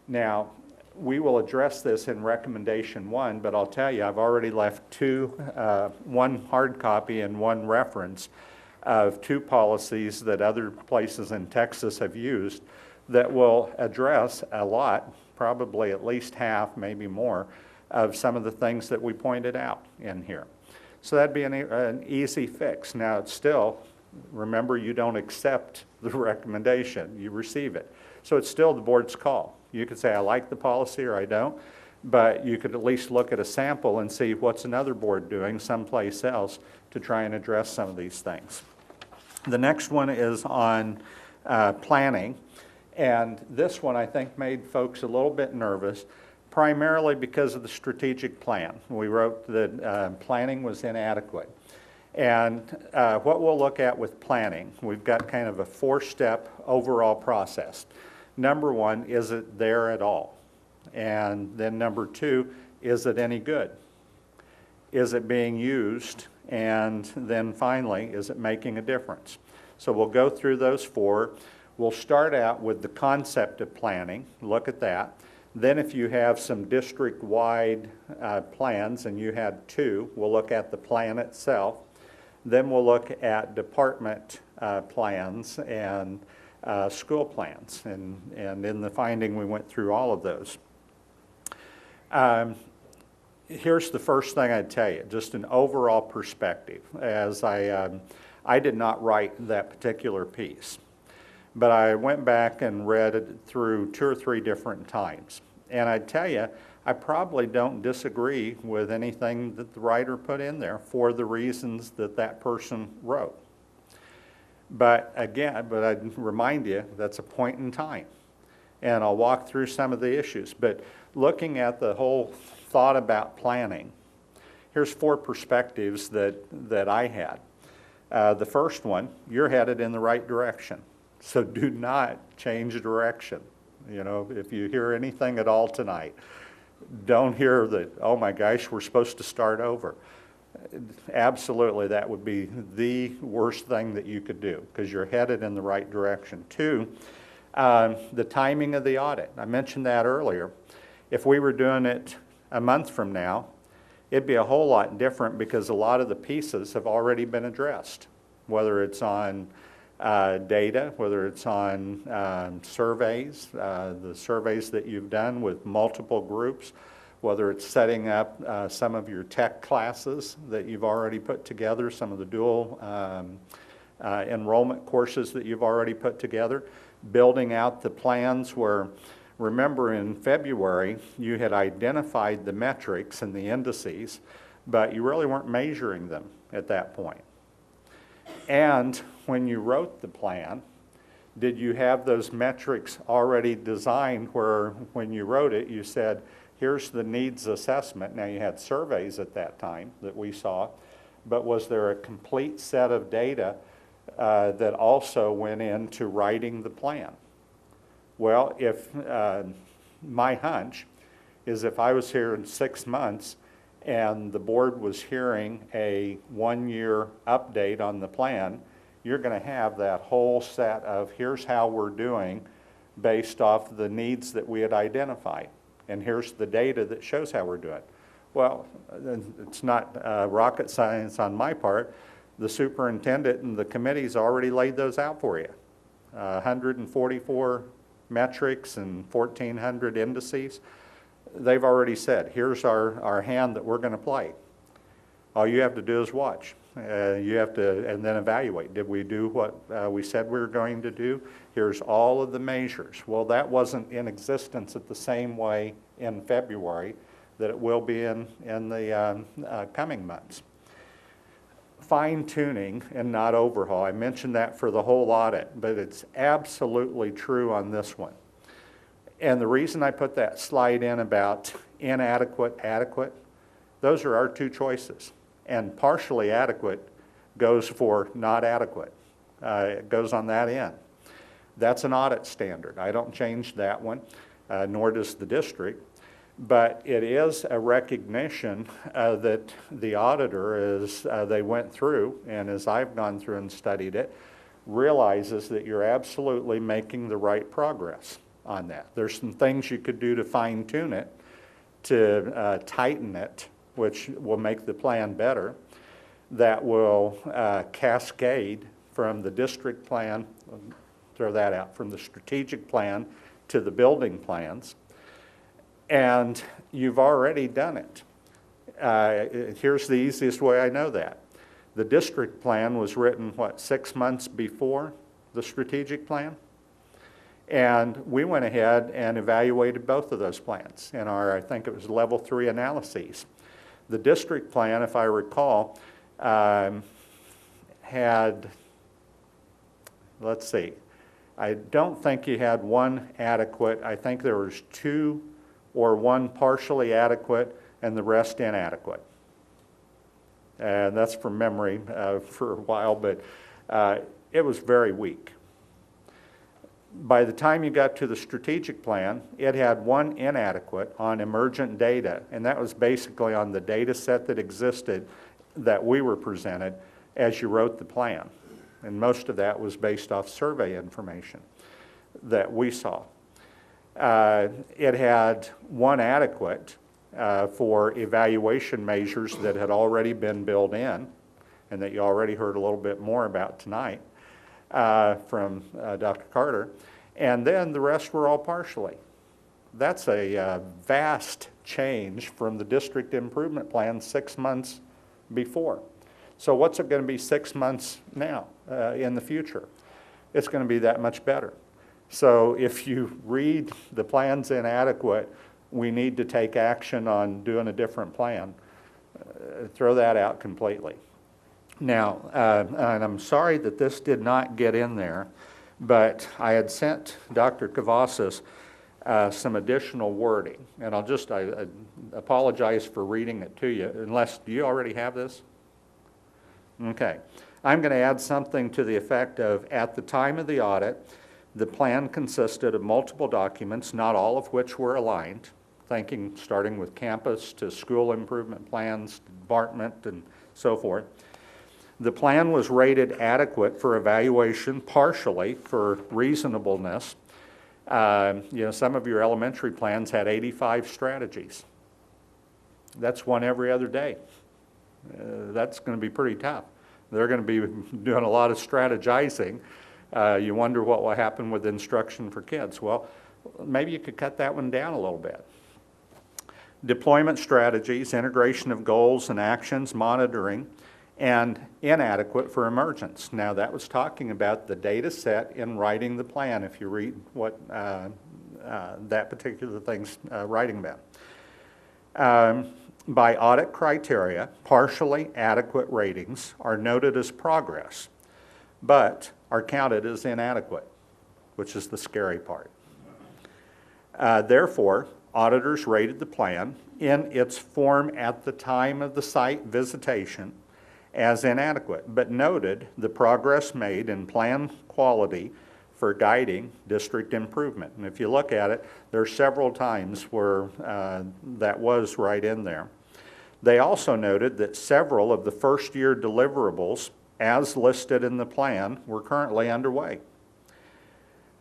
Now, we will address this in recommendation 1, but I'll tell you, I've already left 2, 1 hard copy and 1 reference of 2 policies that other places in Texas have used that will address a lot, probably at least half, maybe more, of some of the things that we pointed out in here. So that'd be an easy fix. Now, it's still, remember, you don't accept the recommendation, you receive it. So it's still the board's call. You could say, I like the policy or I don't, but you could at least look at a sample and see what's another board doing someplace else to try and address some of these things. The next one is on planning. And this one, I think, made folks a little bit nervous, primarily because of the strategic plan. We wrote that planning was inadequate. And what we'll look at with planning, we've got kind of a 4-step overall process. Number 1, is it there at all? And then number 2, is it any good? Is it being used? And then finally, is it making a difference? So we'll go through those 4. We'll start out with the concept of planning, look at that. Then if you have some district-wide plans, and you had 2, we'll look at the plan itself. Then we'll look at department plans and school plans. And in the finding, we went through all of those. Here's the first thing I'd tell you, just an overall perspective, as I did not write that particular piece. But I went back and read it through 2 or 3 different times. And I'd tell you, I probably don't disagree with anything that the writer put in there for the reasons that that person wrote. But again, I'd remind you, that's a point in time. And I'll walk through some of the issues. But looking at the whole thought about planning, here's 4 perspectives that I had. The first one, you're headed in the right direction. So do not change direction. You know, if you hear anything at all tonight, don't hear that, oh my gosh, we're supposed to start over. Absolutely, that would be the worst thing that you could do, because you're headed in the right direction. Two, the timing of the audit. I mentioned that earlier. If we were doing it a month from now, it'd be a whole lot different, because a lot of the pieces have already been addressed, whether it's on data, whether it's on surveys, the surveys that you've done with multiple groups, whether it's setting up some of your tech classes that you've already put together, some of the dual enrollment courses that you've already put together, building out the plans where, remember in February, you had identified the metrics and the indices, but you really weren't measuring them at that point. And when you wrote the plan, did you have those metrics already designed where when you wrote it, you said, here's the needs assessment. Now, you had surveys at that time that we saw, but was there a complete set of data that also went into writing the plan? Well, if my hunch is if I was here in 6 months and the board was hearing a 1-year update on the plan, you're going to have that whole set of here's how we're doing based off the needs that we had identified. And here's the data that shows how we're doing. Well, it's not rocket science on my part. The superintendent and the committee's already laid those out for you. 144 metrics and 1,400 indices. They've already said, here's our hand that we're going to play. All you have to do is watch. You have to, and then evaluate. Did we do what we said we were going to do? Here's all of the measures. Well, that wasn't in existence at the same way in February that it will be in the coming months. Fine-tuning and not overhaul. I mentioned that for the whole audit, but it's absolutely true on this one. And the reason I put that slide in about inadequate, adequate, those are our two choices. And partially adequate goes for not adequate. It goes on that end. That's an audit standard. I don't change that one, nor does the district. But it is a recognition that the auditor, as they went through, and as I've gone through and studied it, realizes that you're absolutely making the right progress on that. There's some things you could do to fine-tune it, to tighten it, which will make the plan better, that will cascade from the district plan, throw that out, from the strategic plan to the building plans. And you've already done it. Here's the easiest way I know that. The district plan was written, what, 6 months before the strategic plan? And we went ahead and evaluated both of those plans in our, I think it was level 3 analyses. The district plan, if I recall, had, let's see, I don't think you had one adequate. I think there was 2 or 1 partially adequate and the rest inadequate. And that's from memory for a while, but it was very weak. By the time you got to the strategic plan, it had 1 inadequate on emergent data, and that was basically on the data set that existed that we were presented as you wrote the plan. And most of that was based off survey information that we saw. It had 1 adequate for evaluation measures that had already been built in and that you already heard a little bit more about tonight from Dr. Carter. And then the rest were all partially. That's a vast change from the district improvement plan 6 months before. So what's it going to be 6 months now in the future? It's going to be that much better. So if you read the plan's inadequate, we need to take action on doing a different plan. Throw that out completely. Now, and I'm sorry that this did not get in there, but I had sent Dr. Cavazos some additional wording, and I apologize for reading it to you, unless, do you already have this? Okay. I'm going to add something to the effect of, at the time of the audit, the plan consisted of multiple documents, not all of which were aligned, starting with campus to school improvement plans, department, and so forth. The plan was rated adequate for evaluation, partially for reasonableness. Some of your elementary plans had 85 strategies. That's one every other day. That's going to be pretty tough. They're going to be doing a lot of strategizing. You wonder what will happen with instruction for kids. Well, maybe you could cut that one down a little bit. Deployment strategies, integration of goals and actions, monitoring, and inadequate for emergence. Now, that was talking about the data set in writing the plan, if you read what that particular thing's writing about. By audit criteria, partially adequate ratings are noted as progress, but are counted as inadequate, which is the scary part. Therefore, auditors rated the plan in its form at the time of the site visitation as inadequate, but noted the progress made in plan quality for guiding district improvement. And if you look at it, there are several times where that was right in there. They also noted that several of the first-year deliverables, as listed in the plan, were currently underway.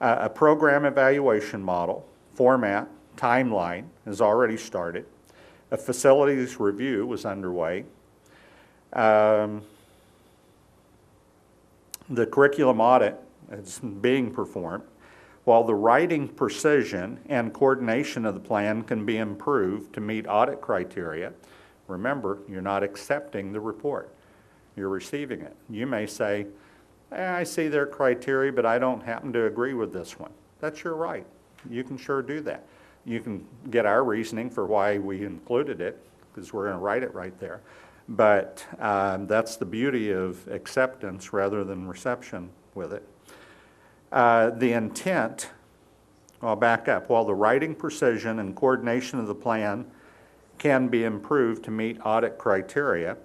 A program evaluation model, format, timeline has already started. A facilities review was underway. The curriculum audit is being performed. While the writing precision and coordination of the plan can be improved to meet audit criteria, remember, you're not accepting the report. You're receiving it. You may say, I see their criteria, but I don't happen to agree with this one. That's your right. You can sure do that. You can get our reasoning for why we included it, because we're going to write it right there. But that's the beauty of acceptance rather than reception with it. The intent, I'll back up. While the writing precision and coordination of the plan can be improved to meet audit criteria,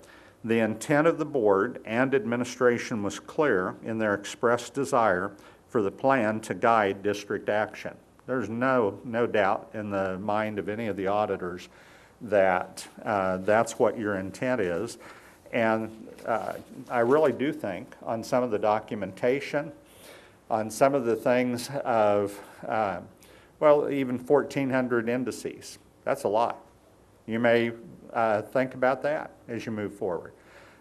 the intent of the board and administration was clear in their expressed desire for the plan to guide district action. There's no doubt in the mind of any of the auditors that that's what your intent is. And I really do think on some of the documentation, on some of the things of, even 1,400 indices, that's a lot. You may think about that as you move forward.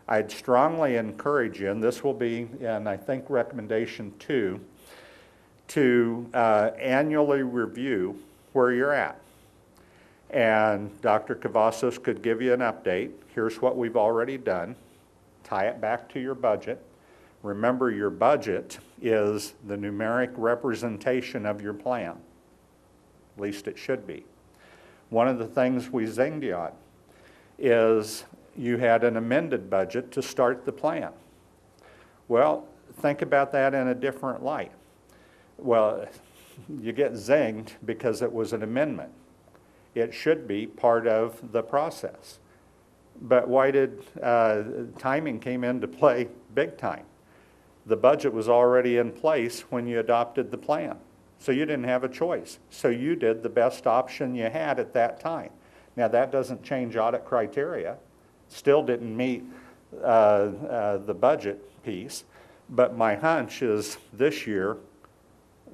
I'd strongly encourage you, and this will be in, I think, recommendation 2, to annually review where you're at. And Dr. Cavazos could give you an update. Here's what we've already done. Tie it back to your budget. Remember, your budget is the numeric representation of your plan. At least it should be. One of the things we zinged you on is you had an amended budget to start the plan. Well, think about that in a different light. Well, you get zinged because it was an amendment. It should be part of the process. But why did timing came into play big time? The budget was already in place when you adopted the plan. So you didn't have a choice. So you did the best option you had at that time. Now that doesn't change audit criteria. Still didn't meet the budget piece. But my hunch is this year,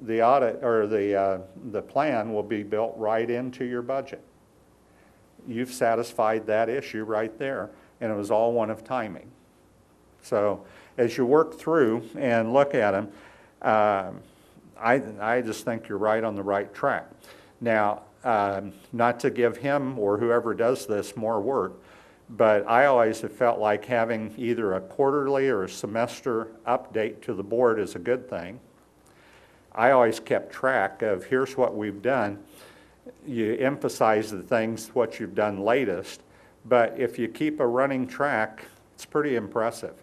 the audit or the plan will be built right into your budget. You've satisfied that issue right there, and it was all one of timing. So as you work through and look at them, I just think you're right on the right track. Now, not to give him or whoever does this more work, but I always have felt like having either a quarterly or a semester update to the board is a good thing. I always kept track of here's what we've done. You emphasize the things, what you've done latest, but if you keep a running track, it's pretty impressive.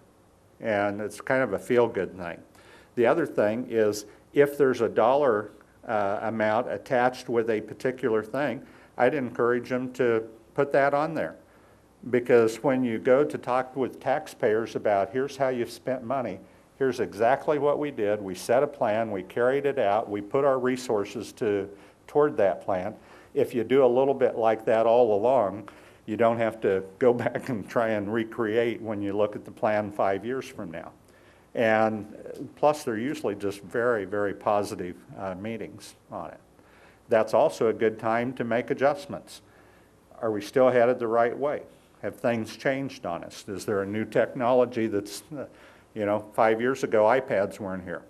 And it's kind of a feel-good thing. The other thing is if there's a dollar amount attached with a particular thing, I'd encourage them to put that on there. Because when you go to talk with taxpayers about here's how you've spent money, here's exactly what we did. We set a plan, we carried it out, we put our resources toward that plan. If you do a little bit like that all along, You don't have to go back and try and recreate when you look at the plan 5 years from now. And plus, they're usually just very, very positive meetings on it. That's also a good time to make adjustments. Are we still headed the right way? Have things changed on us? Is there a new technology that's, 5 years ago, iPads weren't here.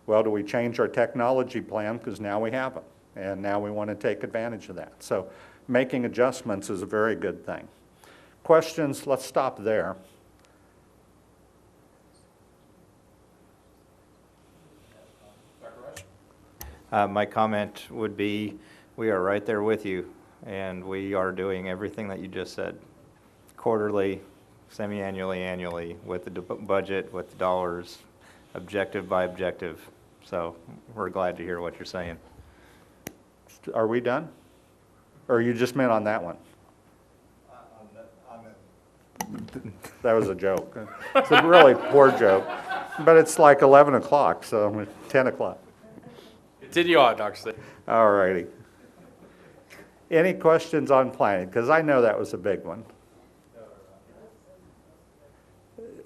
Well, do we change our technology plan because now we have them, and now we want to take advantage of that. So making adjustments is a very good thing. Questions? Let's stop there. My comment would be, we are right there with you, and we are doing everything that you just said. Quarterly, semi-annually, annually, with the budget, with the dollars, objective by objective. So we're glad to hear what you're saying. Are we done? Or you just meant on that one? That was a joke. It's a really poor joke. But it's like 11 o'clock, so 10 o'clock. Continue on, Dr. Steve. All righty. Any questions on planning? Because I know that was a big one.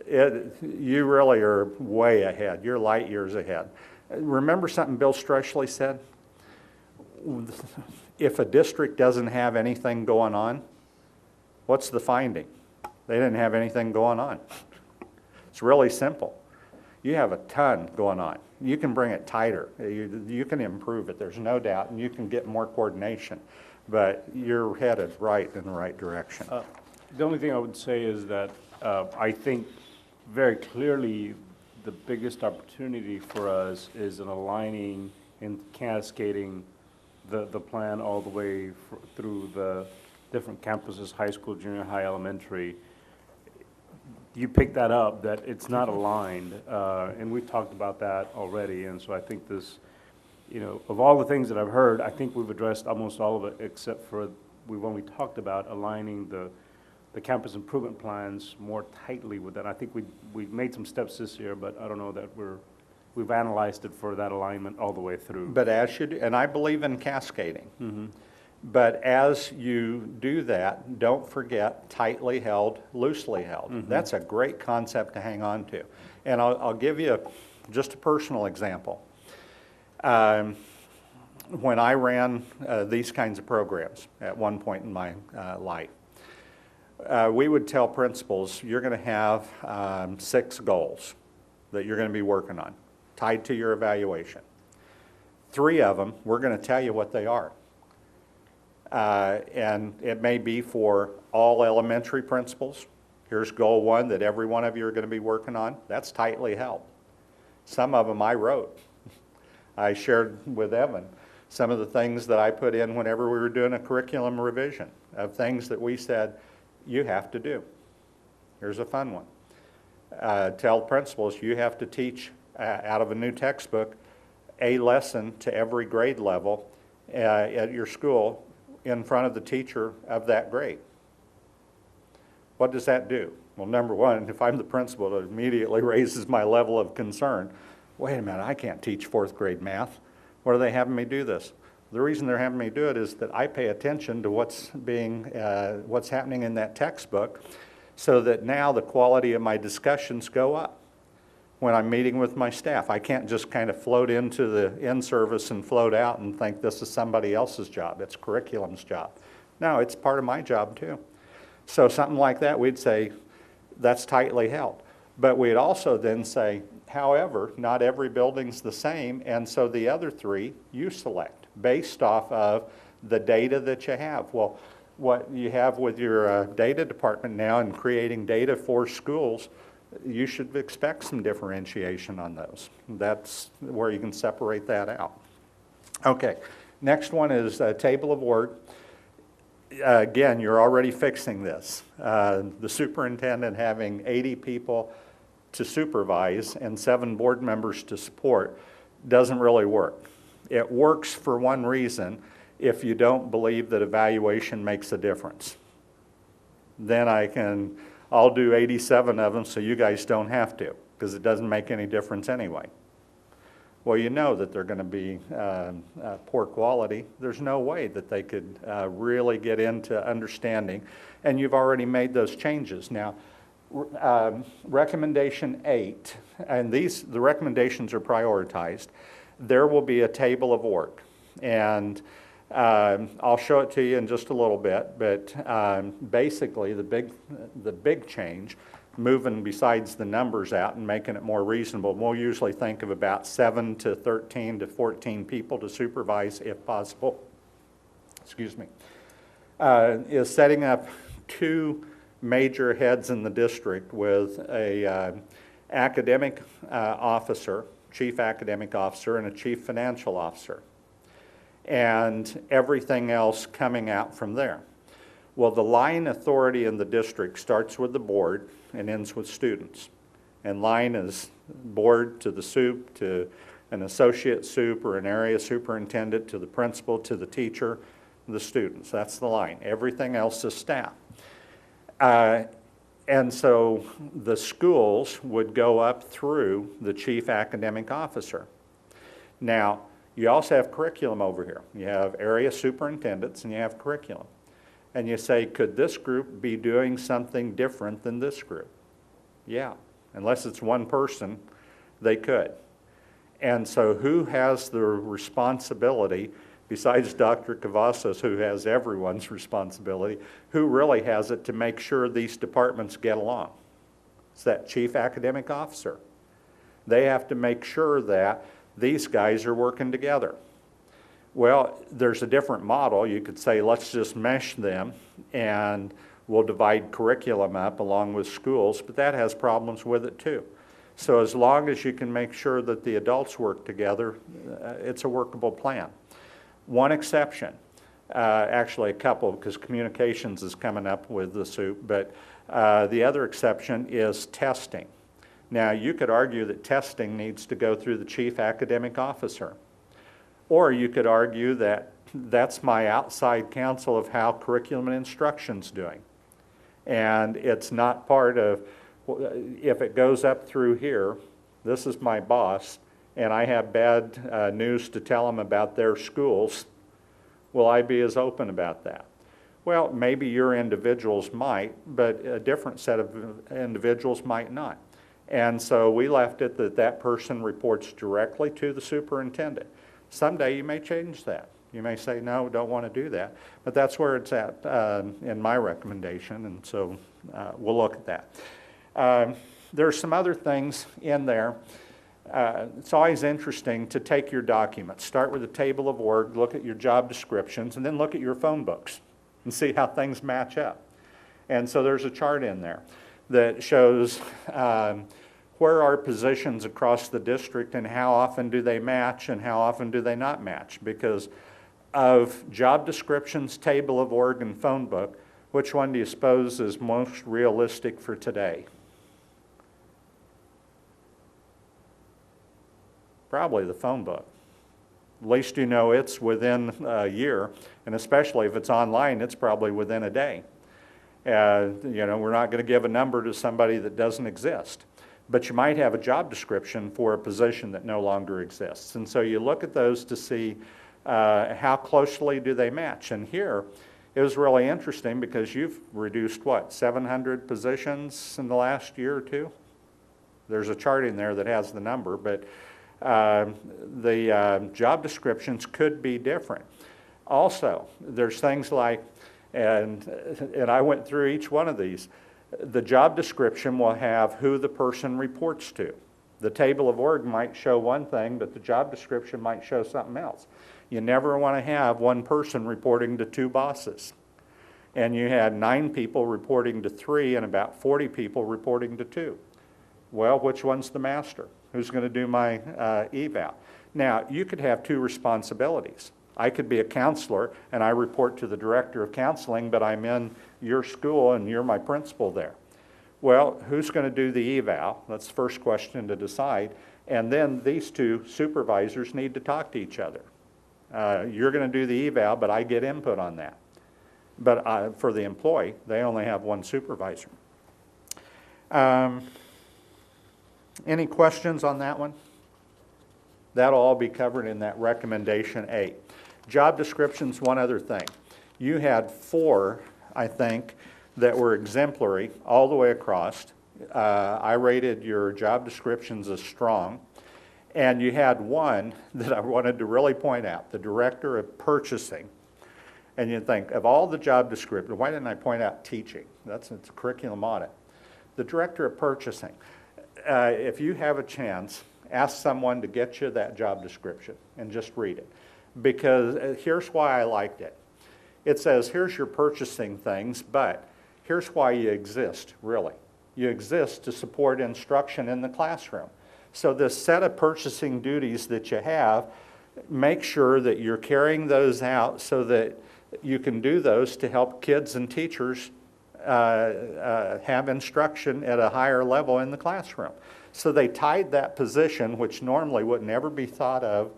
You really are way ahead. You're light years ahead. Remember something Bill Stretchley said? If a district doesn't have anything going on, what's the finding? They didn't have anything going on. It's really simple. You have a ton going on. You can bring it tighter. You can improve it, there's no doubt, and you can get more coordination. But you're headed right in the right direction. The only thing I would say is that I think very clearly the biggest opportunity for us is in aligning and cascading the plan all the way through the different campuses, high school, junior high, elementary. You pick that up, that it's not aligned, and we've talked about that already, and so I think this, of all the things that I've heard, I think we've addressed almost all of it, except for we've only talked about aligning the campus improvement plans more tightly with that. I think we made some steps this year, but I don't know that we've analyzed it for that alignment all the way through. But as you do, and I believe in cascading. Mm-hmm. But as you do that, don't forget tightly held, loosely held. Mm-hmm. That's a great concept to hang on to. And I'll give you just a personal example. When I ran these kinds of programs at one point in my life, we would tell principals, you're going to have 6 goals that you're going to be working on, tied to your evaluation. 3 of them, we're going to tell you what they are. And it may be for all elementary principals. Here's goal 1 that every one of you are going to be working on. That's tightly held. Some of them I wrote. I shared with Evan some of the things that I put in whenever we were doing a curriculum revision of things that we said, you have to do. Here's a fun one. Tell principals you have to teach out of a new textbook a lesson to every grade level at your school in front of the teacher of that grade. What does that do? Well, number one, if I'm the principal, it immediately raises my level of concern. Wait a minute, I can't teach 4th grade math. What are they having me do this? The reason they're having me do it is that I pay attention to what's happening in that textbook, so that now the quality of my discussions go up. When I'm meeting with my staff, I can't just kind of float into the in-service and float out and think this is somebody else's job. It's curriculum's job. No, it's part of my job too. So something like that, we'd say, that's tightly held. But we'd also then say, however, not every building's the same, and so the other 3 you select based off of the data that you have. Well, what you have with your data department now and creating data for schools, you should expect some differentiation on those. That's where you can separate that out. Okay, next one is a table of work. Again, you're already fixing this. The superintendent having 80 people to supervise and 7 board members to support doesn't really work. It works for one reason: if you don't believe that evaluation makes a difference. Then I'll do 87 of them so you guys don't have to, because it doesn't make any difference anyway. well, you know that they're going to be poor quality. There's no way that they could really get into understanding, and you've already made those changes. Now, recommendation 8, and the recommendations are prioritized. There will be a table of work, and I'll show it to you in just a little bit, but basically the big change, moving besides the numbers out and making it more reasonable, we'll usually think of about 7 to 13 to 14 people to supervise if possible, excuse me, is setting up 2 major heads in the district with a academic officer, chief academic officer, and a chief financial officer, and everything else coming out from there. Well, the line authority in the district starts with the board and ends with students. And line is board to the SUP, to an associate SUP or an area superintendent, to the principal, to the teacher, the students. That's the line. Everything else is staff. And so the schools would go up through the chief academic officer. Now, you also have curriculum over here. You have area superintendents and you have curriculum. And you say, could this group be doing something different than this group? Yeah, unless it's one person, they could. And so who has the responsibility, besides Dr. Cavazos, who has everyone's responsibility, who really has it to make sure these departments get along? It's that chief academic officer. They have to make sure that these guys are working together. Well, there's a different model. You could say, let's just mesh them and we'll divide curriculum up along with schools, but that has problems with it too. So as long as you can make sure that the adults work together, it's a workable plan. One exception, actually a couple, because communications is coming up with the SUP, but the other exception is testing. Now, you could argue that testing needs to go through the chief academic officer. Or you could argue that that's my outside counsel of how curriculum and instruction's doing. And it's not part of, if it goes up through here, this is my boss, and I have bad news to tell them about their schools, will I be as open about that? Well, maybe your individuals might, but a different set of individuals might not. And so we left it that that person reports directly to the superintendent. Someday you may change that. You may say, no, don't want to do that. But that's where it's at in my recommendation, and so we'll look at that. There's some other things in there. It's always interesting to take your documents, start with a table of work, look at your job descriptions, and then look at your phone books and see how things match up. And so there's a chart in there that shows where are positions across the district and how often do they match and how often do they not match. Because of job descriptions, table of org, and phone book, which one do you suppose is most realistic for today? Probably the phone book. At least you know it's within a year, and especially if it's online, it's probably within a day. You know, we're not going to give a number to somebody that doesn't exist. But you might have a job description for a position that no longer exists. And so you look at those to see how closely do they match. And here, it was really interesting because you've reduced, what, 700 positions in the last year or two? There's a chart in there that has the number, but the job descriptions could be different. Also, there's things like, and I went through each one of these, the job description will have who the person reports to. The table of org might show one thing, but the job description might show something else. You never want to have one person reporting to 2 bosses. And you had 9 people reporting to 3 and about 40 people reporting to 2. Well, which one's the master? Who's going to do my eval? Now, you could have 2 responsibilities. I could be a counselor and I report to the director of counseling, but I'm in your school and you're my principal there. Well, who's going to do the eval? That's the first question to decide. And then these 2 supervisors need to talk to each other. You're going to do the eval, but I get input on that. But for the employee, they only have 1 supervisor. Any questions on that one? That'll all be covered in that recommendation 8. Job descriptions, one other thing. You had 4, I think, that were exemplary all the way across. I rated your job descriptions as strong. And you had one that I wanted to really point out, the Director of Purchasing. And you think, of all the job descriptions, why didn't I point out teaching? It's a curriculum audit. The Director of Purchasing. If you have a chance, ask someone to get you that job description and just read it. Because here's why I liked it. It says, here's your purchasing things, but here's why you exist, really. You exist to support instruction in the classroom. So this set of purchasing duties that you have, make sure that you're carrying those out so that you can do those to help kids and teachers have instruction at a higher level in the classroom. So they tied that position, which normally would never be thought of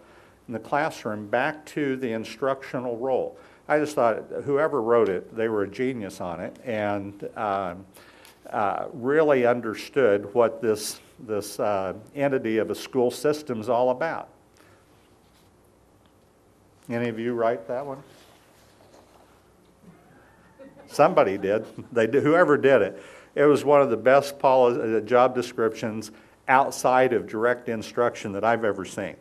in the classroom, back to the instructional role. I just thought whoever wrote it, they were a genius on it, and really understood what this entity of a school system is all about. Any of you write that one? Somebody did. Whoever did it. It was one of the best job descriptions outside of direct instruction that I've ever seen.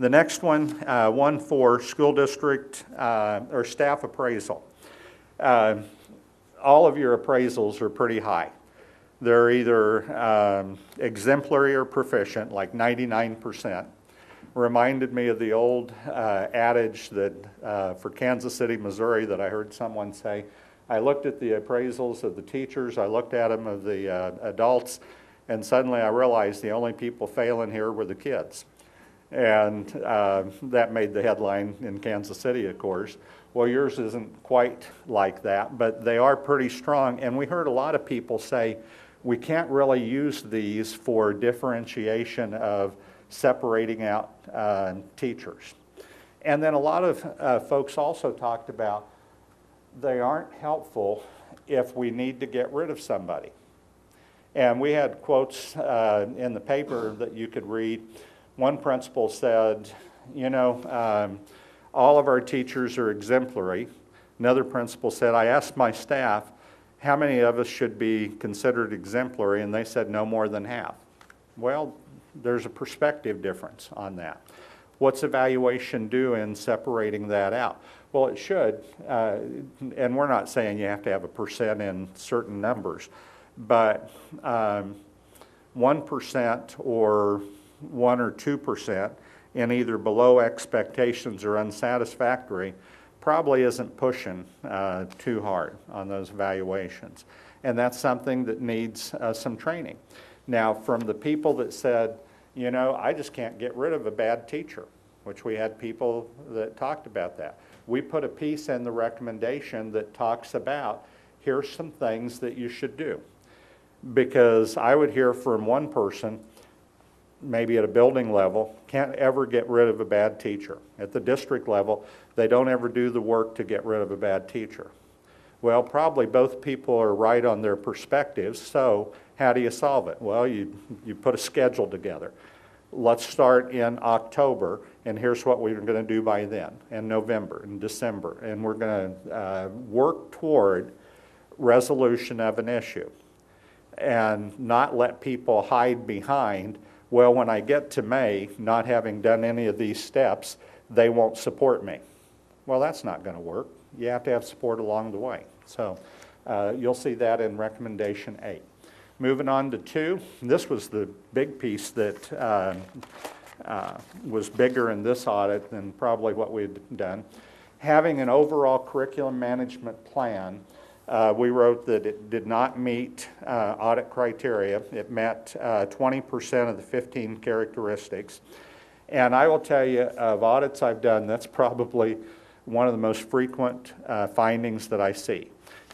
The next one, one for school district or staff appraisal. All of your appraisals are pretty high. They're either exemplary or proficient, like 99%. Reminded me of the old adage that for Kansas City, Missouri, that I heard someone say. I looked at the appraisals of the teachers, I looked at them of the adults, and suddenly I realized the only people failing here were the kids. And that made the headline in Kansas City, of course. Well, yours isn't quite like that, but they are pretty strong. And we heard a lot of people say, we can't really use these for differentiation of separating out teachers. And then a lot of folks also talked about they aren't helpful if we need to get rid of somebody. And we had quotes in the paper that you could read. One principal said, you know, all of our teachers are exemplary. Another principal said, I asked my staff, how many of us should be considered exemplary? And they said no more than half. Well, there's a perspective difference on that. What's evaluation do in separating that out? Well, it should, and we're not saying you have to have a percent in certain numbers, but 1% or 1 or 2% in either below expectations or unsatisfactory probably isn't pushing too hard on those evaluations. And that's something that needs some training. Now, from the people that said, you know, I just can't get rid of a bad teacher, which we had people that talked about that. We put a piece in the recommendation that talks about, here's some things that you should do. Because I would hear from one person, maybe at a building level, can't ever get rid of a bad teacher. At the district level, they don't ever do the work to get rid of a bad teacher. Well, probably both people are right on their perspectives, so how do you solve it? Well, you put a schedule together. Let's start in October, and here's what we're going to do by then, and November, and December, and we're going to work toward resolution of an issue and not let people hide behind, well, when I get to May, not having done any of these steps, they won't support me. Well, that's not going to work. You have to have support along the way. So you'll see that in recommendation 8. Moving on to 2, this was the big piece that was bigger in this audit than probably what we'd done. Having an overall curriculum management plan, we wrote that it did not meet audit criteria. It met 20% of the 15 characteristics. And I will tell you, of audits I've done, that's probably one of the most frequent findings that I see.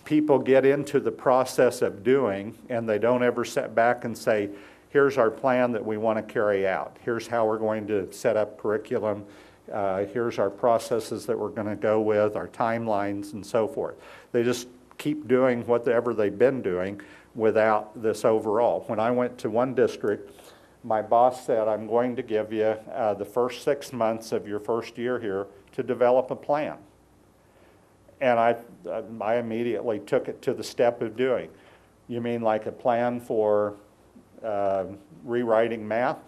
People get into the process of doing, and they don't ever sit back and say, here's our plan that we want to carry out. Here's how we're going to set up curriculum. Here's our processes that we're going to go with, our timelines, and so forth. They just keep doing whatever they've been doing without this overall. When I went to one district, my boss said, I'm going to give you the first 6 months of your first year here to develop a plan. And I immediately took it to the step of doing. You mean like a plan for rewriting math?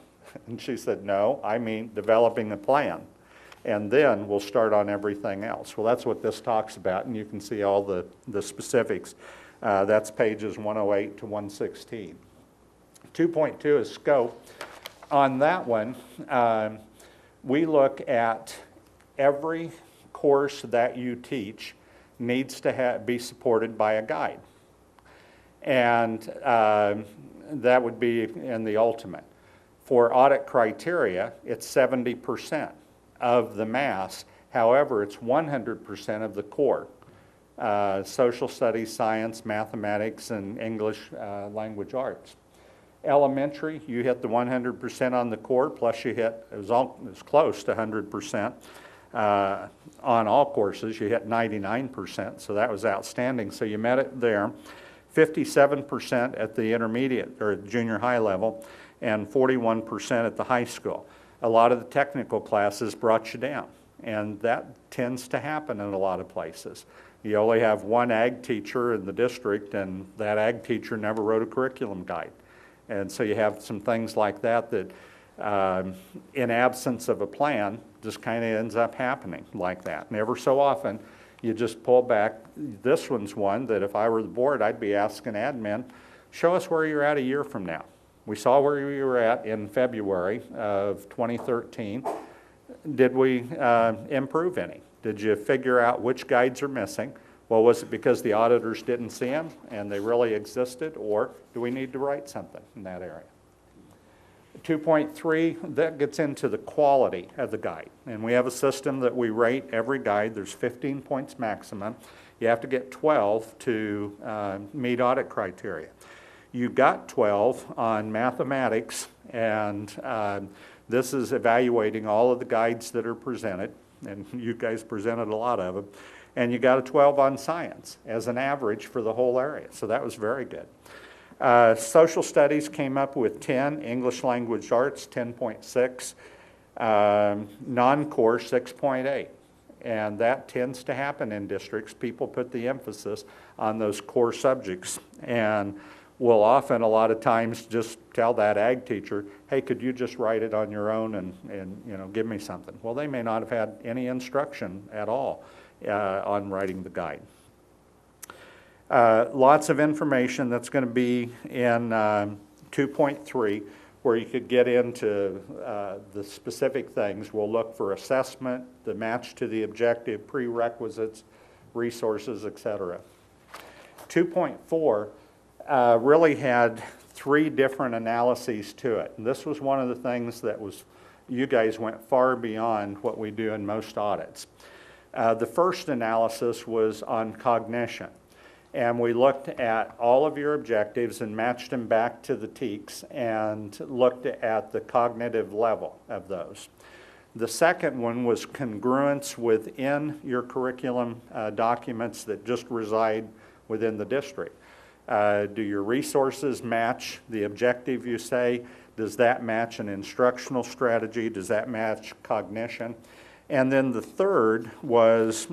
And she said, no, I mean developing a plan. And then we'll start on everything else. Well, that's what this talks about, and you can see all the specifics. That's pages 108 to 116. 2.2 is scope. On that one, we look at every course that you teach needs to be supported by a guide. And that would be in the ultimate. For audit criteria, it's 70% of the mass. However, it's 100% of the core. Social studies, science, mathematics, and English language arts. Elementary, you hit the 100% on the core, plus you hit, it was close to 100%. On all courses, you hit 99%, so that was outstanding. So you met it there. 57% at the intermediate or junior high level, and 41% at the high school. A lot of the technical classes brought you down, and that tends to happen in a lot of places. You only have one ag teacher in the district, and that ag teacher never wrote a curriculum guide. And so you have some things like that that, in absence of a plan, just kind of ends up happening like that. And ever so often, you just pull back. This one's one that if I were the board, I'd be asking admin, show us where you're at a year from now. We saw where you were at in February of 2013. Did we improve any? Did you figure out which guides are missing? Well, was it because the auditors didn't see them and they really existed, or do we need to write something in that area? 2.3, that gets into the quality of the guide. And we have a system that we rate every guide. There's 15 points maximum. You have to get 12 to meet audit criteria. You got 12 on mathematics, and this is evaluating all of the guides that are presented, and you guys presented a lot of them. And you got a 12 on science as an average for the whole area, so that was very good. Social studies came up with 10, English language arts 10.6, non-core 6.8. And that tends to happen in districts. People put the emphasis on those core subjects, and will often a lot of times just tell that ag teacher, hey, could you just write it on your own and you know, give me something? Well, they may not have had any instruction at all on writing the guide. Lots of information that's going to be in 2.3 where you could get into the specific things. We'll look for assessment, the match to the objective, prerequisites, resources, etc. 2.4 really had 3 different analyses to it. And this was one of the things that was, you guys went far beyond what we do in most audits. The first analysis was on cognition. And we looked at all of your objectives and matched them back to the TEKS and looked at the cognitive level of those. The second one was congruence within your curriculum documents that just reside within the district. Do your resources match the objective you say? Does that match an instructional strategy? Does that match cognition? And then the third was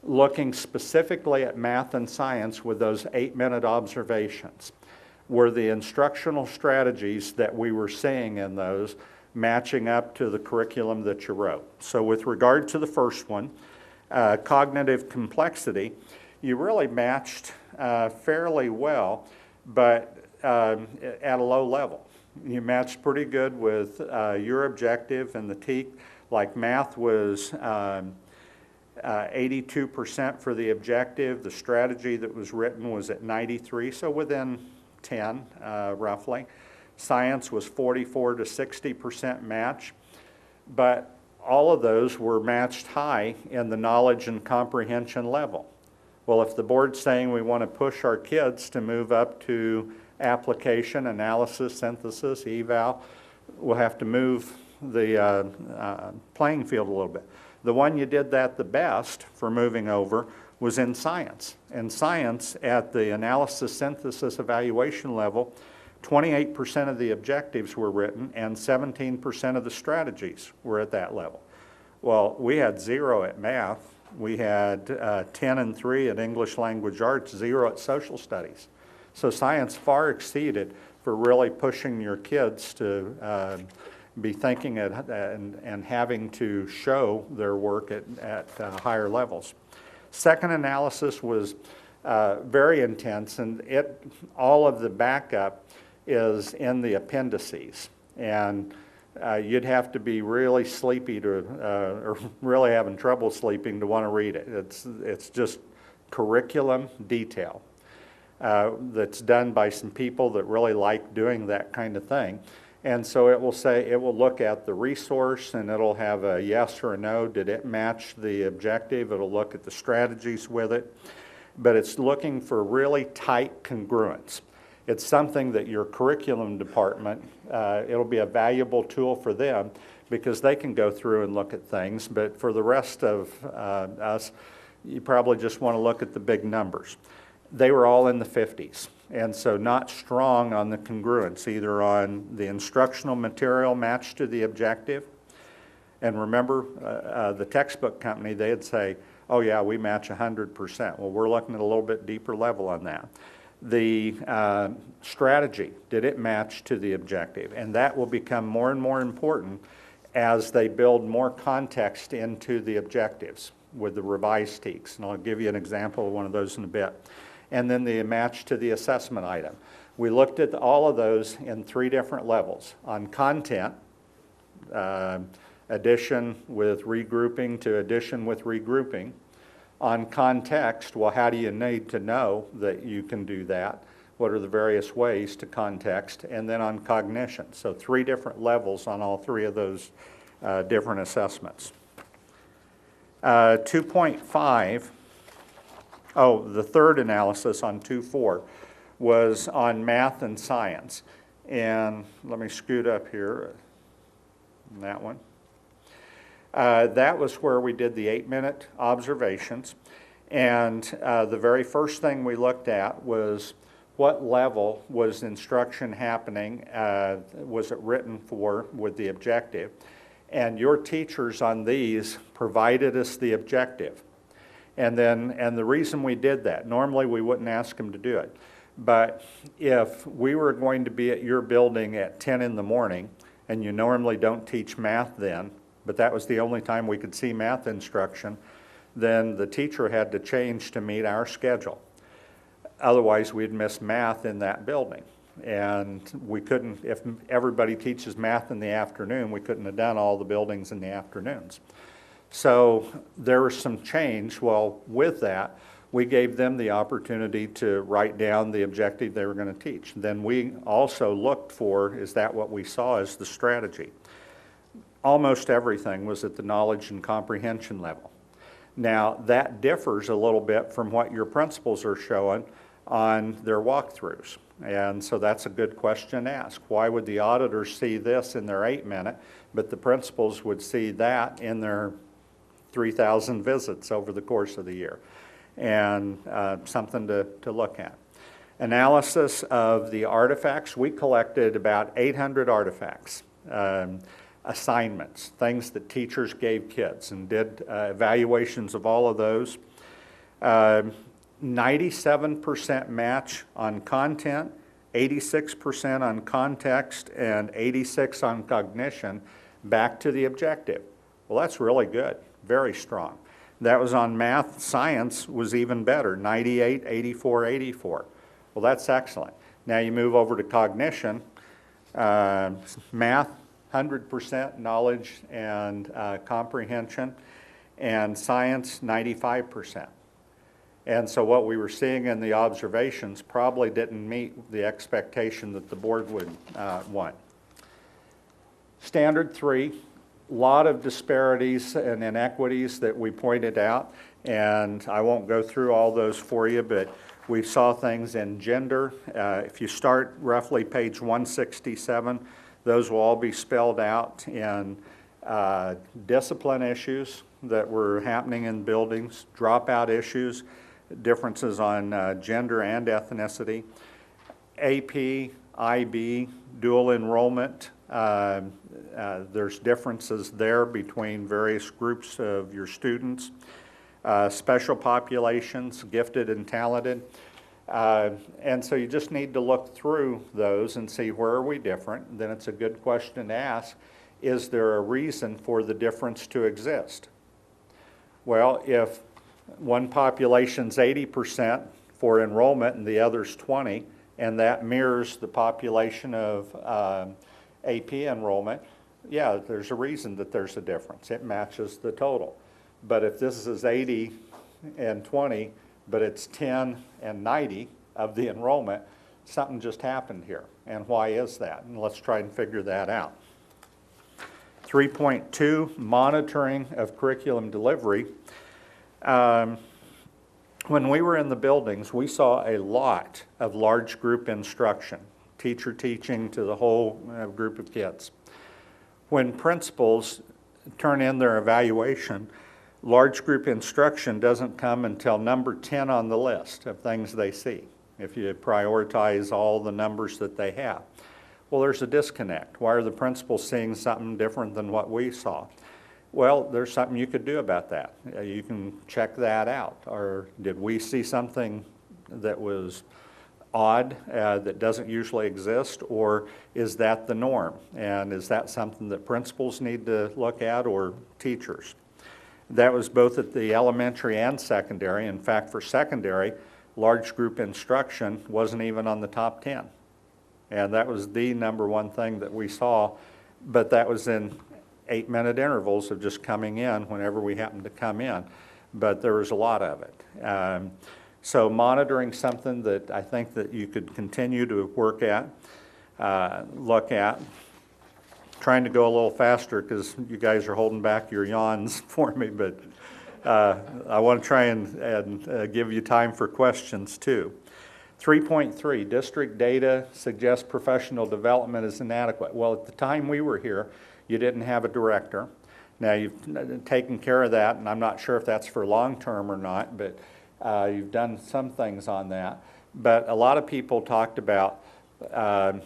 looking specifically at math and science with those 8-minute observations. Were the instructional strategies that we were seeing in those matching up to the curriculum that you wrote? So with regard to the first one, cognitive complexity, you really matched fairly well, but at a low level. You matched pretty good with your objective and the TEK. Like math was 82% for the objective. The strategy that was written was at 93, so within 10 roughly. Science was 44 to 60% match, but all of those were matched high in the knowledge and comprehension level. Well, if the board's saying we want to push our kids to move up to application, analysis, synthesis, eval, we'll have to move the playing field a little bit. The one you did that the best for moving over was in science. And science at the analysis, synthesis, evaluation level 28% of the objectives were written, and 17% of the strategies were at that level. Well, we had 0 at math. We had 10 and 3 at English Language Arts, 0 at social studies. So science far exceeded for really pushing your kids to be thinking and having to show their work at higher levels. Second analysis was very intense, and all of the backup is in the appendices. And you'd have to be really sleepy or really having trouble sleeping to want to read it. It's just curriculum detail that's done by some people that really like doing that kind of thing. And so it will look at the resource, and it'll have a yes or a no. Did it match the objective? It'll look at the strategies with it. But it's looking for really tight congruence. It's something that your curriculum department, it'll be a valuable tool for them because they can go through and look at things. But for the rest of us, you probably just want to look at the big numbers. They were all in the 50s. And so not strong on the congruence, either on the instructional material matched to the objective. And remember, the textbook company, they'd say, oh yeah, we match 100%. Well, we're looking at a little bit deeper level on that. The strategy, did it match to the objective? And that will become more and more important as they build more context into the objectives with the revised TEKS. And I'll give you an example of one of those in a bit. And then the match to the assessment item. We looked at all of those in 3 different levels. On content, addition with regrouping to addition with regrouping. On context, well, how do you need to know that you can do that? What are the various ways to context? And then on cognition. So 3 different levels on all 3 of those different assessments. 2.5. Oh, the third analysis on 2.4 was on math and science. And let me scoot up here, that one. That was where we did the 8-minute observations. And the very first thing we looked at was what level was instruction happening, was it written for with the objective. And your teachers on these provided us the objective. And the reason we did that, normally we wouldn't ask them to do it, but if we were going to be at your building at 10 in the morning, and you normally don't teach math then, but that was the only time we could see math instruction, then the teacher had to change to meet our schedule. Otherwise, we'd miss math in that building. And we couldn't, if everybody teaches math in the afternoon, we couldn't have done all the buildings in the afternoons. So there was some change. Well, with that, we gave them the opportunity to write down the objective they were going to teach. Then we also looked for, is that what we saw as the strategy? Almost everything was at the knowledge and comprehension level. Now, that differs a little bit from what your principals are showing on their walkthroughs. And so that's a good question to ask. Why would the auditors see this in their 8-minute, but the principals would see that in their 3,000 visits over the course of the year? And something to look at. Analysis of the artifacts. We collected about 800 artifacts, assignments, things that teachers gave kids, and did evaluations of all of those. 97% match on content, 86% on context, and 86% on cognition back to the objective. Well, that's really good, very strong. That was on math. Science was even better, 98, 84, 84. Well, that's excellent. Now you move over to cognition. Math, 100% knowledge and comprehension, and science, 95%. And so what we were seeing in the observations probably didn't meet the expectation that the board would want. Standard 3. Lot of disparities and inequities that we pointed out, and I won't go through all those for you, but we saw things in gender. If you start roughly page 167, those will all be spelled out in discipline issues that were happening in buildings, dropout issues, differences on gender and ethnicity, AP, IB, dual enrollment. There's differences there between various groups of your students. Special populations, gifted and talented. And so you just need to look through those and see where are we different. Then it's a good question to ask, is there a reason for the difference to exist? Well, if one population's 80% for enrollment and the other's 20, and that mirrors the population of AP enrollment, yeah, there's a reason that there's a difference. It matches the total. But if this is 80 and 20, but it's 10 and 90 of the enrollment, something just happened here. And why is that? And let's try and figure that out. 3.2, monitoring of curriculum delivery. When we were in the buildings, we saw a lot of large group instruction, teacher teaching to the whole group of kids. When principals turn in their evaluation, large group instruction doesn't come until number 10 on the list of things they see, if you prioritize all the numbers that they have. Well, there's a disconnect. Why are the principals seeing something different than what we saw? Well, there's something you could do about that. You can check that out. Or did we see something that was odd that doesn't usually exist, or is that the norm? And is that something that principals need to look at, or teachers? That was both at the elementary and secondary. In fact, for secondary, large group instruction wasn't even on the top 10. And that was the number one thing that we saw, but that was in 8-minute intervals of just coming in whenever we happened to come in. But there was a lot of it. So monitoring something that I think that you could continue to work at, look at. Trying to go a little faster because you guys are holding back your yawns for me, but I want to try and give you time for questions too. 3.3, district data suggests professional development is inadequate. Well, at the time we were here, you didn't have a director. Now you've taken care of that, and I'm not sure if that's for long-term or not, but you've done some things on that. But a lot of people talked about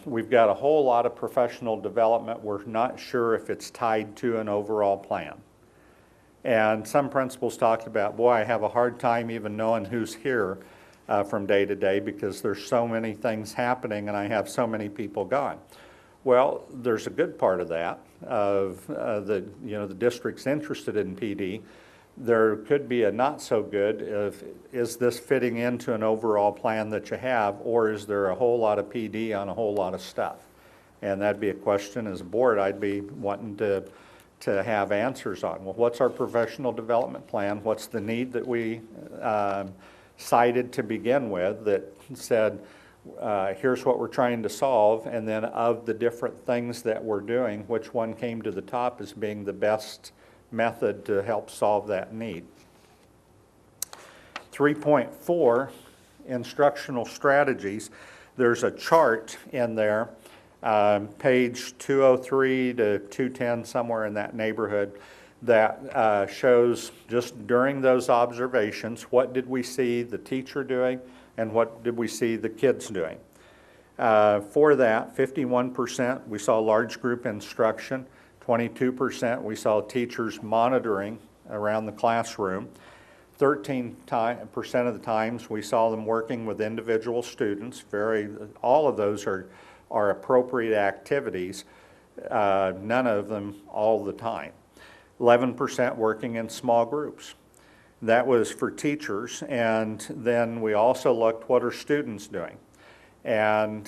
we've got a whole lot of professional development. We're not sure if it's tied to an overall plan. And some principals talked about, boy, I have a hard time even knowing who's here from day to day because there's so many things happening and I have so many people gone. Well, there's a good part of that, of the district's interested in PD. There could be a not so good of, is this fitting into an overall plan that you have, or is there a whole lot of PD on a whole lot of stuff? And that'd be a question as a board I'd be wanting to have answers on. Well, what's our professional development plan? What's the need that we cited to begin with that said, here's what we're trying to solve, and then of the different things that we're doing, which one came to the top as being the best method to help solve that need. 3.4, instructional strategies. There's a chart in there, page 203 to 210, somewhere in that neighborhood, that shows just during those observations, what did we see the teacher doing and what did we see the kids doing. For that, 51% we saw large group instruction, 22% we saw teachers monitoring around the classroom. 13% of the times we saw them working with individual students. All of those are appropriate activities, none of them all the time. 11% working in small groups. That was for teachers, and then we also looked, what are students doing? And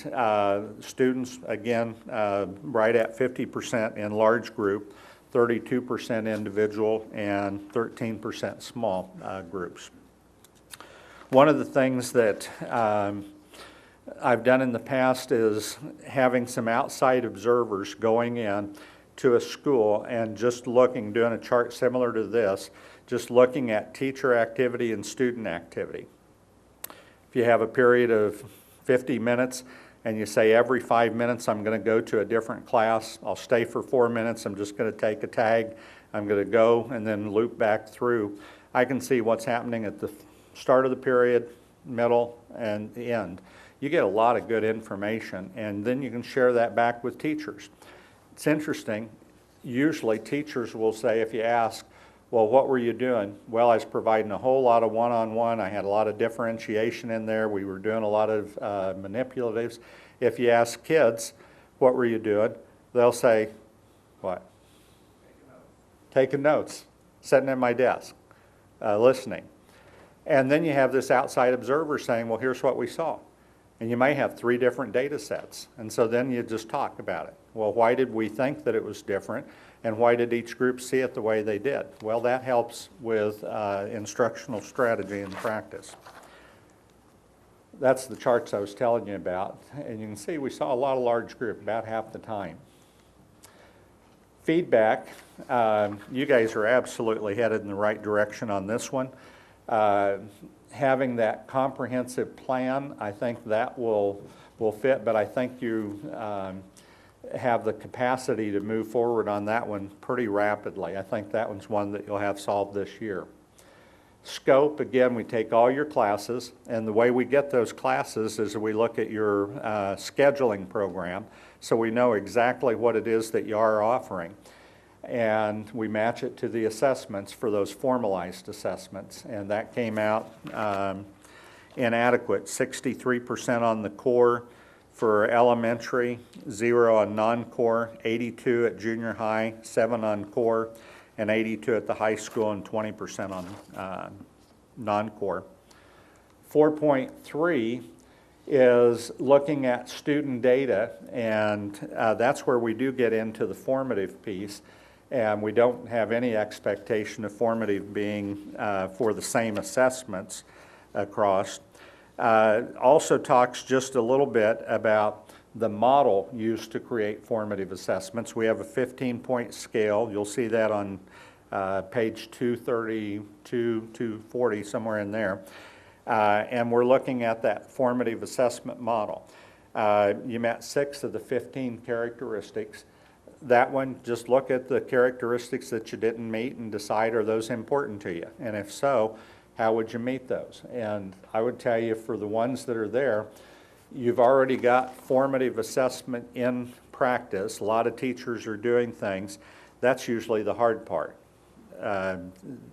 students, again, right at 50% in large group, 32% individual, and 13% small groups. One of the things that I've done in the past is having some outside observers going in to a school and just looking, doing a chart similar to this, just looking at teacher activity and student activity. If you have a period of 50 minutes and you say every 5 minutes I'm going to go to a different class, I'll stay for 4 minutes, I'm just going to take a tag, I'm going to go and then loop back through, I can see what's happening at the start of the period, middle, and the end. you get a lot of good information, and then you can share that back with teachers. It's interesting, usually teachers will say, if you ask, well, what were you doing? Well, I was providing a whole lot of one-on-one. I had a lot of differentiation in there. We were doing a lot of manipulatives. If you ask kids, what were you doing? They'll say, what? Taking notes, sitting at my desk, listening. And then you have this outside observer saying, well, here's what we saw. And you may have 3 different data sets. And so then you just talk about it. Well, why did we think that it was different? And why did each group see it the way they did? Well, that helps with instructional strategy and practice. That's the charts I was telling you about. And you can see we saw a lot of large group, about half the time. Feedback, you guys are absolutely headed in the right direction on this one. Having that comprehensive plan, I think that will fit, but I think you have the capacity to move forward on that one pretty rapidly. I think that one's one that you'll have solved this year. Scope, again, we take all your classes, and the way we get those classes is we look at your scheduling program, so we know exactly what it is that you are offering. And we match it to the assessments for those formalized assessments, and that came out inadequate, 63% on the core for elementary, 0 on non-core, 82 at junior high, 7 on core, and 82 at the high school, and 20% on non-core. 4.3 is looking at student data, and that's where we do get into the formative piece, and we don't have any expectation of formative being for the same assessments across. Also talks just a little bit about the model used to create formative assessments. We have a 15-point scale. You'll see that on page 232, 240, somewhere in there. And we're looking at that formative assessment model. You met 6 of the 15 characteristics. That one, just look at the characteristics that you didn't meet and decide, are those important to you? And if so, how would you meet those? And I would tell you, for the ones that are there, you've already got formative assessment in practice. A lot of teachers are doing things. That's usually the hard part.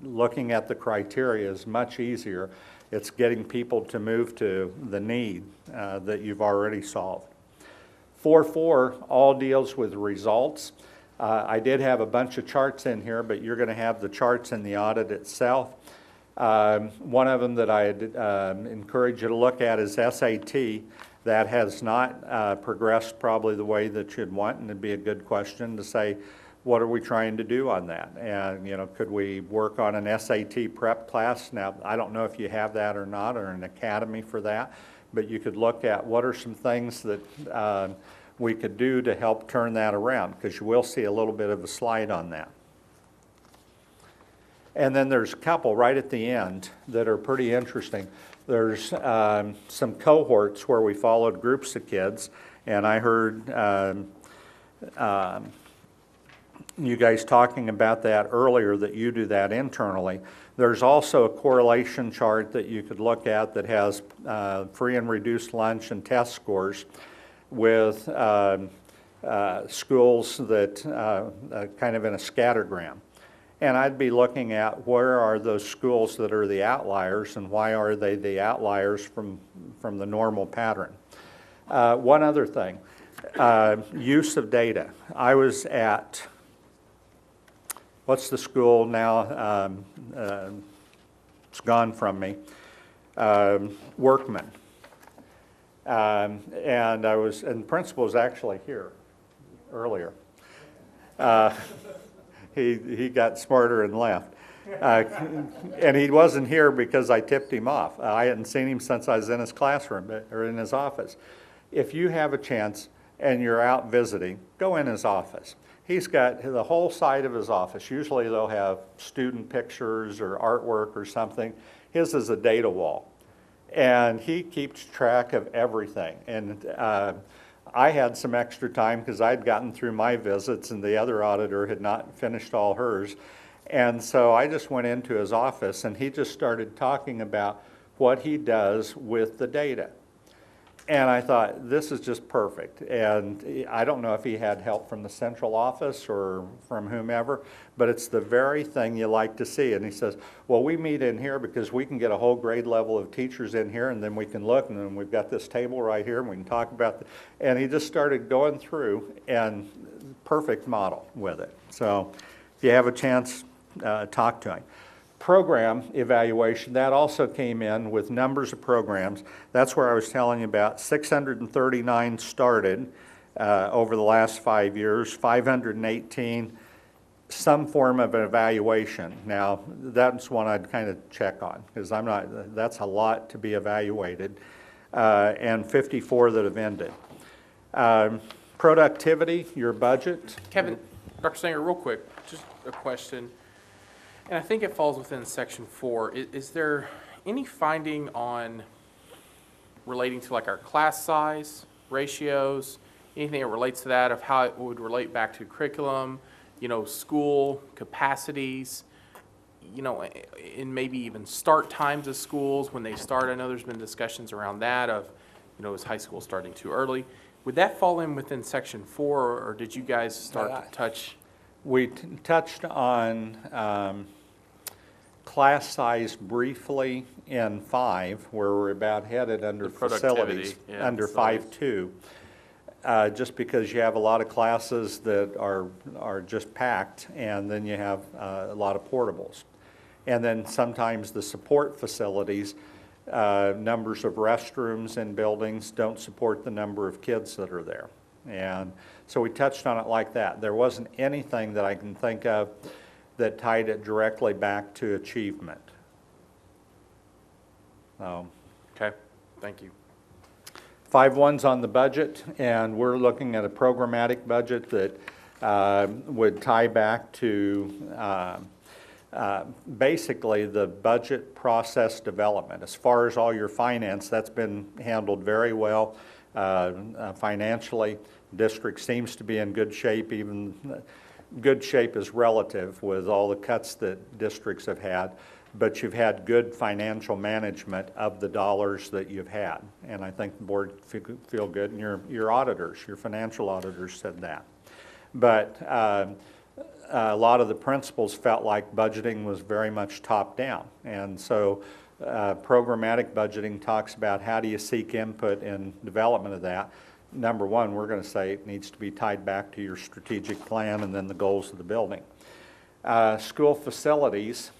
Looking at the criteria is much easier. It's getting people to move to the need that you've already solved. 4.4 all deals with results. I did have a bunch of charts in here, but you're going to have the charts in the audit itself. One of them that I'd encourage you to look at is SAT. That has not progressed probably the way that you'd want, and it'd be a good question to say, what are we trying to do on that? And, you know, could we work on an SAT prep class? Now, I don't know if you have that or not, or an academy for that, but you could look at what are some things that we could do to help turn that around, because you will see a little bit of a slide on that. And then there's a couple right at the end that are pretty interesting. There's some cohorts where we followed groups of kids, and I heard you guys talking about that earlier, that you do that internally. There's also a correlation chart that you could look at that has free and reduced lunch and test scores with schools that kind of in a scattergram. And I'd be looking at where are those schools that are the outliers, and why are they the outliers from the normal pattern. One other thing, use of data. I was at, what's the school now? It's gone from me. Workman. And I was, and the principal was actually here earlier. He got smarter and left. And he wasn't here because I tipped him off. I hadn't seen him since I was in his classroom, or in his office. If you have a chance and you're out visiting, go in his office. He's got the whole side of his office. Usually they'll have student pictures or artwork or something. His is a data wall. And he keeps track of everything. And I had some extra time because I'd gotten through my visits and the other auditor had not finished all hers. And so I just went into his office and he just started talking about what he does with the data. And I thought, this is just perfect. And I don't know if he had help from the central office or from whomever, but it's the very thing you like to see. And he says, well, we meet in here because we can get a whole grade level of teachers in here, and then we can look, and then we've got this table right here, and we can talk about and he just started going through, and perfect model with it. So if you have a chance, talk to him. Program evaluation, that also came in with numbers of programs. That's where I was telling you about 639 started over the last 5 years, 518 some form of an evaluation. Now, that's one I'd kind of check on, because that's a lot to be evaluated, and 54 that have ended. Productivity, your budget. Kevin, Dr. Sanger, real quick, just a question. And I think it falls within section 4. Is there any finding on relating to like our class size, ratios, anything that relates to that, of how it would relate back to curriculum, school capacities, and maybe even start times of schools when they start? I know there's been discussions around that of, is high school starting too early? Would that fall in within section 4, or did you guys start to touch? We touched on class size briefly in 5, where we're about headed under facilities, under 5.2, just because you have a lot of classes that are just packed, and then you have a lot of portables. And then sometimes the support facilities, numbers of restrooms in buildings don't support the number of kids that are there. And so we touched on it like that. There wasn't anything that I can think of that tied it directly back to achievement. Okay, thank you. 5.1's on the budget, and we're looking at a programmatic budget that would tie back to basically the budget process development. As far as all your finance, that's been handled very well financially. District seems to be in good shape. Even good shape is relative with all the cuts that districts have had, but you've had good financial management of the dollars that you've had, and I think the board feel good, and your auditors, your financial auditors said that. But a lot of the principals felt like budgeting was very much top down, and so programmatic budgeting talks about how do you seek input in development of that. Number one, we're going to say it needs to be tied back to your strategic plan and then the goals of the building. School facilities,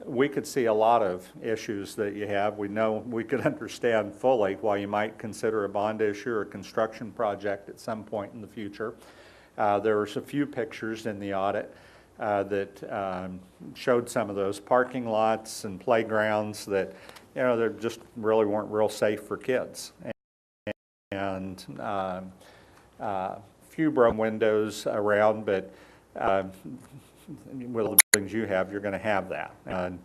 we could see a lot of issues that you have. We know we could understand fully why you might consider a bond issue or a construction project at some point in the future. There was a few pictures in the audit that showed some of those parking lots and playgrounds that, they just really weren't real safe for kids. And few broken windows around, but with the buildings you have, you're going to have that. And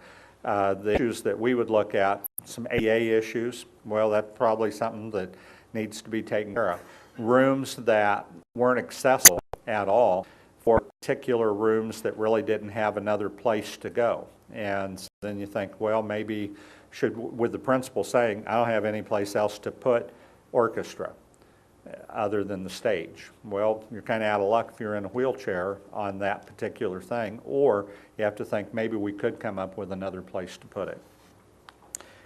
the issues that we would look at, some ADA issues, well, that's probably something that needs to be taken care of. Rooms that weren't accessible at all, for particular rooms that really didn't have another place to go. And so then you think, well, maybe with the principal saying, I don't have any place else to put orchestra other than the stage. Well, you're kind of out of luck if you're in a wheelchair on that particular thing, or you have to think maybe we could come up with another place to put it.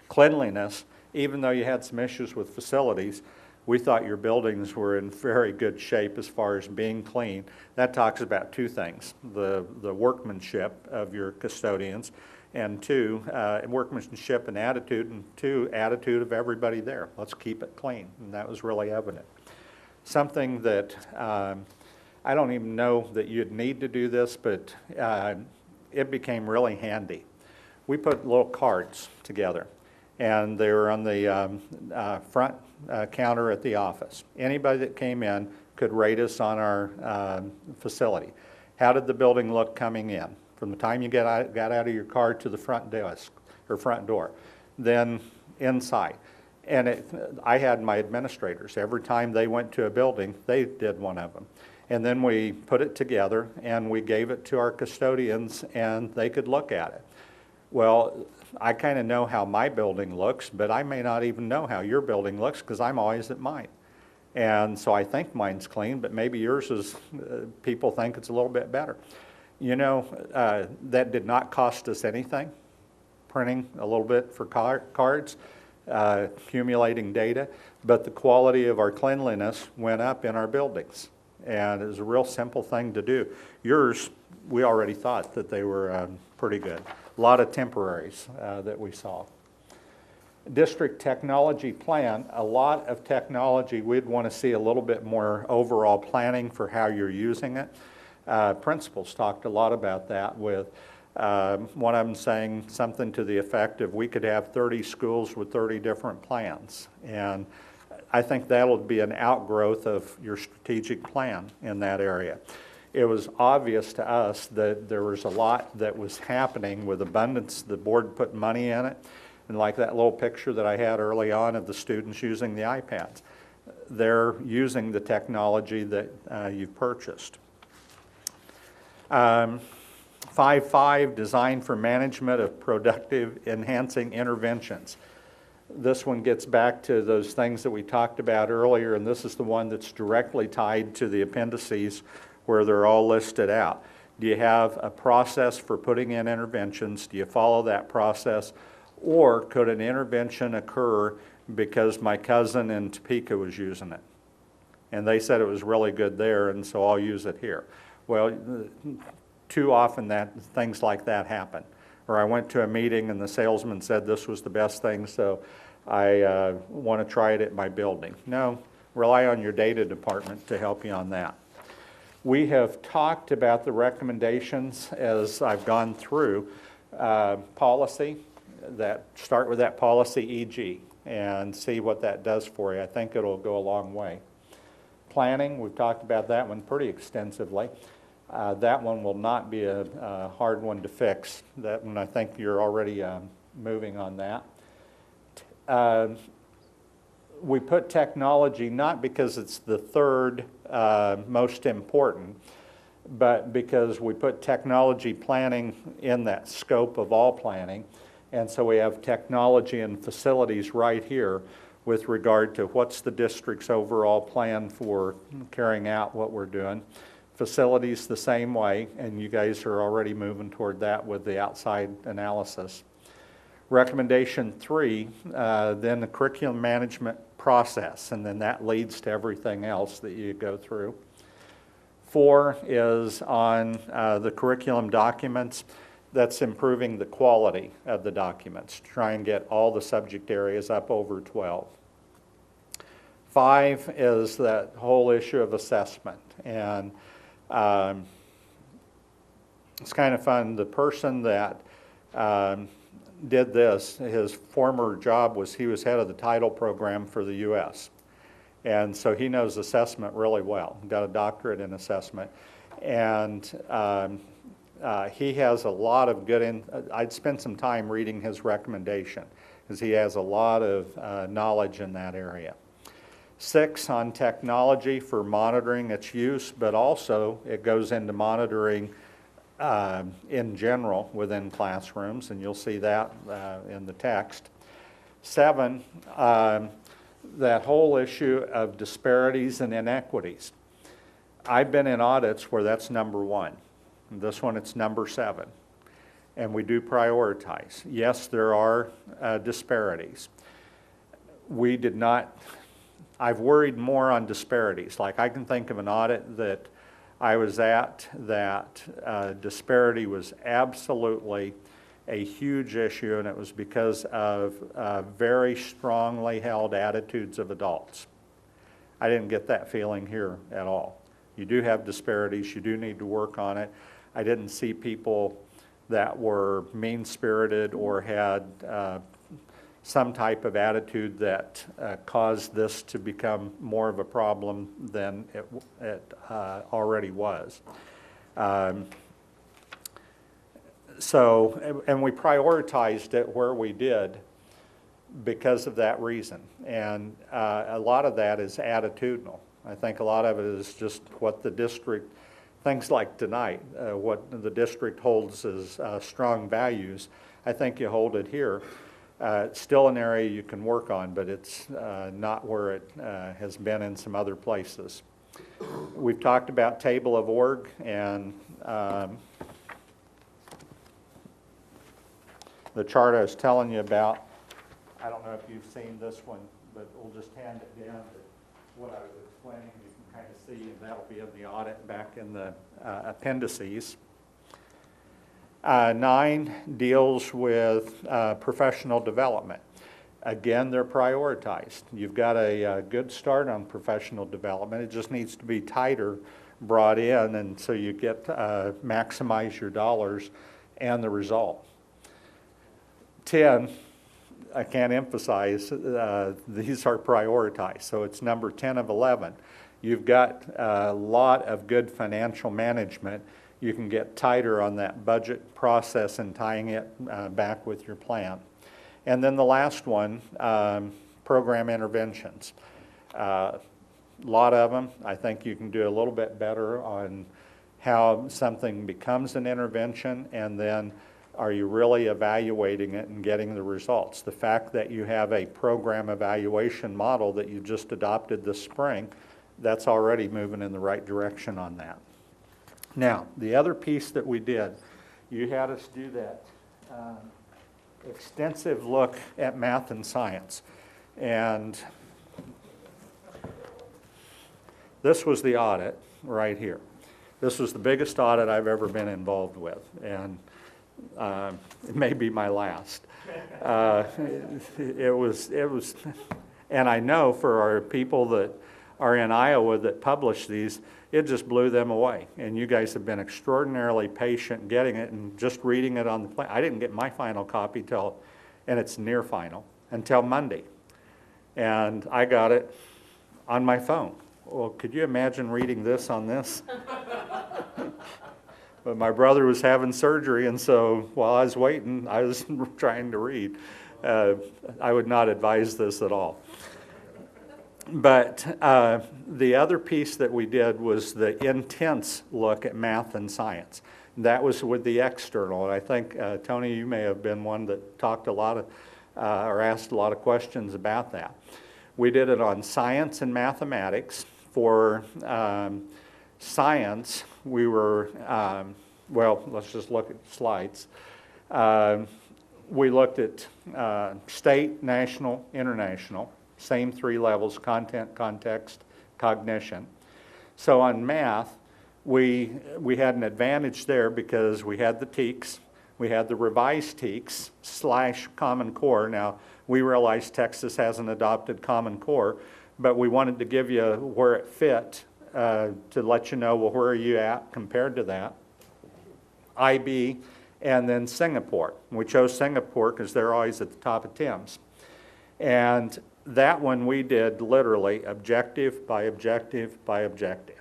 Cleanliness, even though you had some issues with facilities, we thought your buildings were in very good shape as far as being clean. That talks about two things, the workmanship of your custodians, and two, workmanship and two, attitude of everybody there. Let's keep it clean, and that was really evident. Something that I don't even know that you'd need to do this, but it became really handy. We put little cards together, and they were on the front counter at the office. Anybody that came in could rate us on our facility. How did the building look coming in? From the time you got out of your car to the front desk or front door, then inside. And I had my administrators, every time they went to a building, they did one of them. And then we put it together and we gave it to our custodians and they could look at it. Well, I kind of know how my building looks, but I may not even know how your building looks because I'm always at mine. And so I think mine's clean, but maybe yours is, people think it's a little bit better. You know, that did not cost us anything, printing a little bit for cards, accumulating data, but the quality of our cleanliness went up in our buildings. And it was a real simple thing to do. Yours, we already thought that they were pretty good. A lot of temporaries that we saw. District technology plan, a lot of technology, we'd want to see a little bit more overall planning for how you're using it. Principals talked a lot about that with one of them saying something to the effect of we could have 30 schools with 30 different plans. And I think that'll be an outgrowth of your strategic plan in that area. It was obvious to us that there was a lot that was happening with abundance. The board put money in it. And like that little picture that I had early on of the students using the iPads. They're using the technology that you've purchased. 5.5, design for management of productive enhancing interventions. This one gets back to those things that we talked about earlier, and this is the one that's directly tied to the appendices where they're all listed out. Do you have a process for putting in interventions? Do you follow that process? Or could an intervention occur because my cousin in Topeka was using it? And they said it was really good there, and so I'll use it here. Well, too often things like that happen. Or I went to a meeting and the salesman said this was the best thing, so I want to try it at my building. No, rely on your data department to help you on that. We have talked about the recommendations as I've gone through policy. Start with that policy EG and see what that does for you. I think it'll go a long way. Planning, we've talked about that one pretty extensively. That one will not be a hard one to fix. That one, I think you're already moving on that. We put technology not because it's the third most important, but because we put technology planning in that scope of all planning. And so we have technology and facilities right here with regard to what's the district's overall plan for carrying out what we're doing. Facilities the same way, and you guys are already moving toward that with the outside analysis. Recommendation 3, then the curriculum management process, and then that leads to everything else that you go through. 4 is on the curriculum documents. That's improving the quality of the documents. Try and get all the subject areas up over 12. 5 is that whole issue of assessment. And it's kind of fun. The person that did this, his former job was he was head of the title program for the U.S. And so he knows assessment really well. Got a doctorate in assessment. And he has a lot of good, I'd spend some time reading his recommendation because he has a lot of knowledge in that area. 6 on technology for monitoring its use, but also it goes into monitoring in general within classrooms, and you'll see that in the text. 7, that whole issue of disparities and inequities. I've been in audits where that's number 1. This one, it's number 7. And we do prioritize. Yes, there are disparities. We did not, I've worried more on disparities. Like I can think of an audit that I was at that disparity was absolutely a huge issue, and it was because of very strongly held attitudes of adults. I didn't get that feeling here at all. You do have disparities. You do need to work on it. I didn't see people that were mean-spirited or had some type of attitude that caused this to become more of a problem than it already was. So, and we prioritized it where we did because of that reason. And a lot of that is attitudinal. I think a lot of it is just what the district things like tonight, what the district holds as strong values, I think you hold it here. It's still an area you can work on, but it's not where it has been in some other places. We've talked about table of org, and the chart I was telling you about, I don't know if you've seen this one, but we'll just hand it down to what I was explaining. You can kind of see, and that'll be in the audit back in the appendices. 9 deals with professional development. Again, they're prioritized. You've got a good start on professional development. It just needs to be tighter brought in, and so you get maximize your dollars and the result. 10, I can't emphasize, these are prioritized, so it's number 10 of 11. You've got a lot of good financial management. You can get tighter on that budget process and tying it back with your plan. And then the last one, program interventions. A lot of them. I think you can do a little bit better on how something becomes an intervention, and then are you really evaluating it and getting the results? The fact that you have a program evaluation model that you just adopted this spring, that's already moving in the right direction on that. Now, the other piece that we did, you had us do that extensive look at math and science. And this was the audit right here. This was the biggest audit I've ever been involved with, and it may be my last. It was, and I know for our people that are in Iowa that publish these, it just blew them away. And you guys have been extraordinarily patient getting it and just reading it on the plane. I didn't get my final copy till, and it's near final, until Monday. And I got it on my phone. Well, could you imagine reading this on this? But my brother was having surgery, and so while I was waiting, I was trying to read. I would not advise this at all. But the other piece that we did was the intense look at math and science. That was with the external, and I think, Tony, you may have been one that talked a lot of, or asked a lot of questions about that. We did it on science and mathematics. For science, we were, well, let's just look at slides. We looked at state, national, international, same 3 levels, content, context, cognition. So on math, we had an advantage there because we had the TEKS, we had the revised TEKS / Common Core. Now, we realize Texas hasn't adopted Common Core, but we wanted to give you where it fit to let you know, well, where are you at compared to that. IB, and then Singapore. We chose Singapore because they're always at the top of TIMSS. And that one we did literally objective by objective by objective.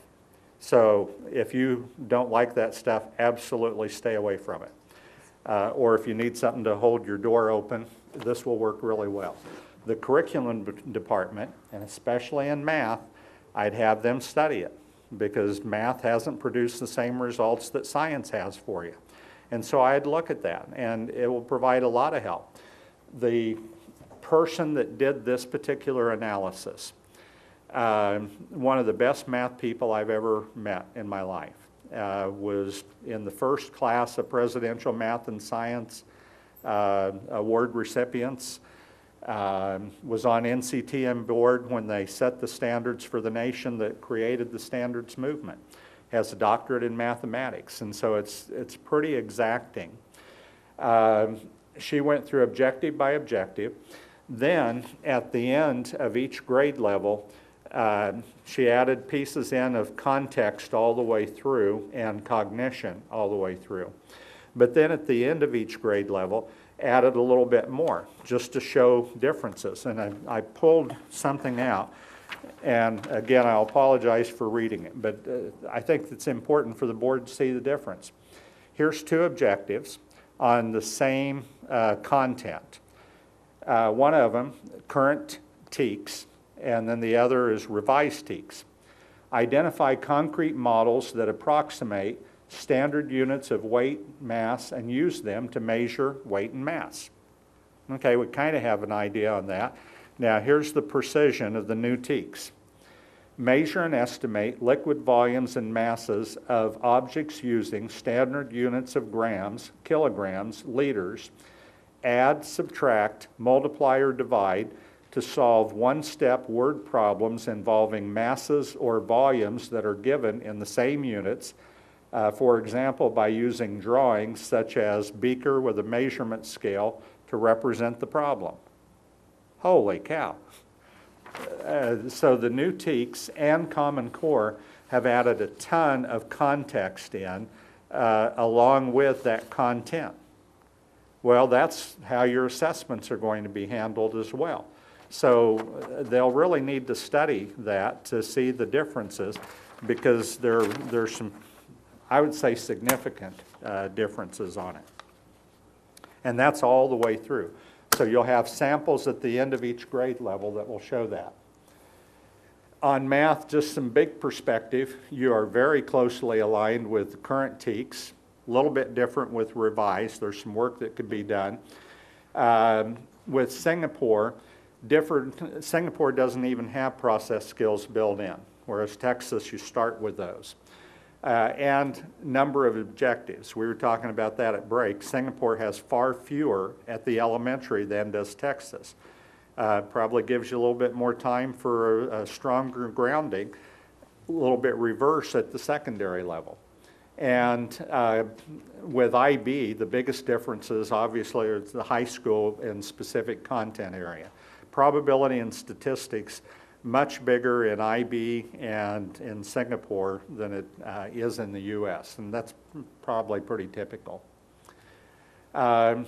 So if you don't like that stuff, absolutely stay away from it. Or if you need something to hold your door open, this will work really well. The curriculum department, and especially in math, I'd have them study it because math hasn't produced the same results that science has for you. And so I'd look at that, and it will provide a lot of help. The person that did this particular analysis, one of the best math people I've ever met in my life, was in the first class of presidential math and science award recipients, was on NCTM board when they set the standards for the nation that created the standards movement, has a doctorate in mathematics, and so it's pretty exacting. She went through objective by objective. Then, at the end of each grade level, she added pieces in of context all the way through and cognition all the way through. But then at the end of each grade level, added a little bit more just to show differences. And I pulled something out. And again, I'll apologize for reading it, but I think it's important for the board to see the difference. Here's 2 objectives on the same content. One of them, current TEKS, and then the other is revised TEKS. Identify concrete models that approximate standard units of weight, mass, and use them to measure weight and mass. Okay, we kind of have an idea on that. Now, here's the precision of the new TEKS. Measure and estimate liquid volumes and masses of objects using standard units of grams, kilograms, liters. Add, subtract, multiply, or divide to solve one-step word problems involving masses or volumes that are given in the same units. For example, by using drawings such as beaker with a measurement scale to represent the problem. Holy cow. So the new TEKS and Common Core have added a ton of context in along with that content. Well, that's how your assessments are going to be handled as well. So they'll really need to study that to see the differences, because there's some, I would say, significant differences on it. And that's all the way through. So you'll have samples at the end of each grade level that will show that. On math, just some big perspective. You are very closely aligned with the current TEKS, a little bit different with revised. There's some work that could be done. With Singapore, Singapore doesn't even have process skills built in, whereas Texas, you start with those. And number of objectives. We were talking about that at break. Singapore has far fewer at the elementary than does Texas. Probably gives you a little bit more time for a stronger grounding, a little bit reverse at the secondary level. And with IB, the biggest differences obviously are the high school and specific content area. Probability and statistics, much bigger in IB and in Singapore than it is in the US, and that's probably pretty typical. A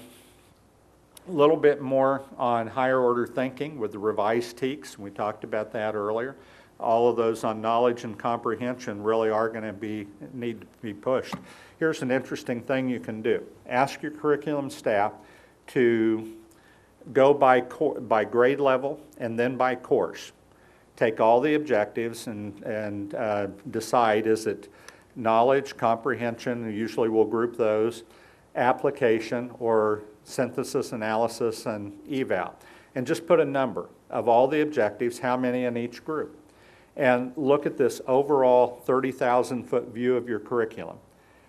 little bit more on higher order thinking with the revised TEKS. We talked about that earlier. All of those on knowledge and comprehension really are going to need to be pushed. Here's an interesting thing you can do. Ask your curriculum staff to go by grade level and then by course. Take all the objectives and decide, is it knowledge, comprehension, usually we'll group those, application, or synthesis, analysis, and eval. And just put a number of all the objectives, how many in each group. And look at this overall 30,000-foot view of your curriculum.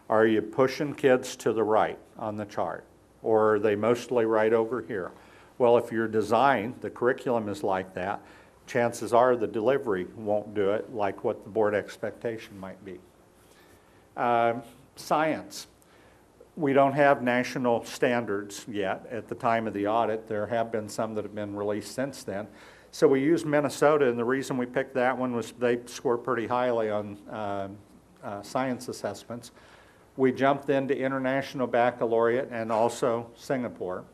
Are you pushing kids to the right on the chart? Or are they mostly right over here? Well, if your design, the curriculum is like that, chances are the delivery won't do it like what the board expectation might be. Science. We don't have national standards yet at the time of the audit. There have been some that have been released since then. So we used Minnesota, and the reason we picked that one was they score pretty highly on science assessments. We jumped into International Baccalaureate and also Singapore.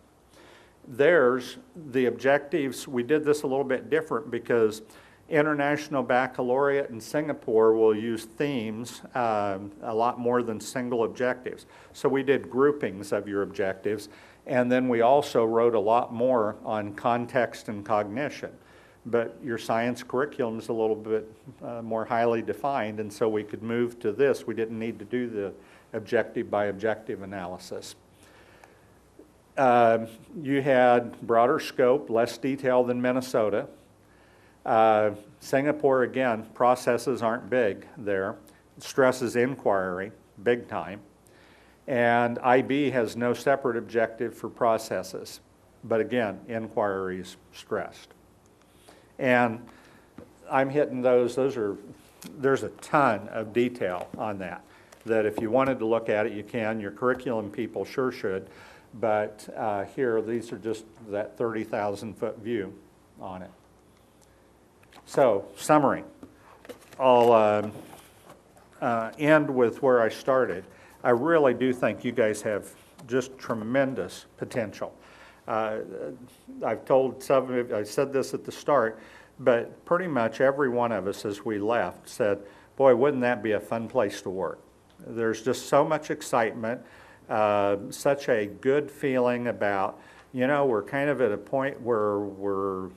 There's the objectives. We did this a little bit different because International Baccalaureate in Singapore will use themes a lot more than single objectives. So we did groupings of your objectives, and then we also wrote a lot more on context and cognition. But your science curriculum is a little bit more highly defined, and so we could move to this. We didn't need to do the objective by objective analysis. You had broader scope, less detail than Minnesota. Singapore, again, processes aren't big there. It stresses inquiry, big time. And IB has no separate objective for processes. But again, inquiry is stressed. And I'm hitting those are, there's a ton of detail on that if you wanted to look at it, you can. Your curriculum people sure should. But here, these are just that 30,000-foot view on it. So, summary. I'll end with where I started. I really do think you guys have just tremendous potential. I've told some of you, I said this at the start, but pretty much every one of us as we left said, boy, wouldn't that be a fun place to work. There's just so much excitement, such a good feeling about, we're kind of at a point where we're,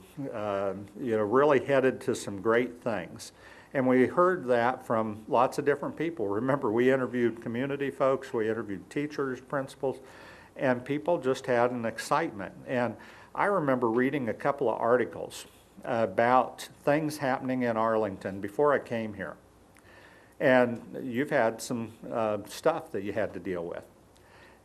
really headed to some great things. And we heard that from lots of different people. Remember, we interviewed community folks, we interviewed teachers, principals, and people just had an excitement. And I remember reading a couple of articles about things happening in Arlington before I came here. And you've had some stuff that you had to deal with.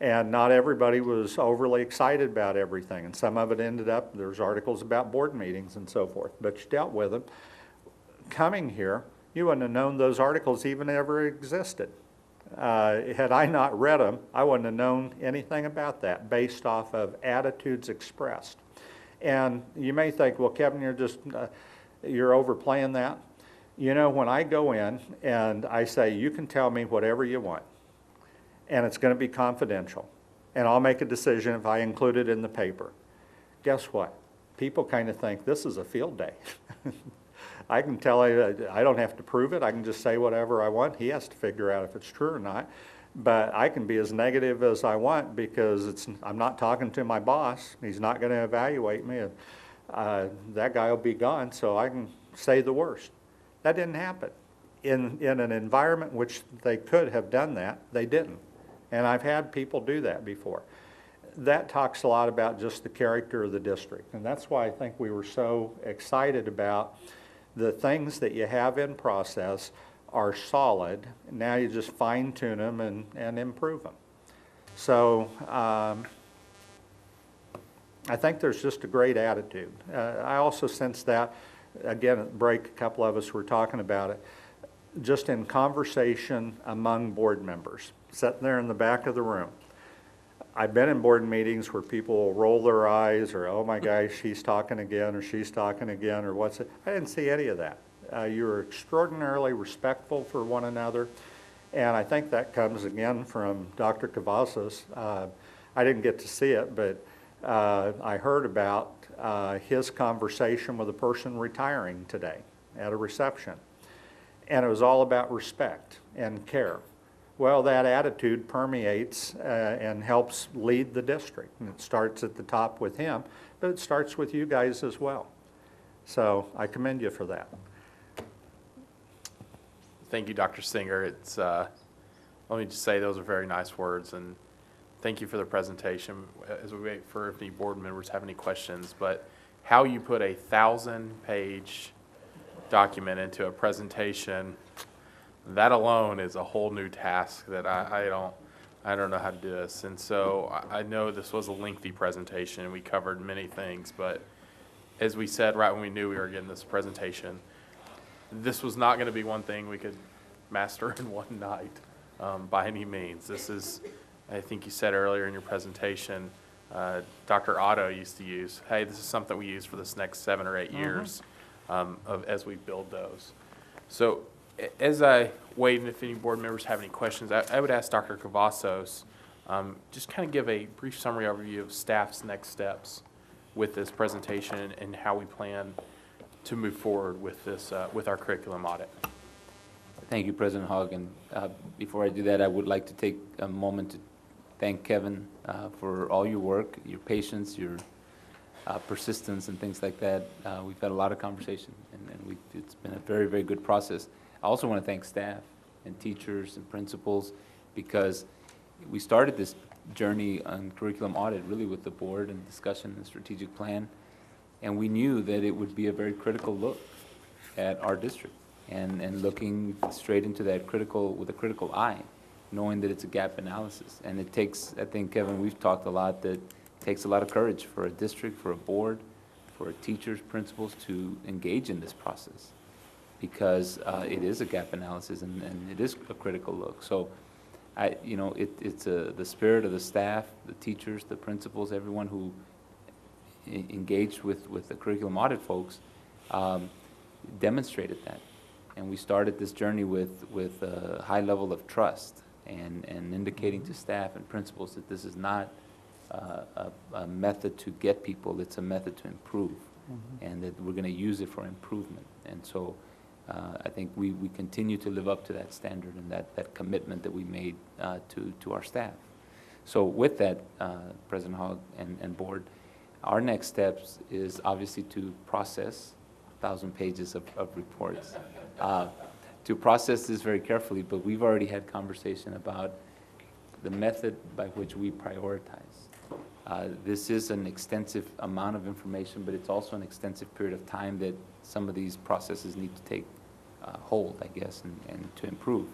And not everybody was overly excited about everything. And some of it ended up, there's articles about board meetings and so forth, but you dealt with them. Coming here, you wouldn't have known those articles even ever existed. Had I not read them, I wouldn't have known anything about that based off of attitudes expressed. And you may think, well, Kevin, you're overplaying that. You know, when I go in and I say, you can tell me whatever you want, and it's going to be confidential, and I'll make a decision if I include it in the paper. Guess what? People kind of think this is a field day. I can tell you, I don't have to prove it. I can just say whatever I want. He has to figure out if it's true or not. But I can be as negative as I want because I'm not talking to my boss. He's not going to evaluate me. That guy will be gone, so I can say the worst. That didn't happen. In an environment which they could have done that, they didn't. And I've had people do that before. That talks a lot about just the character of the district. And that's why I think we were so excited about the things that you have in process are solid. Now you just fine tune them and improve them. So I think there's just a great attitude. I also sense that, again, at the break, a couple of us were talking about it, just in conversation among board members, sitting there in the back of the room. I've been in board meetings where people will roll their eyes or, oh my gosh, he's talking again or she's talking again or what's it. I didn't see any of that. You were extraordinarily respectful for one another. And I think that comes again from Dr. Cavazos. I didn't get to see it, but I heard about his conversation with a person retiring today at a reception. And it was all about respect and care. Well, that attitude permeates and helps lead the district. And it starts at the top with him, but it starts with you guys as well. So I commend you for that. Thank you, Dr. Singer. Let me just say those are very nice words, and thank you for the presentation. As we wait for if any board members have any questions, but how you put a 1,000-page document into a presentation, that alone is a whole new task that I don't know how to do this. And so I know this was a lengthy presentation and we covered many things, but as we said right when we knew we were getting this presentation, this was not going to be one thing we could master in one night by any means. This is, I think you said earlier in your presentation, Dr. Otto used to use, hey, this is something we use for this next 7 or 8 years as we build those. So as I wait, and if any board members have any questions, I would ask Dr. Cavazos just kind of give a brief summary overview of staff's next steps with this presentation and how we plan to move forward with this, with our curriculum audit. Thank you, President Hogg. And before I do that, I would like to take a moment to thank Kevin for all your work, your patience, your persistence, and things like that. We've had a lot of conversation, and it's been a very, very good process. I also want to thank staff and teachers and principals, because we started this journey on curriculum audit really with the board and discussion and strategic plan, and we knew that it would be a very critical look at our district and looking straight into that with a critical eye, knowing that it's a gap analysis. And it takes, I think, Kevin, we've talked a lot, that it takes a lot of courage for a district, for a board, for teachers, principals to engage in this process, because it is a gap analysis and it is a critical look. So, it's the spirit of the staff, the teachers, the principals, everyone who engaged with the curriculum audit folks demonstrated that. And we started this journey with a high level of trust and indicating to staff and principals that this is not a method to get people, it's a method to improve, and that we're going to use it for improvement. And so I think we continue to live up to that standard and that commitment that we made to our staff. So with that, President Hogg and board, our next steps is obviously to process 1,000 pages of reports. To process this very carefully, but we've already had conversation about the method by which we prioritize. This is an extensive amount of information, but it's also an extensive period of time that some of these processes need to take hold, I guess, and to improve.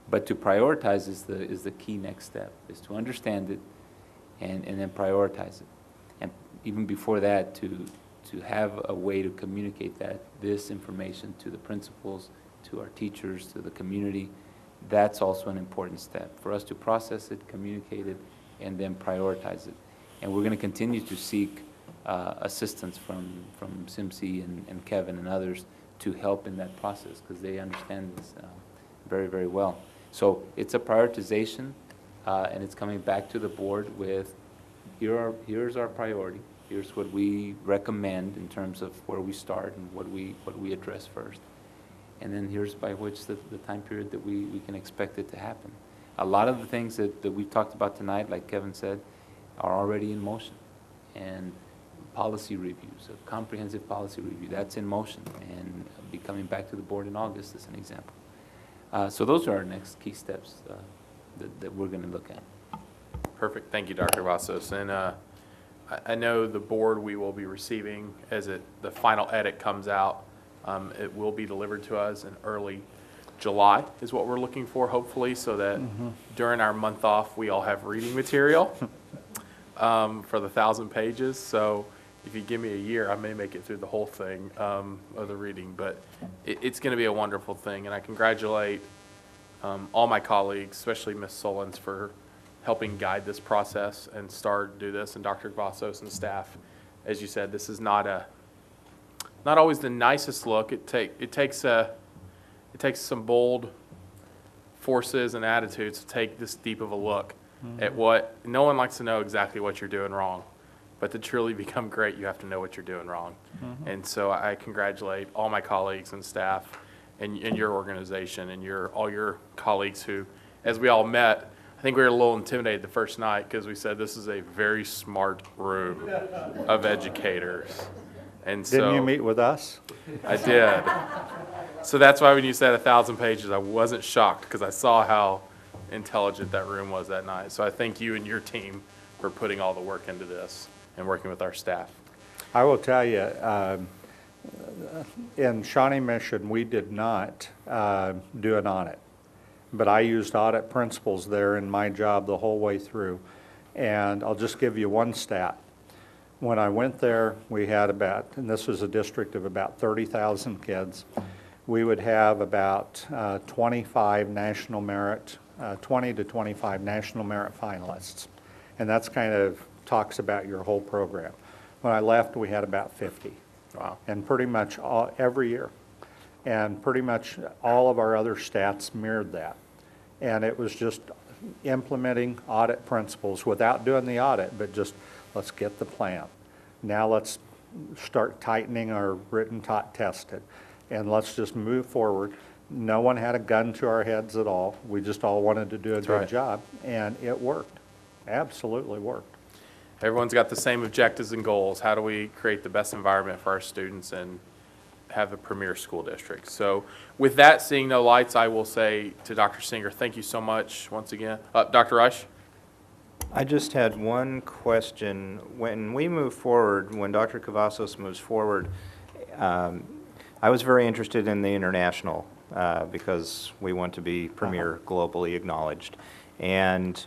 But to prioritize is the key next step, is to understand it and then prioritize it. And even before that, to have a way to communicate this information to the principals, to our teachers, to the community, that's also an important step for us to process it, communicate it, and then prioritize it. And we're going to continue to seek assistance from Simsi and Kevin and others to help in that process, because they understand this very, very well. So it's a prioritization, and it's coming back to the board with, here's our priority, here's what we recommend in terms of where we start and what we address first. And then here's by which the time period that we can expect it to happen. A lot of the things that we've talked about tonight, like Kevin said, are already in motion. And policy reviews, a comprehensive policy review, that's in motion, and be coming back to the board in August as an example. So those are our next key steps that we're going to look at. Perfect. Thank you, Dr. Vasos. And I know the board we will be receiving as the final edit comes out. It will be delivered to us in early July is what we're looking for, hopefully, so that during our month off, we all have reading material for the 1,000 pages. So if you give me a year, I may make it through the whole thing of the reading. But it's going to be a wonderful thing, and I congratulate all my colleagues, especially Ms. Solons, for helping guide this process and do this, and Dr. Vasos and staff. As you said, this is not always the nicest look. It takes some bold forces and attitudes to take this deep of a look at what no one likes to know exactly what you're doing wrong, but to truly become great, you have to know what you're doing wrong. And so I congratulate all my colleagues and staff and your organization and all your colleagues who, as we all met, I think we were a little intimidated the first night because we said this is a very smart room of educators. And so, didn't you meet with us? I did. So that's why when you said 1,000 pages, I wasn't shocked, because I saw how intelligent that room was that night. So I thank you and your team for putting all the work into this and working with our staff. I will tell you, in Shawnee Mission, we did not do an audit, but I used audit principles there in my job the whole way through. And I'll just give you one stat. When I went there, we had and this was a district of about 30,000 kids, we would have about 25 national merit, 20 to 25 national merit finalists. And that's kind of talks about your whole program. When I left, we had about 50. Wow. And pretty much every year. And pretty much all of our other stats mirrored that. And it was just implementing audit principles without doing the audit, but just let's get the plan. Now let's start tightening our written tested, and let's just move forward. No one had a gun to our heads at all. We just all wanted to do a good job, and it worked. Absolutely worked. Everyone's got the same objectives and goals. How do we create the best environment for our students and have a premier school district? So with that, seeing no lights, I will say to Dr. Singer, thank you so much once again. Dr. Rush? I just had one question. When we move forward, when Dr. Cavazos moves forward, I was very interested in the international because we want to be premier globally acknowledged. And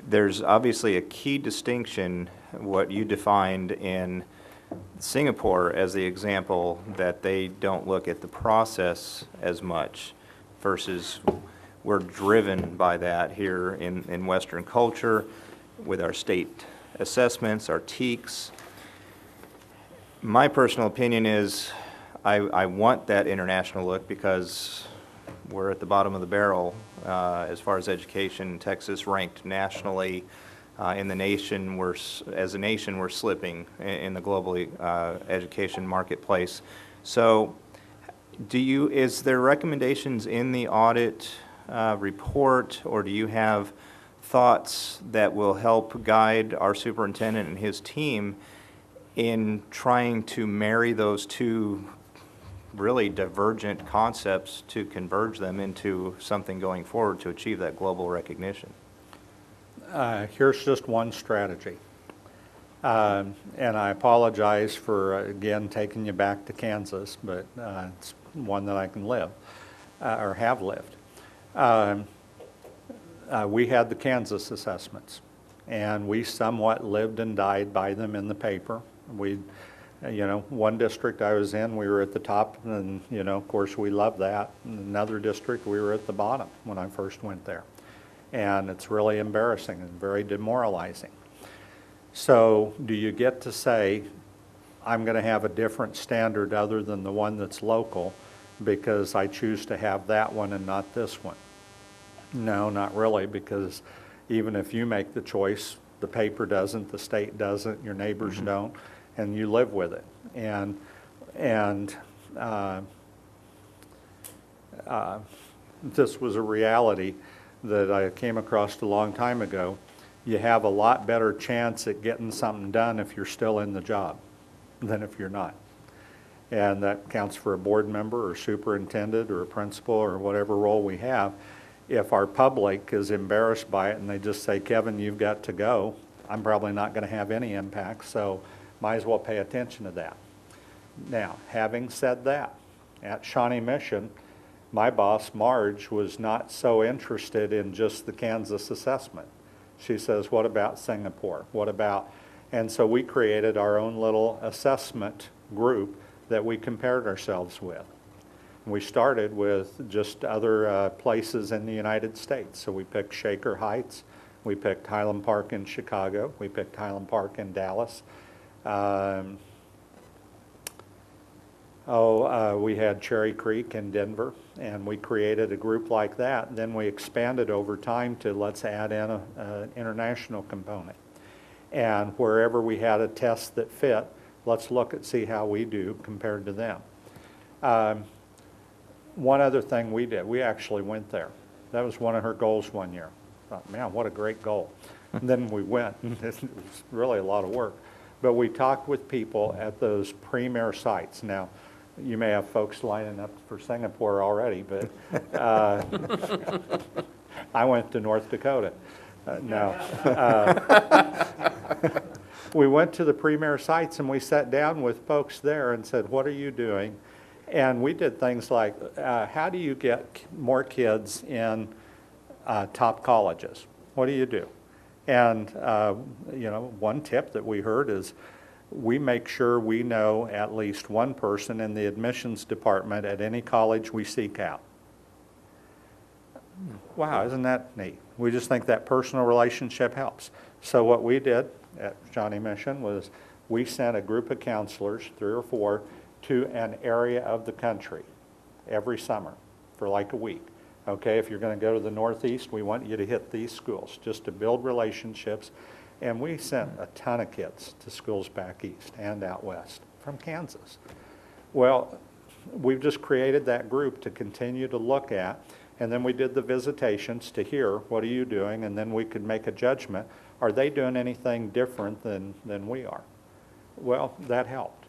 there's obviously a key distinction, what you defined in Singapore as the example, that they don't look at the process as much versus we're driven by that here in Western culture with our state assessments, our TEKS. My personal opinion is I want that international look because we're at the bottom of the barrel as far as education. Texas ranked nationally in the nation. As a nation, we're slipping in the globally education marketplace. So is there recommendations in the audit report, or do you have thoughts that will help guide our superintendent and his team in trying to marry those two really divergent concepts to converge them into something going forward to achieve that global recognition? Here's just one strategy. And I apologize for, again, taking you back to Kansas, but it's one that I can live, or have lived. We had the Kansas assessments, and we somewhat lived and died by them in the paper. We, one district I was in, we were at the top, and, of course, we loved that. In another district, we were at the bottom when I first went there. And it's really embarrassing and very demoralizing. So do you get to say, I'm going to have a different standard other than the one that's local because I choose to have that one and not this one? No, not really, because even if you make the choice, the paper doesn't, the state doesn't, your neighbors don't, and you live with it. And this was a reality that I came across a long time ago. You have a lot better chance at getting something done if you're still in the job than if you're not. And that counts for a board member or superintendent or a principal or whatever role we have. If our public is embarrassed by it and they just say, Kevin, you've got to go, I'm probably not going to have any impact, so might as well pay attention to that. Now, having said that, at Shawnee Mission, my boss, Marge, was not so interested in just the Kansas assessment. She says, what about Singapore? What about? And so we created our own little assessment group that we compared ourselves with. We started with just other places in the United States. So we picked Shaker Heights, we picked Highland Park in Chicago, we picked Highland Park in Dallas. We had Cherry Creek in Denver, and we created a group like that. And then we expanded over time to let's add in an international component. And wherever we had a test that fit, let's look at see how we do compared to them. One other thing we did, we actually went there. That was one of her goals one year. I thought, man, what a great goal. And then we went. It was really a lot of work. But we talked with people at those premier sites. Now, you may have folks lining up for Singapore already, but I went to North Dakota. We went to the premier sites and we sat down with folks there and said, what are you doing? And we did things like, how do you get more kids in top colleges? What do you do? And one tip that we heard is we make sure we know at least one person in the admissions department at any college we seek out. Wow, isn't that neat? We just think that personal relationship helps. So what we did at Shawnee Mission was we sent a group of counselors, 3 or 4, to an area of the country every summer for like a week. Okay, if you're going to go to the Northeast, we want you to hit these schools just to build relationships. And we sent a ton of kids to schools back east and out west from Kansas. Well, we've just created that group to continue to look at, and then we did the visitations to hear, what are you doing? And then we could make a judgment. Are they doing anything different than we are? Well, that helped.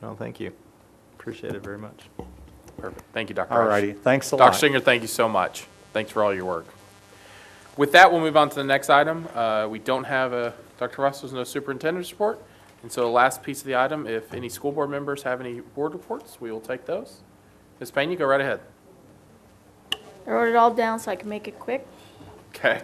Well, thank you. Appreciate it very much. Perfect. Thank you, Dr. All Rush. righty. Thanks a lot. Dr. Singer, thank you so much. Thanks for all your work. With that, we'll move on to the next item. We don't have Dr. Russell's no superintendent's report. And so the last piece of the item, if any school board members have any board reports, we will take those. Ms. Payne, you go right ahead. I wrote it all down so I can make it quick. Okay.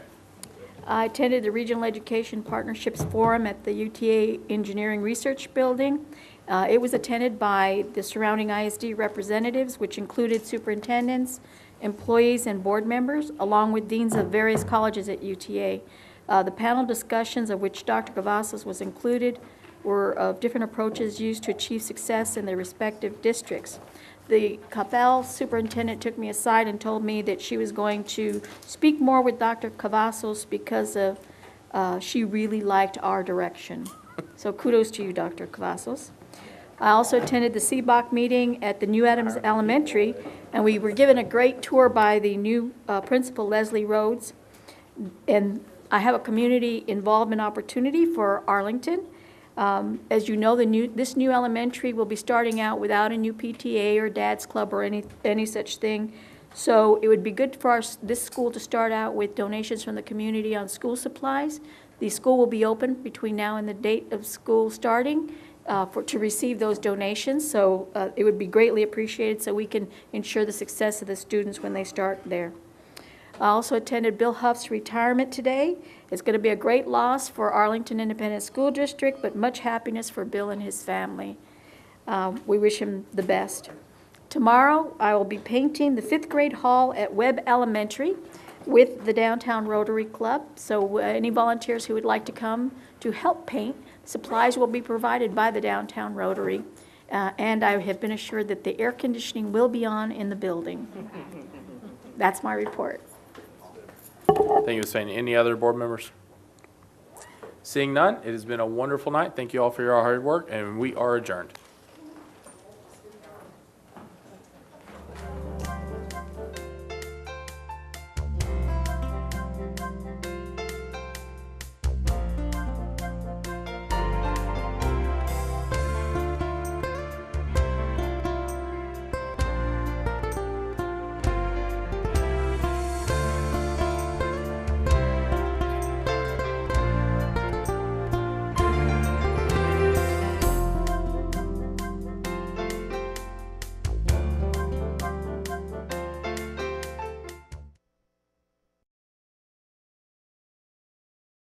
I attended the Regional Education Partnerships Forum at the UTA Engineering Research Building. It was attended by the surrounding ISD representatives, which included superintendents, employees, and board members, along with deans of various colleges at UTA. The panel discussions, of which Dr. Cavazos was included, were of different approaches used to achieve success in their respective districts. The Capel superintendent took me aside and told me that she was going to speak more with Dr. Cavazos because of she really liked our direction. So kudos to you, Dr. Cavazos. I also attended the CBOC meeting at the New Adams Elementary, and we were given a great tour by the new principal, Leslie Rhodes. And I have a community involvement opportunity for Arlington. As you know, this new elementary will be starting out without a new PTA or Dad's Club or any such thing. So it would be good for this school to start out with donations from the community on school supplies. The school will be open between now and the date of school starting to receive those donations. So it would be greatly appreciated so we can ensure the success of the students when they start there. I also attended Bill Huff's retirement today. It's going to be a great loss for Arlington Independent School District, but much happiness for Bill and his family. We wish him the best. Tomorrow, I will be painting the 5th grade hall at Webb Elementary with the Downtown Rotary Club. So any volunteers who would like to come to help paint, supplies will be provided by the Downtown Rotary. And I have been assured that the air conditioning will be on in the building. That's my report. Thank you, Ms. Fain. Any other board members? Seeing none, it has been a wonderful night. Thank you all for your hard work, and we are adjourned.